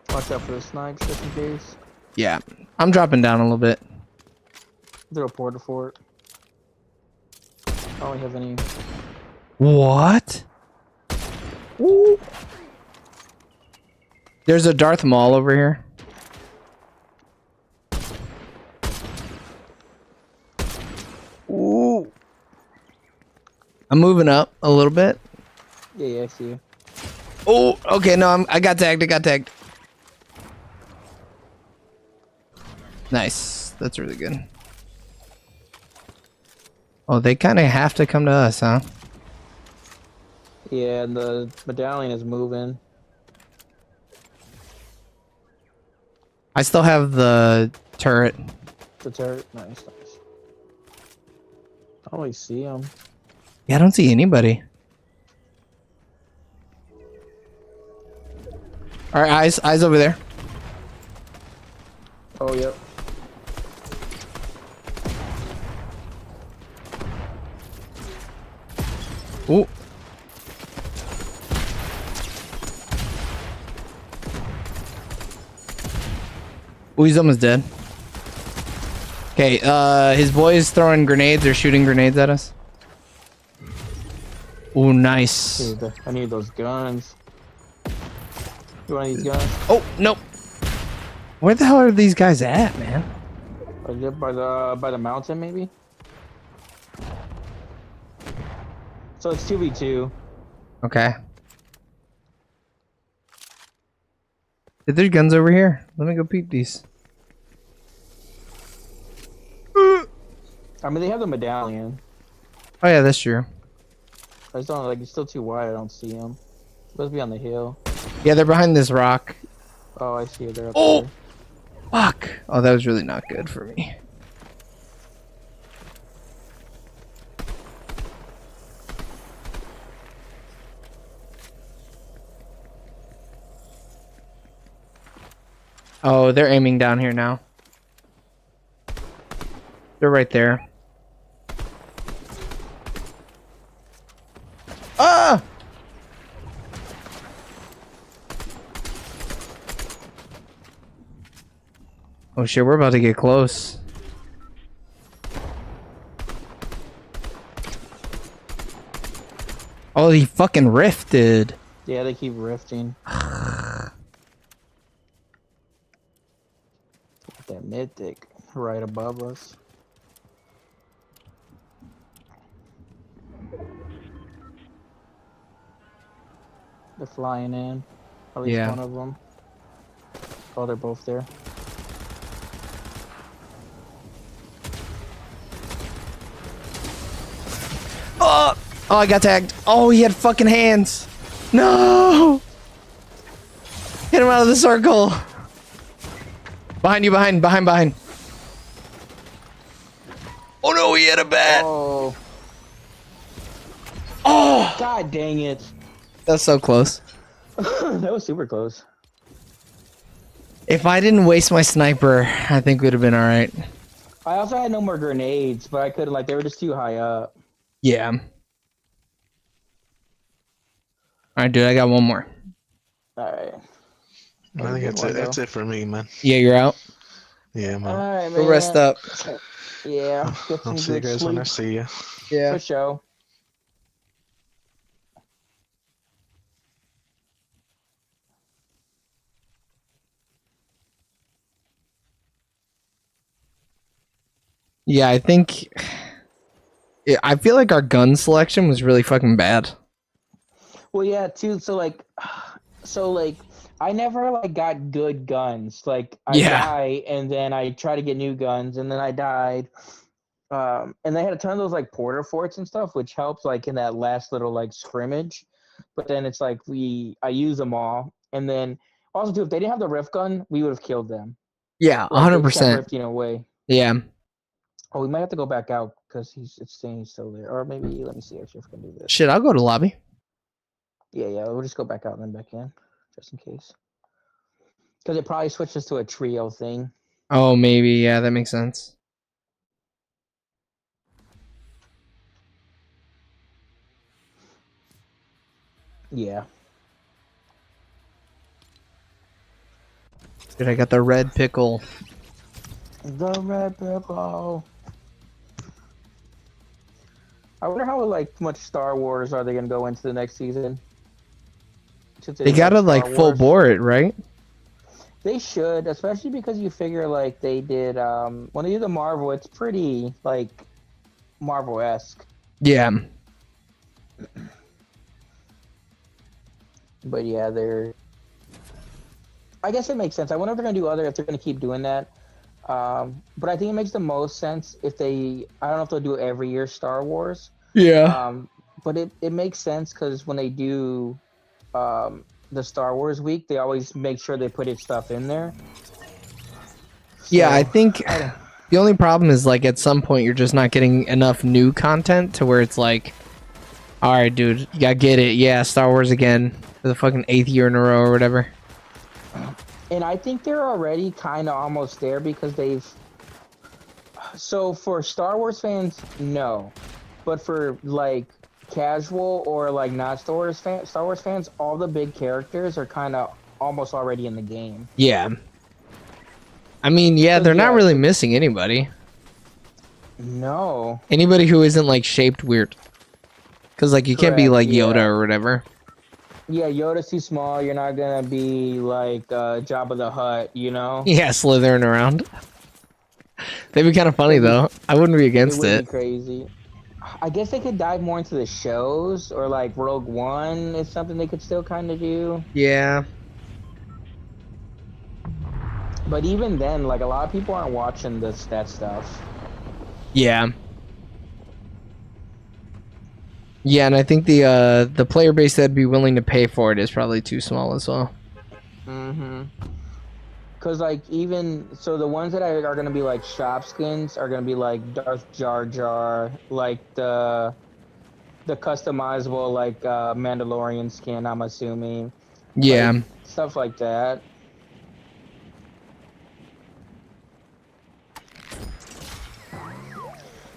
Watch out for the snipes just in case. Yeah, I'm dropping down a little bit. They're a porta fort. I don't have any. What? Ooh. There's a Darth Maul over here. Ooh. I'm moving up a little bit. Yeah, I see you. Oh, okay, no, I got tagged. I got tagged. Nice. That's really good. Oh, they kind of have to come to us, huh? Yeah, and the medallion is moving. I still have the turret. The turret. Nice, nice. I don't really see him. Yeah, I don't see anybody. All right, eyes over there. Oh, yep. Ooh. Ooh, he's almost dead. Okay, his boy is throwing grenades or shooting grenades at us. Ooh, nice. I need those guns. You want these guns? Oh, nope. Where the hell are these guys at, man? By the mountain, maybe? So it's 2v2. Okay. There's guns over here. Let me go peep these. I mean, they have the medallion. Oh yeah, that's true. I just don't, like, it's still too wide. I don't see them. Supposed to be on the hill. Yeah, they're behind this rock. Oh, I see it. They're up Oh! there. Fuck! Oh, that was really not good for me. Oh, they're aiming down here now. They're right there. Ah! Oh shit, we're about to get close. Oh, he fucking rifted. Yeah, they keep rifting. That mythic right above us. They're flying in. At least Yeah. one of them. Oh, they're both there. Oh! Oh, I got tagged. Oh, he had fucking hands. No! Get him out of the circle. Behind you, behind. Oh no, he had a bat. Oh. Oh! God dang it. That's so close. That was super close. If I didn't waste my sniper, I think we'd have been alright. I also had no more grenades, but I couldn't, like, they were just too high up. Yeah. Alright, dude, I got one more. Alright. I think that's it. That's it for me, man. Yeah, you're out. Yeah, man. Alright, Go man. rest up. Yeah. Get some I'll see you good guys when I sleep. see you. Yeah. For sure. Yeah, I think... I feel like our gun selection was really fucking bad. Well, yeah, too. So like, I never like got good guns. Like, I die and then I try to get new guns and then I died. And they had a ton of those like porter forts and stuff, which helps like in that last little like scrimmage. But then it's like I use them all, and then also too, if they didn't have the rift gun, we would have killed them. Yeah, Like, they kept 100%. rifting away. Yeah. Oh, we might have to go back out because it's saying he's still there. Or maybe let me see actually if we can do this. Shit, I'll go to lobby. Yeah, we'll just go back out and then back in, just in case. Because it probably switches to a trio thing. Oh, maybe. Yeah, that makes sense. Yeah. Dude, I got the red pickle. The red pickle. I wonder how like much Star Wars are they gonna go into the next season? They gotta like full bore it, right? They should, especially because you figure like they did when they do the Marvel, it's pretty like Marvel-esque. Yeah. But yeah, I guess it makes sense. I wonder if they're gonna do if they're gonna keep doing that. But I think it makes the most sense if they. I don't know if they'll do every year Star Wars. Yeah. But it makes sense because when they do the Star Wars week, they always make sure they put its stuff in there. Yeah, I think the only problem is like at some point you're just not getting enough new content to where it's like, all right, dude, you gotta get it. Yeah, Star Wars again for the fucking 8th year in a row or whatever. And I think they're already kind of almost there because they've. So for Star Wars fans, no, but for like casual or like not Star Wars fans, all the big characters are kind of almost already in the game. Yeah. I mean, yeah, they're not really missing anybody. No. Anybody who isn't like shaped weird. Because like you can't be like Yoda or whatever. Yeah, Yoda's too small. You're not gonna be like Jabba the Hutt, you know? Yeah, slithering around. They'd be kind of funny though. I wouldn't be against it. Would be crazy. I guess they could dive more into the shows, or like Rogue One is something they could still kind of do. Yeah. But even then, like a lot of people aren't watching that stuff. Yeah. Yeah, and I think the player base that'd be willing to pay for it is probably too small as well. Mm-hmm. Cause like even so, the ones that are gonna be like shop skins are gonna be like Darth Jar Jar, like the customizable like Mandalorian skin. I'm assuming. Yeah. Like, stuff like that.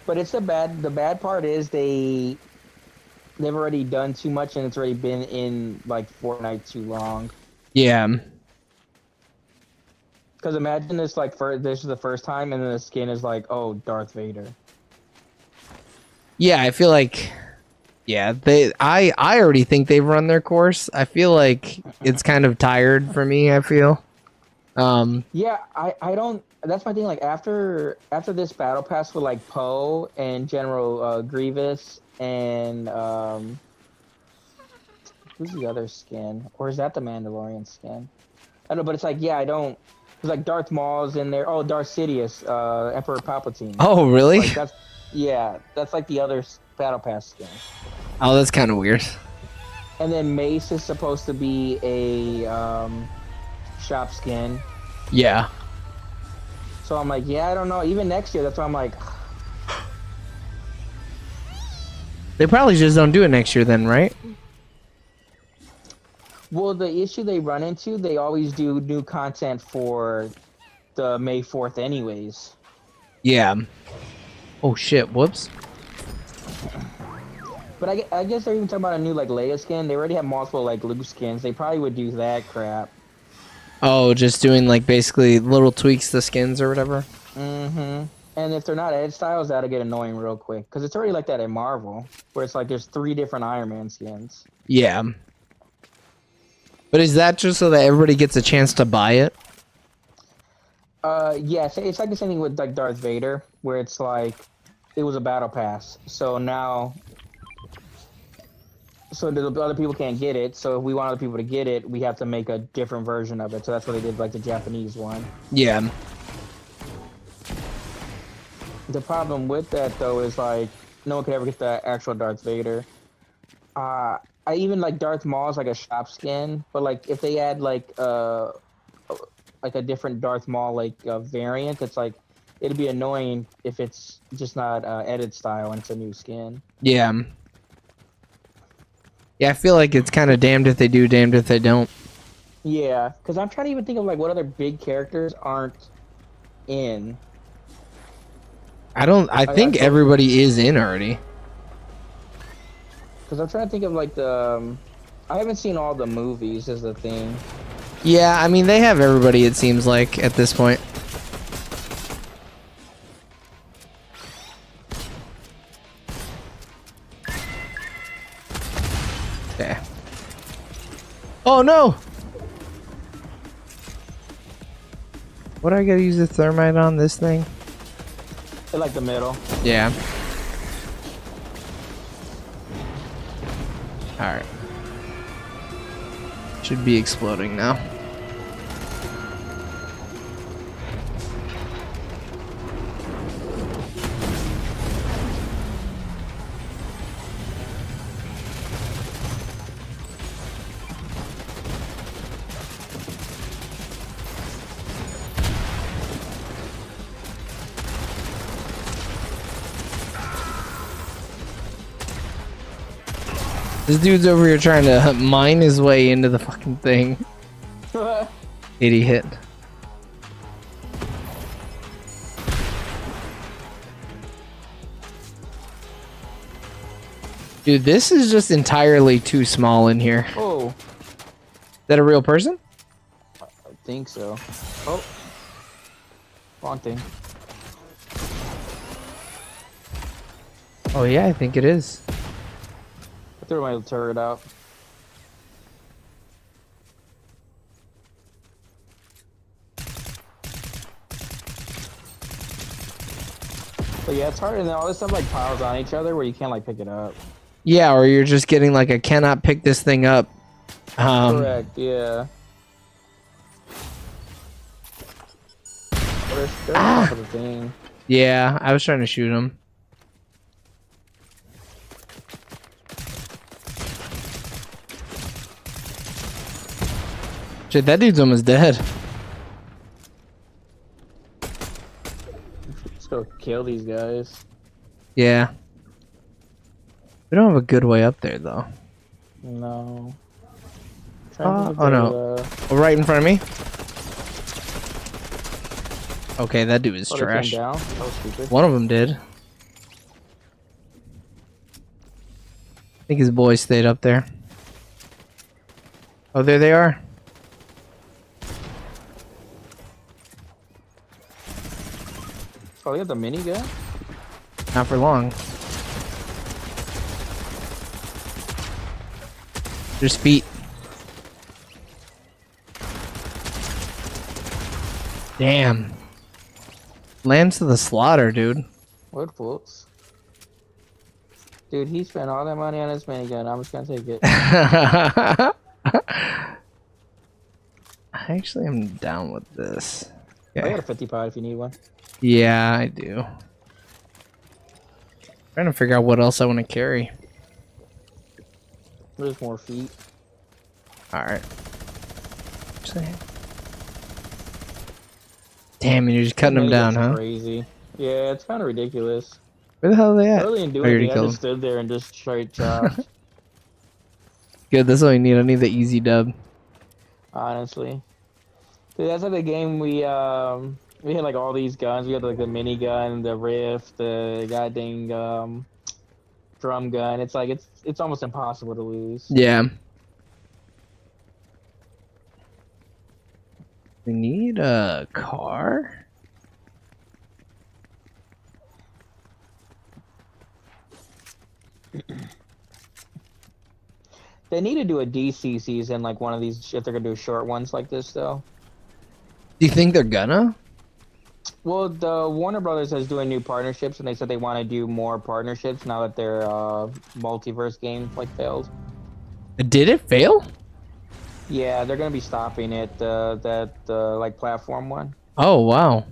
But it's the bad part is they've already done too much and it's already been in like Fortnite too long. Yeah. Because imagine this like this is the first time and then the skin is like, oh, Darth Vader. Yeah, I feel like I already think they've run their course. I feel like it's kind of tired for me, I feel. Yeah, I don't. That's my thing. Like after this battle pass with like Poe and General Grievous and who's the other skin? Or is that the Mandalorian skin? I don't know, but it's like I don't. It's like Darth Maul's in there. Oh, Darth Sidious, Emperor Palpatine. Oh, really? Like that's like the other battle pass skin. Oh, that's kind of weird. And then Mace is supposed to be a shop skin. Yeah. So I'm like, I don't know. Even next year, that's why I'm like. They probably just don't do it next year then, right? Well, the issue they run into, they always do new content for the May 4th anyways. Yeah. Oh, shit. Whoops. But I guess they're even talking about a new, like, Leia skin. They already have multiple, like, Luke skins. They probably would do that crap. Oh, just doing, like, basically little tweaks to skins or whatever? Mm-hmm. And if they're not edge styles, that'll get annoying real quick. Because it's already like that in Marvel, where it's like there's 3 different Iron Man skins. Yeah. But is that just so that everybody gets a chance to buy it? Yes, it's like the same thing with like Darth Vader, where it's like it was a battle pass. So now, so the other people can't get it. So if we want other people to get it, we have to make a different version of it. So that's what they did, like the Japanese one. Yeah. The problem with that though is like no one could ever get the actual Darth Vader. I even like Darth Maul is like a shop skin, but like if they add like a different Darth Maul like variant, it's like it'd be annoying if it's just not edit style and it's a new skin. Yeah. Yeah, I feel like it's kind of damned if they do, damned if they don't. Yeah, because I'm trying to even think of like what other big characters aren't in. I think everybody is in already. Because I'm trying to think of like I haven't seen all the movies. Is the thing. Yeah, I mean they have everybody. It seems like at this point. Okay. Oh no! What do I gotta use the thermite on this thing? I like the middle. Yeah. Alright. Should be exploding now. This dude's over here trying to mine his way into the fucking thing. 80 hit. Dude, this is just entirely too small in here. Oh. Is that a real person? I think so. Oh. Wrong thing. Oh yeah, I think it is. I threw my turret out. But yeah, it's harder than all this stuff like piles on each other where you can't like pick it up. Yeah, or you're just getting like, I cannot pick this thing up. Correct, yeah. They're on top of the thing. Yeah, I was trying to shoot him. Shit, that dude's almost dead. Let's go kill these guys. Yeah. We don't have a good way up there, though. No. Oh no. Oh, right in front of me. Okay, that dude is trash. They came down? That was stupid. One of them did. I think his boys stayed up there. Oh, there they are. Oh, they got the minigun? Not for long. There's feet. Damn. Lambs to the slaughter, dude. What fools? Dude, he spent all that money on his minigun. I'm just gonna take it. Actually, I'm down with this. I got a 55 if you need one. Yeah, I do. Trying to figure out what else I want to carry. There's more feet. Alright. Damn, you're just cutting them down, huh? Crazy. Yeah, it's kind of ridiculous. Where the hell are they at? I really didn't do anything. I just stood there and just straight chopped. Good, that's all you need. I need the easy dub. Honestly. Dude, that's like the game we had like all these guns. We had like the minigun, the rift, the goddamn drum gun. It's like it's almost impossible to lose. Yeah. We need a car? They need to do a DC season like one of these if they're gonna do short ones like this though. Do you think they're gonna? Well, the Warner Brothers is doing new partnerships, and they said they want to do more partnerships now that their multiverse game like failed. Did it fail? Yeah, they're gonna be stopping it. That like platform one. Oh wow.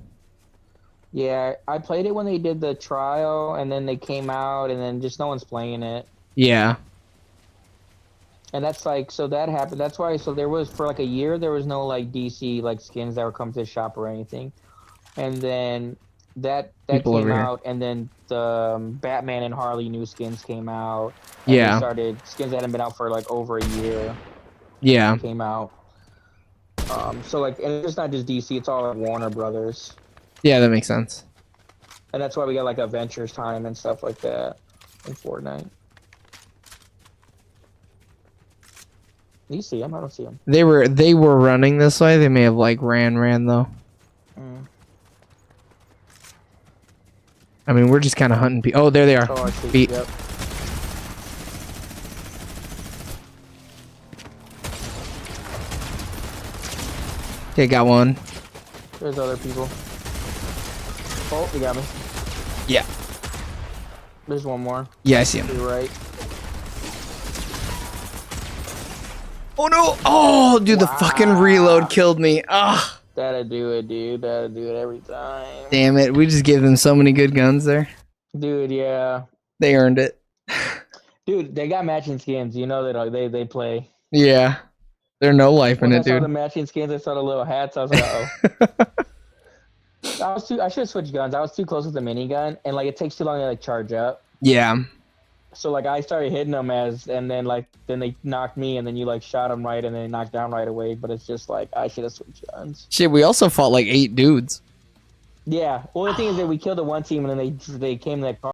Yeah, I played it when they did the trial, and then they came out, and then just no one's playing it. Yeah. And that's like, so that happened. That's why. So there was for like a year, there was no like DC like skins that were coming to the shop or anything. And then that People came out, and then the Batman and Harley new skins came out. And Yeah. they started skins that hadn't been out for like over a year. Yeah. Came out. So like, and it's not just DC; it's all like Warner Brothers, Yeah, that makes sense. and that's why we got like Adventures Time and stuff like that in Fortnite. You see him? I don't see him. They were running this way. They may have like ran though. Mm. I mean, we're just kind of hunting people. Oh, there they are. Oh, I see. Beat. Yep. Okay, got one. There's other people. Oh, you got me. Yeah. There's one more. Yeah, I see him. To your right. Oh no! Oh, dude, the fucking reload killed me. Ah, That'll do it, dude. That'll do it every time. damn it! We just gave them so many good guns there. Dude, yeah. They earned it. Dude, they got matching skins. You know that they play. Yeah, they're no life in When it, I saw the dude. matching skins, I saw the little hats. I was like, oh. I should have switched guns. I was too close with the minigun, and like it takes too long to like charge up. Yeah. So like I started hitting them and then they knocked me, and then you like shot them right, and then knocked down right away. But it's just like I should have switched guns. Shit, we also fought like 8 dudes. Yeah. Well, the thing is that we killed the one team, and then they came to that car.